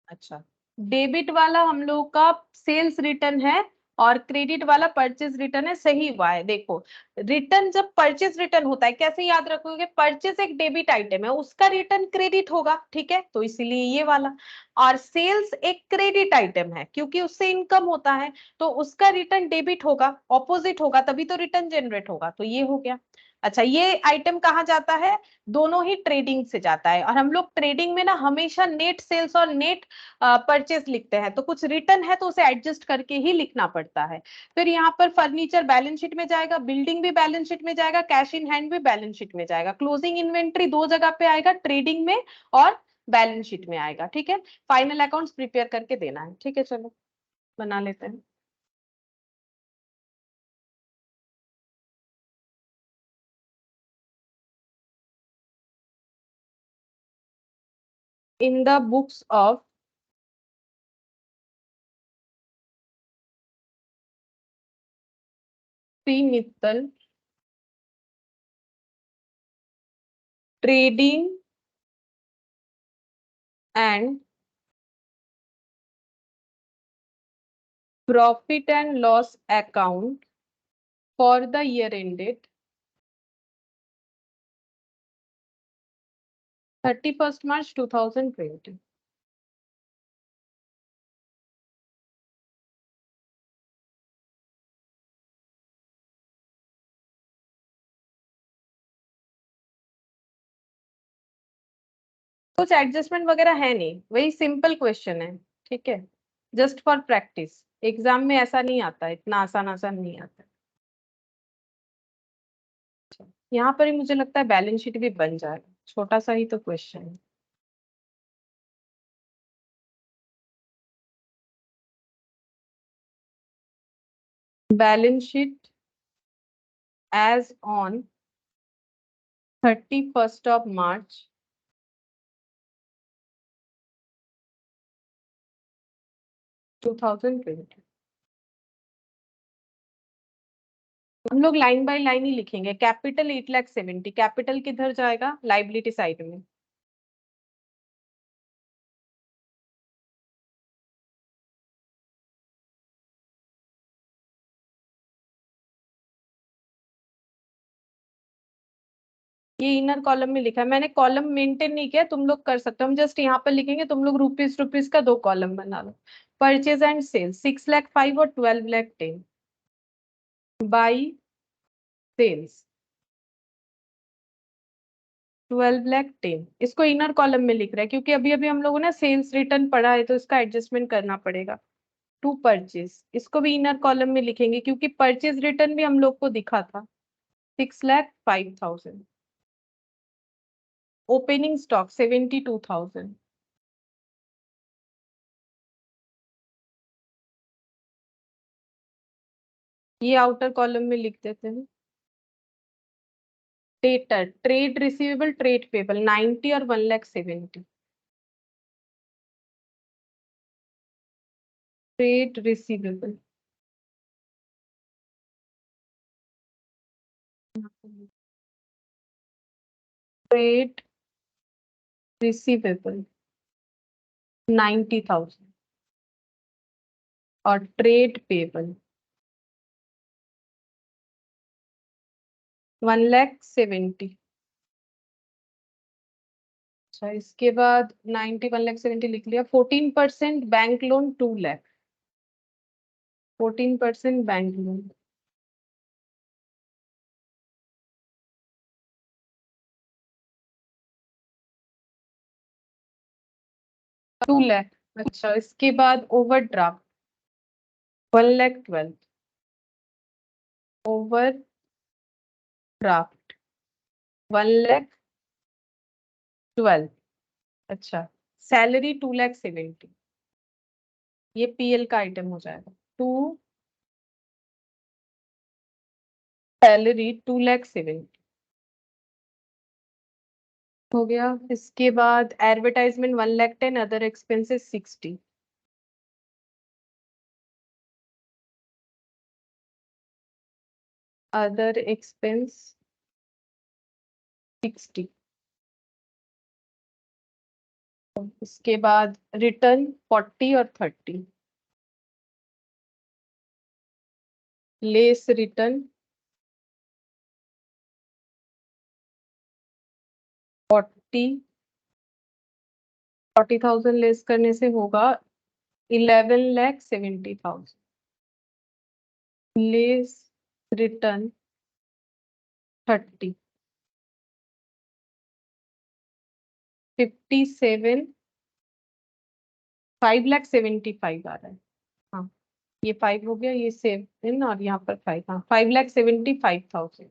अच्छा, डेबिट वाला हम लोग का सेल्स रिटर्न है और क्रेडिट वाला परचेज रिटर्न है, सही हुआ है। देखो, रिटर्न जब परचेज रिटर्न होता है, कैसे याद रखोगे, परचेज एक डेबिट आइटम है, उसका रिटर्न क्रेडिट होगा, ठीक है, तो इसीलिए ये वाला। और सेल्स एक क्रेडिट आइटम है, क्योंकि उससे इनकम होता है, तो उसका रिटर्न डेबिट होगा, ऑपोजिट होगा, तभी तो रिटर्न जनरेट होगा, तो ये हो गया। अच्छा, ये आइटम कहाँ जाता है, दोनों ही ट्रेडिंग से जाता है, और हम लोग ट्रेडिंग में ना हमेशा नेट सेल्स और नेट परचेज लिखते हैं, तो कुछ रिटर्न है तो उसे एडजस्ट करके ही लिखना पड़ता है। फिर यहाँ पर फर्नीचर बैलेंस शीट में जाएगा, बिल्डिंग भी बैलेंस शीट में जाएगा, कैश इन हैंड भी बैलेंस शीट में जाएगा, क्लोजिंग इन्वेंट्री दो जगह पे आएगा, ट्रेडिंग में और बैलेंस शीट में आएगा, ठीक है। फाइनल अकाउंट्स प्रिपेयर करके देना है, ठीक है, चलो बना लेते हैं। In the books of Sri Mittal, trading and profit and loss account for the year ended 31st March 2020. कुछ एडजस्टमेंट वगैरह है नहीं, वही सिंपल क्वेश्चन है, ठीक है, जस्ट फॉर प्रैक्टिस, एग्जाम में ऐसा नहीं आता, इतना आसान आसान नहीं आता। यहाँ पर ही मुझे लगता है बैलेंस शीट भी बन जाएगा, छोटा सा ही तो क्वेश्चन है। Balance sheet as on 31st of March 2020। हम लोग लाइन बाय लाइन ही लिखेंगे। कैपिटल 8,70,000, कैपिटल किधर जाएगा, लाइबिलिटी साइड में। ये इनर कॉलम में लिखा है, मैंने कॉलम मेंटेन नहीं किया, तुम लोग कर सकते हो, हम जस्ट यहाँ पर लिखेंगे, तुम लोग रुपीज रुपीज का दो कॉलम बना लो। परचेज एंड सेल्स 6,05,000 और 12,10,000 बाई सेल्स 12,10,000, इसको इनर कॉलम में लिख रहा है, क्योंकि अभी अभी हम लोगों ने सेल्स रिटर्न पढ़ा है, तो इसका एडजस्टमेंट करना पड़ेगा। टू परचेज, इसको भी इनर कॉलम में लिखेंगे, क्योंकि परचेज रिटर्न भी हम लोग को दिखा था। 6,05,000। Opening stock 72,000। ये आउटर कॉलम में लिख देते हैं। Debtor, trade receivable trade payable 90 और 1,70,000। ट्रेड रिसीवेबल ट्रेड रिसीवेबल 90,000 और ट्रेड पेबल 1,70,000। अच्छा, इसके बाद 90 1,70,000 लिख लिया। 14% बैंक लोन 2,00,000। 14% bank loan 2,00,000। अच्छा, इसके बाद ओवरड्राफ्ट 1,12,000 ओवर ड्राफ्ट 1,12,000। अच्छा, सैलरी 2,70,000, ये पीएल का आइटम हो जाएगा। टू सैलरी 2,70,000 हो गया। इसके बाद advertisement 1,10,000, other expenses 60। Other expense 60। इसके बाद रिटर्न 40 और 30, लेस रिटर्न 40,000 लेस करने से होगा 11,70,000। लेस रिटर्न 30, 57, 5,75,000 आ रहा है। हाँ, ये 5 हो गया, ये 7 और यहाँ पर 5। हाँ, 5,75,000।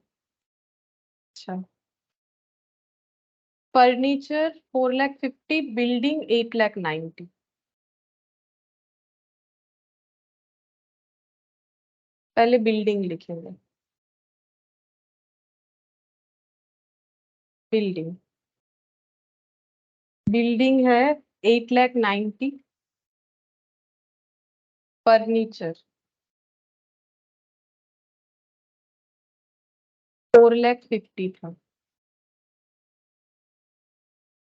अच्छा, फर्नीचर 4,50,000, बिल्डिंग 8,90,000। पहले बिल्डिंग लिखेंगे। बिल्डिंग बिल्डिंग है 8,90,000। फर्नीचर 4,50,000 था।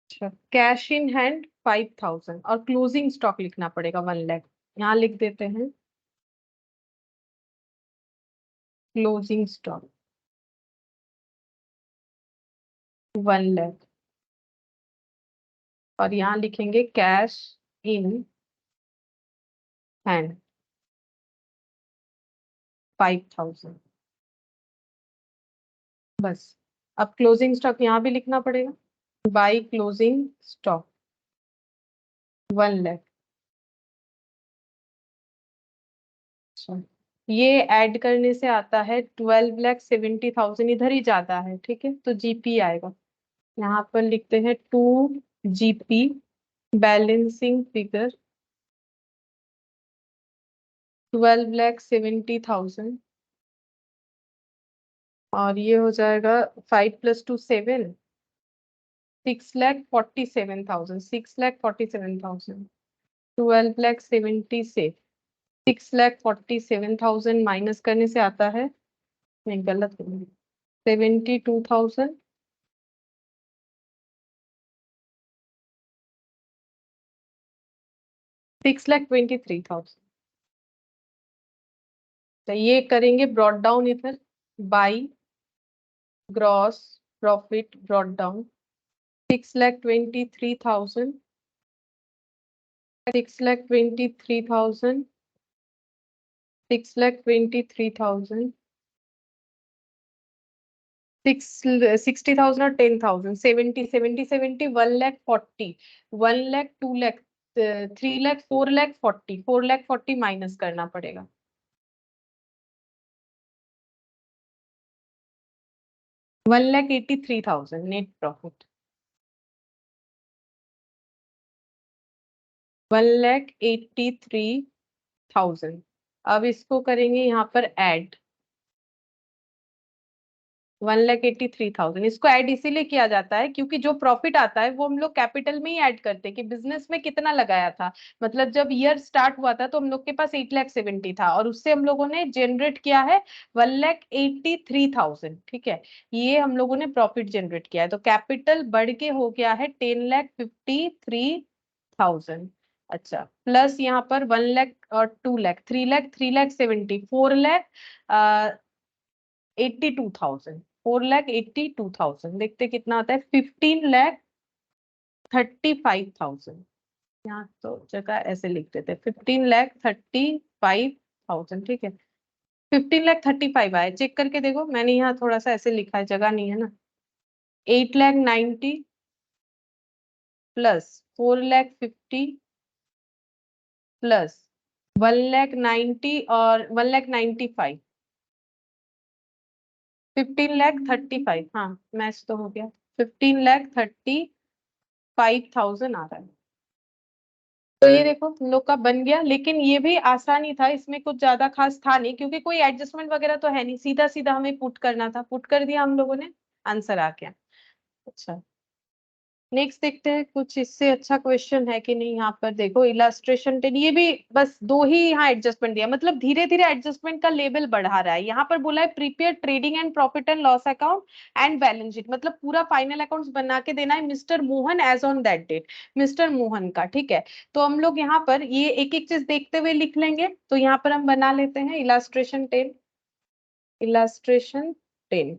अच्छा, कैश इन हैंड 5,000 और क्लोजिंग स्टॉक लिखना पड़ेगा 1,00,000। यहाँ लिख देते हैं क्लोजिंग स्टॉक 1,00,000 और यहाँ लिखेंगे कैश इन हैंड 5,000। बस, अब क्लोजिंग स्टॉक यहाँ भी लिखना पड़ेगा। By closing stock 1,00,000। अच्छा, ये ऐड करने से आता है 12,70,000, इधर ही जाता है। ठीक है, तो जीपी आएगा। यहाँ पर लिखते हैं 2 GP बैलेंसिंग फिगर 12,70,000 और ये हो जाएगा 5 + 2 7, 6,47,000। 6,47,000 12,70,000 से 6,47,000 माइनस करने से आता है, नहीं गलत हो गया, 72,000। 6,23,000। तो ये करेंगे ब्रॉड डाउन इधर by gross profit brought down 6,23,000, 6,23,000, 6,23,000, 60,000 और 10,000, 70, 70, 70, 1,40,000, 1,00,000, 2,00,000, 3,00,000, 4,40,000, 4,40,000 माइनस करना पड़ेगा। $1,83,000 नेट प्रॉफिट। 1,83,000। अब इसको करेंगे यहाँ पर ऐड 1,83,000। इसको ऐड इसीलिए किया जाता है क्योंकि जो प्रॉफिट आता है वो हम लोग कैपिटल में ही ऐड करते हैं कि बिजनेस में कितना लगाया था। मतलब जब ईयर स्टार्ट हुआ था तो हम लोग के पास 8,70,000 था और उससे हम लोगों ने जनरेट किया है 1,83,000। ठीक है, ये हम लोगों ने प्रॉफिट जनरेट किया है, तो कैपिटल बढ़ के हो गया है 10,53,000। अच्छा, प्लस यहाँ पर 1,00,000 और 2,00,000, 3,00,000, 3,70,000, 4,82,000, 4,82,000। देखते कितना आता है, 15,35,000। यहाँ तो जगह ऐसे लिख देते हैं 15,35,000। ठीक है, 15,35,000 आए, चेक करके देखो, मैंने यहाँ थोड़ा सा ऐसे लिखा है, जगह नहीं है ना। 8,90,000 प्लस 4,50,000 प्लस 1,90,000 और 1,95,000, 15,35,000, हाँ मैच तो हो गया, 15,35,000 आ रहा है। तो ये देखो तुम लोग का बन गया, लेकिन ये भी आसानी था, इसमें कुछ ज्यादा खास था नहीं, क्योंकि कोई एडजस्टमेंट वगैरह तो है नहीं, सीधा सीधा हमें पुट करना था, पुट कर दिया हम लोगों ने, आंसर आ गया। अच्छा, नेक्स्ट देखते हैं कुछ इससे अच्छा क्वेश्चन है कि नहीं। यहाँ पर देखो इलास्ट्रेशन 10, ये भी बस दो ही यहाँ एडजस्टमेंट दिया, मतलब धीरे धीरे एडजस्टमेंट का लेवल बढ़ा रहा है। यहाँ पर बोला है prepare trading and profit and loss account and balance sheet, मतलब पूरा फाइनल अकाउंट्स बना के देना है mister Mohan as on that date, mister Mohan का, ठीक है। तो हम लोग यहाँ पर ये एक एक चीज देखते हुए लिख लेंगे। तो यहाँ पर हम बना लेते हैं illustration 10, illustration 10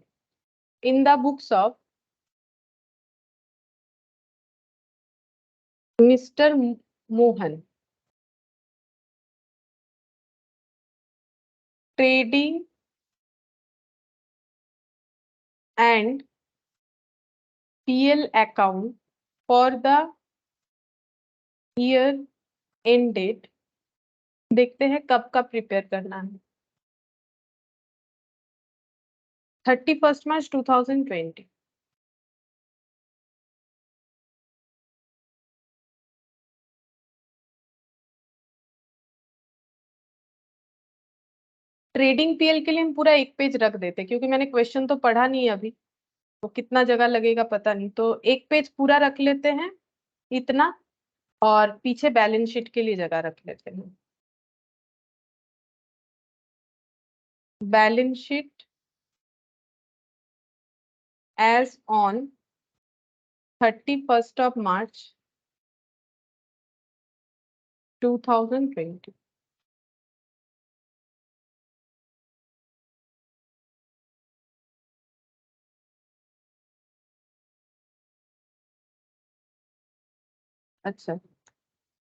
in the books of mister Mohan, trading and PL account for the year ended। देखते हैं कब का प्रिपेयर करना है, 31 मार्च 2020। ट्रेडिंग पीएल के लिए हम पूरा एक पेज रख देते, क्योंकि मैंने क्वेश्चन तो पढ़ा नहीं है अभी, तो कितना जगह लगेगा पता नहीं, तो एक पेज पूरा रख लेते हैं इतना, और पीछे बैलेंस शीट के लिए जगह रख लेते हैं। Balance sheet as on 31 March 2020। अच्छा,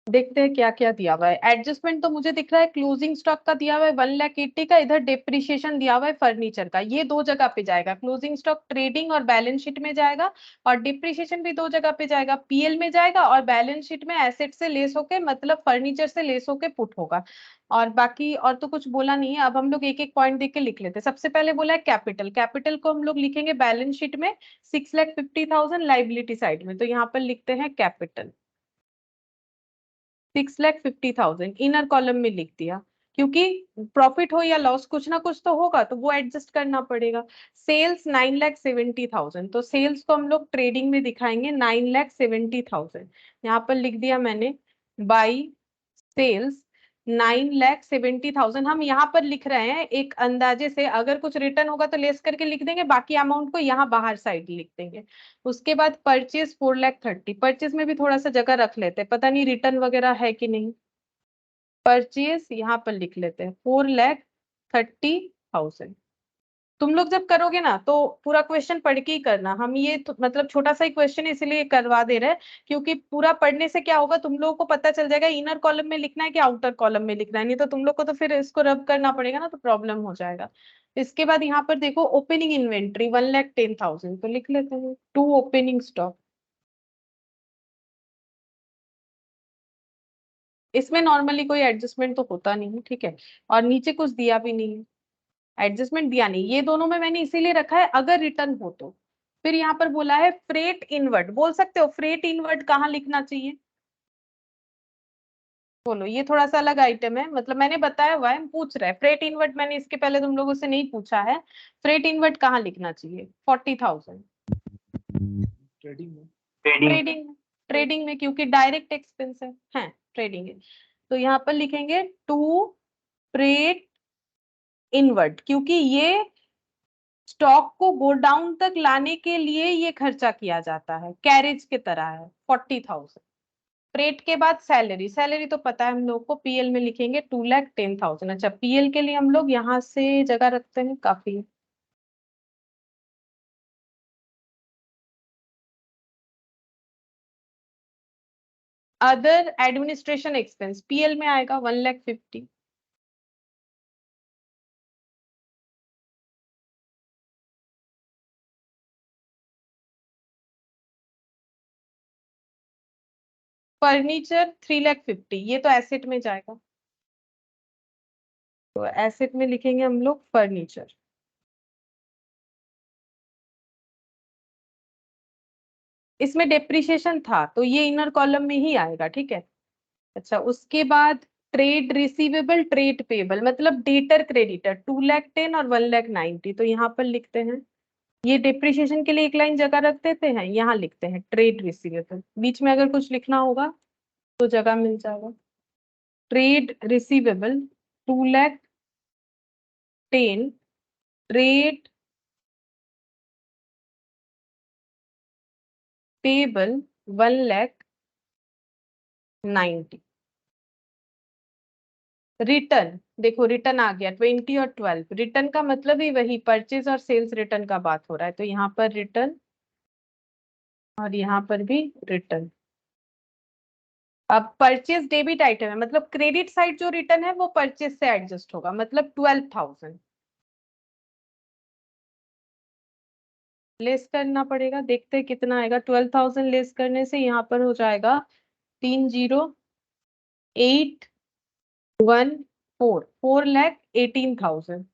देखते हैं क्या क्या दिया हुआ है। एडजस्टमेंट तो मुझे दिख रहा है क्लोजिंग स्टॉक का दिया हुआ है 1,80,000 का, इधर डेप्रिसिएशन दिया हुआ है फर्नीचर का, ये दो जगह पे जाएगा, क्लोजिंग स्टॉक ट्रेडिंग और बैलेंस शीट में जाएगा, और डिप्रिसिएशन भी दो जगह पे जाएगा, पीएल में जाएगा और बैलेंस शीट में एसेट से लेस होके, मतलब फर्नीचर से लेस होके पुट होगा। और बाकी और तो कुछ बोला नहीं है। अब हम लोग एक एक पॉइंट देख के लिख लेते हैं। सबसे पहले बोला है कैपिटल, कैपिटल को हम लोग लिखेंगे बैलेंस शीट में 6,50,000 लाइबिलिटी साइड में, तो यहाँ पर लिखते हैं कैपिटल 6,50,000 इनर कॉलम में लिख दिया, क्योंकि प्रॉफिट हो या लॉस कुछ ना कुछ तो होगा, तो वो एडजस्ट करना पड़ेगा। सेल्स 9,70,000, तो सेल्स को हम लोग ट्रेडिंग में दिखाएंगे 9,70,000, यहाँ पर लिख दिया मैंने बाई सेल्स 9,70,000। हम यहाँ पर लिख रहे हैं एक अंदाजे से, अगर कुछ रिटर्न होगा तो लेस करके लिख देंगे, बाकी अमाउंट को यहाँ बाहर साइड लिख देंगे। उसके बाद परचेज 4,30,000, परचेज में भी थोड़ा सा जगह रख लेते हैं, पता नहीं रिटर्न वगैरह है कि नहीं। परचेज यहाँ पर लिख लेते हैं 4,30,000। तुम लोग जब करोगे ना तो पूरा क्वेश्चन पढ़ के ही करना, हम ये तो, मतलब छोटा सा ही क्वेश्चन है इसलिए करवा दे रहे हैं, क्योंकि पूरा पढ़ने से क्या होगा, तुम लोगों को पता चल जाएगा इनर कॉलम में लिखना है कि आउटर कॉलम में लिखना है, नहीं तो तुम लोग को तो फिर इसको रब करना पड़ेगा ना, तो प्रॉब्लम हो जाएगा। इसके बाद यहाँ पर देखो ओपनिंग इन्वेंट्री 1,10,000, तो लिख लेते हैं टू ओपनिंग स्टॉक। इसमें नॉर्मली कोई एडजस्टमेंट तो होता नहीं है, ठीक है, और नीचे कुछ दिया भी नहीं है, एडजस्टमेंट दिया नहीं, ये दोनों में मैंने इसीलिए रखा है अगर रिटर्न हो तो। फिर यहाँ पर बोला है फ्रेट इनवर्ड, बोल सकते हो फ्रेट इनवर्ड कहाँ लिखना चाहिए, बोलो, ये थोड़ा सा अलग आइटम है, मतलब मैंने बताया हुआ है, हम पूछ रहे हैं फ्रेट इनवर्ड, मैंने इसके पहले तुम लोगों से नहीं पूछा है। फ्रेट इनवर्ड कहाँ लिखना चाहिए 40,000, ट्रेडिंग में। ट्रेडिंग। ट्रेडिंग, ट्रेडिंग में, क्योंकि डायरेक्ट एक्सपेंस है ट्रेडिंग है। तो यहाँ पर लिखेंगे टू फ्रेट इनवर्ड, क्योंकि ये स्टॉक को गोडाउन तक लाने के लिए ये खर्चा किया जाता है, कैरेज के तरह है 40,000। फ्रेट के बाद सैलरी, सैलरी तो पता है हम लोग को, पीएल में लिखेंगे 2,10,000। अच्छा, पीएल के लिए हम लोग यहाँ से जगह रखते हैं, काफी है। अदर एडमिनिस्ट्रेशन एक्सपेंस पीएल में आएगा 1,50,000। फर्नीचर 3,50,000, ये तो एसेट में जाएगा। तो एसेट में लिखेंगे हम लोग फर्नीचर। इसमें डेप्रिसिएशन था तो ये इनर कॉलम में ही आएगा, ठीक है। अच्छा, उसके बाद ट्रेड रिसीवेबल, ट्रेड पेबल, मतलब डेटर क्रेडिटर 2,10,000 और 1,90,000, तो यहाँ पर लिखते हैं। ये डिप्रिसिएशन के लिए एक लाइन जगह रख देते हैं, यहाँ लिखते हैं ट्रेड रिसीवेबल। बीच में अगर कुछ लिखना होगा तो जगह मिल जाएगा। Trade receivable 2,10,000, trade payable 1,90,000। Return देखो, रिटर्न आ गया 20 और 12। रिटर्न का मतलब ही वही परचेज और सेल्स रिटर्न का बात हो रहा है, तो यहाँ पर रिटर्न और यहाँ पर भी रिटर्न। अब परचेज डेबिट आइटम है, मतलब क्रेडिट साइड जो रिटर्न है वो परचेज से एडजस्ट होगा, मतलब 12,000 लेस करना पड़ेगा। देखते हैं कितना आएगा। 12,000 लेस करने से यहाँ पर हो जाएगा 30,814, 4,18,000।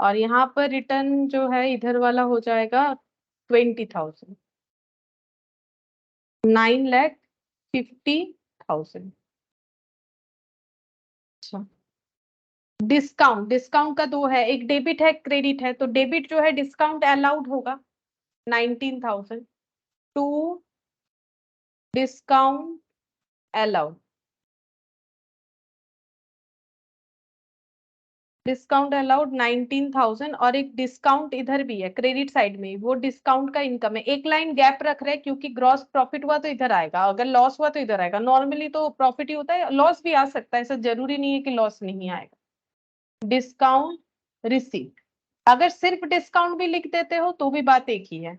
और यहाँ पर रिटर्न जो है इधर वाला हो जाएगा 20,000, 9,50,000। अच्छा, डिस्काउंट, डिस्काउंट का दो है, एक डेबिट है, क्रेडिट है। तो डेबिट जो है डिस्काउंट अलाउड होगा 19,000 to discount allowed. Discount allowed 19,000, और एक डिस्काउंट इधर भी है क्रेडिट साइड में, वो डिस्काउंट का इनकम है। एक लाइन गैप रख रहे हैं क्योंकि ग्रॉस प्रॉफिट हुआ तो इधर आएगा, अगर लॉस हुआ तो इधर आएगा। नॉर्मली तो प्रॉफिट ही होता है, लॉस भी आ सकता है, ऐसा जरूरी नहीं है कि लॉस नहीं आएगा। डिस्काउंट रिसीट, अगर सिर्फ डिस्काउंट भी लिख देते हो तो भी बात एक ही है।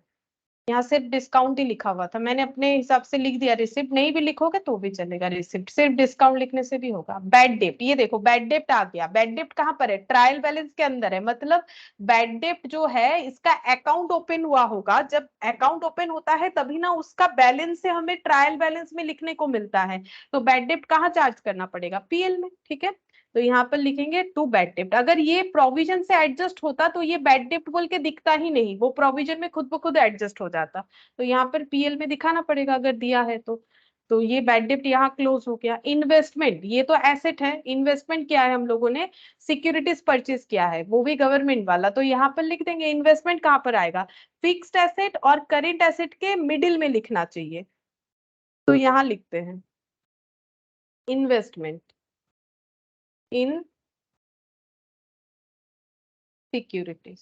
यहाँ सिर्फ डिस्काउंट ही लिखा हुआ था, मैंने अपने हिसाब से लिख दिया। रिसिप्ट नहीं भी लिखोगे तो भी चलेगा, रिसिप्ट सिर्फ डिस्काउंट लिखने से भी होगा। बैड डेप्ट, ये देखो बैड डेप्ट आ गया। बैड डेप्ट कहाँ पर है? ट्रायल बैलेंस के अंदर है, मतलब बैड डेप्ट जो है इसका अकाउंट ओपन हुआ होगा। जब अकाउंट ओपन होता है तभी ना उसका बैलेंस से हमें ट्रायल बैलेंस में लिखने को मिलता है। तो बैड डेप्ट कहाँ चार्ज करना पड़ेगा? पीएल में, ठीक है। तो यहाँ पर लिखेंगे टू बैड डेप्ट। अगर ये प्रोविजन से एडजस्ट होता तो ये बैड डेप्ट बोल के दिखता ही नहीं, वो प्रोविजन में खुद ब खुद एडजस्ट हो जाता। तो यहाँ पर पीएल में दिखाना पड़ेगा अगर दिया है तो ये बैड डेप्ट यहाँ क्लोज हो गया। इन्वेस्टमेंट, ये तो एसेट है। इन्वेस्टमेंट क्या है? हम लोगों ने सिक्योरिटीज परचेज किया है, वो भी गवर्नमेंट वाला, तो यहाँ पर लिख देंगे। इन्वेस्टमेंट कहाँ पर आएगा? फिक्स्ड एसेट और करेंट एसेट के मिडिल में लिखना चाहिए, तो यहाँ लिखते हैं investment in securities.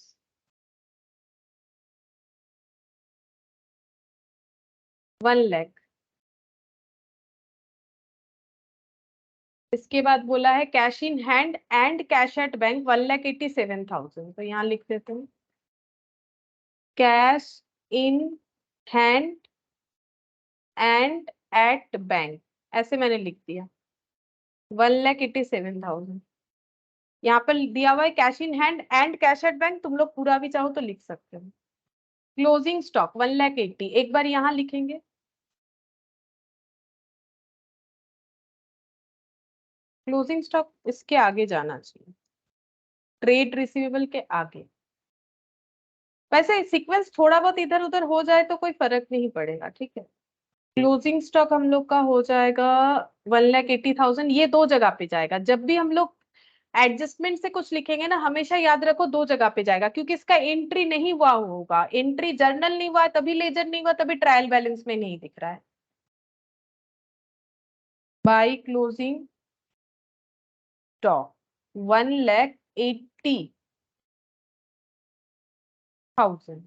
One lakh. इसके बाद बोला है cash in hand and cash at bank 1,87,000, तो यहाँ लिख देते हैं cash in hand and at bank, ऐसे मैंने लिख दिया 1,87,000। यहाँ पर दिया हुआ है cash in hand and cash at bank, तुम लोग पूरा भी चाहो तो लिख सकते हो। क्लोजिंग स्टॉक 1,80,000, एक बार यहाँ लिखेंगे। क्लोजिंग स्टॉक इसके आगे जाना चाहिए, ट्रेड रिसीवेबल के आगे। वैसे सीक्वेंस थोड़ा बहुत इधर उधर हो जाए तो कोई फर्क नहीं पड़ेगा, ठीक है। क्लोजिंग स्टॉक हम लोग का हो जाएगा 1,80,000। ये दो जगह पे जाएगा। जब भी हम लोग एडजस्टमेंट से कुछ लिखेंगे ना, हमेशा याद रखो दो जगह पे जाएगा, क्योंकि इसका एंट्री नहीं हुआ होगा। एंट्री जर्नल नहीं हुआ है तभी लेजर नहीं हुआ, तभी ट्रायल बैलेंस में नहीं दिख रहा है। By closing stock 1,80,000।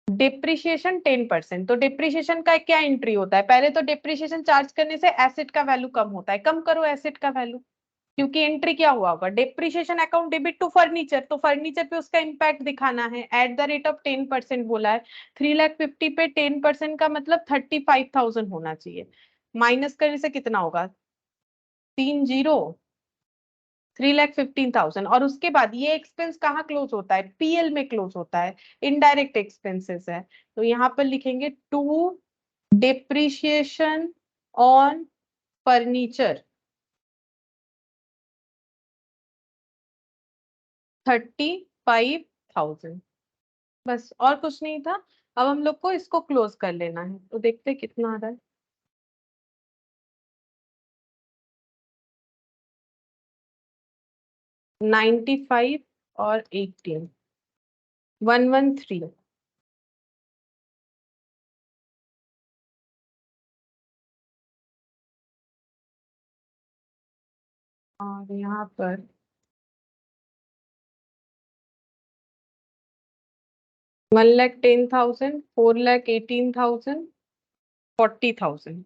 डिप्रिशिएशन 10%। तो डिप्रिशिएशन का क्या एंट्री होता है? पहले तो डिप्रिशिएशन चार्ज करने से एसेट का वैल्यू कम होता है, कम करो एसेट का वैल्यू, क्योंकि एंट्री क्या हुआ होगा? Depreciation account debit to furniture, तो फर्नीचर पे उसका इंपैक्ट दिखाना है। एट द रेट ऑफ 10% बोला है, 3,50,000 पे 10% का मतलब 35,000 होना चाहिए। माइनस करने से कितना होगा? 3,15,000। और उसके बाद ये एक्सपेंस कहाँ क्लोज होता है? पीएल में क्लोज होता है, इनडायरेक्ट एक्सपेंसेस है। तो यहाँ पर लिखेंगे टू डिप्रिशिएशन ऑन फर्नीचर 35,000। बस और कुछ नहीं था। अब हम लोग को इसको क्लोज कर लेना है, तो देखते हैं कितना आ रहा है। 95 और 18, 113। और यहाँ पर 1,10,000, 4,18,000, 40,000,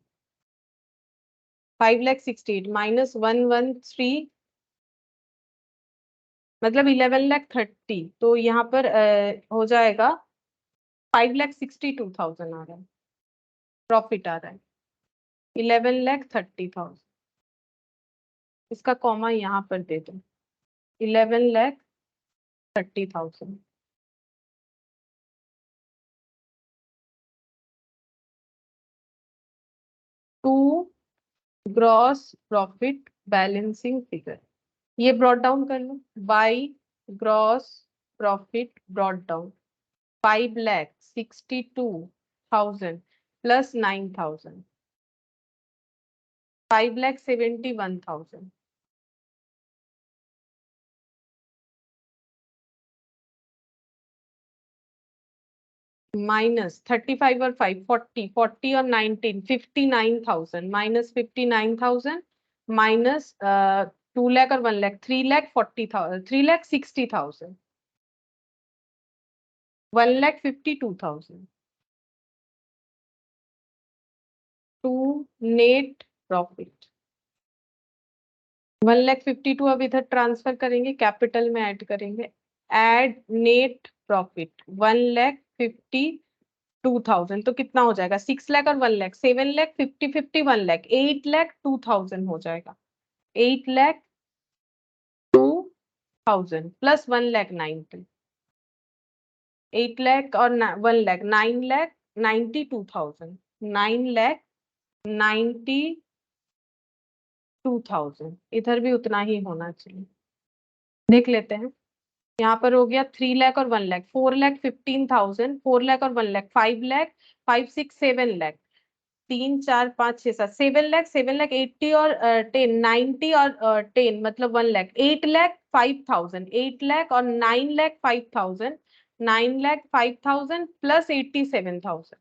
5,68 माइनस 113, मतलब 11,30। तो यहाँ पर हो जाएगा 5,62,000 आ रहा है, प्रॉफिट आ रहा है 11,30,000। इसका कॉमा यहाँ पर दे दो, 11,30,000। To gross profit balancing figure, ये ब्रॉट डाउन कर लो by gross profit brought down 5,62,000 plus 9,000, 5,71,000। Minus 35 और 5 40, 40 और 19 59,000, माइनस 59,000, माइनस 2 लाख और 1 लाख, 3,40,000, 3,60,000, 1,52,000। टू नेट प्रॉफिट 1,52,000 अब इधर ट्रांसफर करेंगे, कैपिटल में ऐड करेंगे। एड नेट प्रॉफिट 1,52,000, तो कितना हो जाएगा? 6 लाख और 1 लाख, 7 लाख 50 50 1 लाख, 8,02,000 हो जाएगा। 8,02,000 प्लस 1 लाख 90, 8 लाख और 1 लाख 9,92,000, 9,92,000। इधर भी उतना ही होना चाहिए, देख लेते हैं। यहाँ पर हो गया 3 लाख और 1 लाख, 4,15,000, 4 लाख और 1 लाख, 5 लाख, 5 6 7 लाख, 3 4 5 6 7 7 लाख, 7 लाख 80 और 10 90 और 10 मतलब 1 लाख, 8,05,000, 8 लाख और 9,05,000, 9,05,000 प्लस 87,000।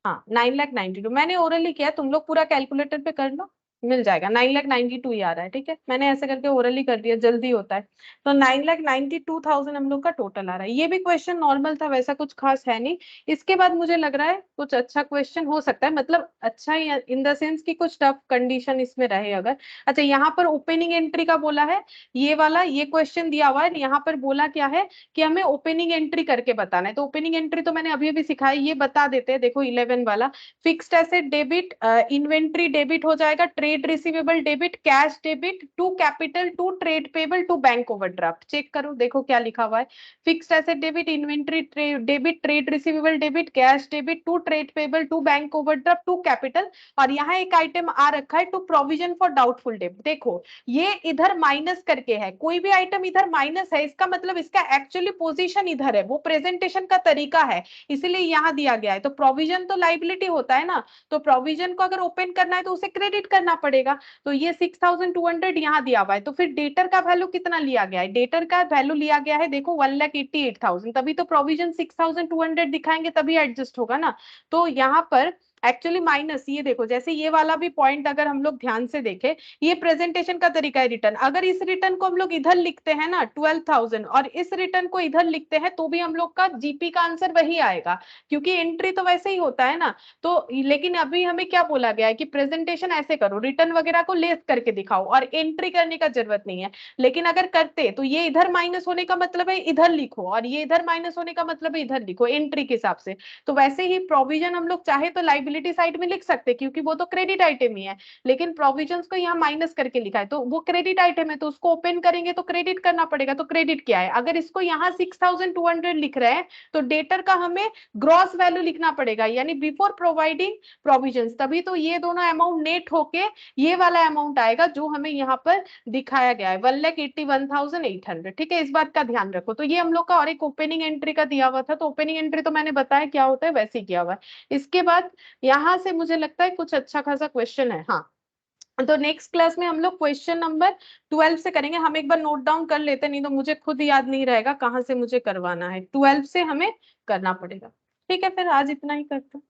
हाँ 9,92,000 मैंने ओरली किया, तुम लोग पूरा कैलकुलेटर पे कर लो, मिल जाएगा। 9,92,000 ही आ रहा है, ठीक है, मैंने ऐसे करके ओरली कर दिया, जल्दी होता है। तो 9,92,000 हम लोग का टोटल आ रहा है। ये भी क्वेश्चन नॉर्मल था, वैसा कुछ खास है नहीं। इसके बाद मुझे लग रहा है कुछ अच्छा क्वेश्चन हो सकता है, मतलब अच्छा इन द सेंस की कुछ टफ कंडीशन इसमें रहे अगर। अच्छा, यहाँ पर ओपनिंग एंट्री का बोला है, ये वाला ये क्वेश्चन दिया हुआ है। यहाँ पर बोला क्या है कि हमें ओपनिंग एंट्री करके बताना है। तो ओपनिंग एंट्री तो मैंने अभी अभी सिखाई, ये बता देते हैं। देखो 11 वाला, fixed asset debit, inventory debit हो जाएगा, trade receivable debit, cash debit, to capital, to trade payable, to bank overdraft. Check करो, देखो क्या लिखा हुआ है। Fixed asset debit, inventory debit, trade receivable debit, cash debit, to trade payable, to bank overdraft, to capital. और यहाँ एक item आ रखा है टू प्रोविजन फॉर डाउटफुल डेब्ट। देखो ये इधर माइनस करके है, कोई भी आइटम इधर माइनस है, इसका मतलब इसका एक्चुअली पोजीशन इधर है, वो प्रेजेंटेशन का तरीका है, इसीलिए यहाँ दिया गया है। तो प्रोविजन तो लाइबिलिटी होता है ना, तो प्रोविजन को अगर ओपन करना है तो उसे क्रेडिट करना पड़ेगा। तो ये 6,200 यहाँ दिया हुआ है। तो फिर डेटर का वैल्यू कितना लिया गया है? डेटर का वैल्यू लिया गया है, देखो 1,88,000, तभी तो प्रोविजन 6,200 दिखाएंगे, तभी एडजस्ट होगा ना। तो यहाँ पर एक्चुअली माइनस, ये देखो जैसे ये वाला भी पॉइंट अगर हम लोग ध्यान से देखें, ये प्रेजेंटेशन का तरीका है रिटर्न। अगर इस रिटर्न को हम लोग इधर लिखते हैं ना 12,000 और इस रिटर्न को इधर लिखते हैं तो भी हम लोग का जीपी का आंसर वही आएगा, क्योंकि एंट्री तो वैसे ही होता है ना। तो लेकिन अभी हमें क्या बोला गया है कि प्रेजेंटेशन ऐसे करो, रिटर्न वगैरह को लेस करके दिखाओ और एंट्री करने का जरूरत नहीं है। लेकिन अगर करते तो ये इधर माइनस होने का मतलब है इधर लिखो, और ये इधर माइनस होने का मतलब है इधर लिखो, एंट्री के हिसाब से। तो वैसे ही प्रोविजन हम लोग चाहे तो लाइबिलिटी लायबिलिटी साइड में लिख सकते क्योंकि वो तो क्रेडिट आइटम ही है, लेकिन प्रोविजंस को यहाँ माइनस करके लिखा है तो वो क्रेडिट आइटम है, तो उसको ओपन करेंगे तो क्रेडिट करना पड़ेगा। तो क्रेडिट क्या है, अगर इसको यहाँ 6200 लिख रहे हैं तो डेटर का हमें ग्रॉस वैल्यू लिखना पड़ेगा, यानी बिफोर प्रोवाइडिंग प्रोविजंस, तभी तो ये दोनों अमाउंट नेट होके ये वाला अमाउंट आएगा जो हमें यहाँ पर दिखाया गया है 1,81,800। ठीक है, इस बात का ध्यान रखो। तो ये हम लोग का और एक ओपनिंग एंट्री का दिया हुआ था, तो ओपनिंग एंट्री तो मैंने बताया क्या होता है, वैसे ही किया हुआ है। इसके बाद यहाँ से मुझे लगता है कुछ अच्छा खासा क्वेश्चन है। हाँ, तो नेक्स्ट क्लास में हम लोग क्वेश्चन नंबर 12 से करेंगे। हम एक बार नोट डाउन कर लेते, नहीं तो मुझे खुद याद नहीं रहेगा कहाँ से मुझे करवाना है। 12 से हमें करना पड़ेगा। ठीक है, फिर आज इतना ही करते हैं।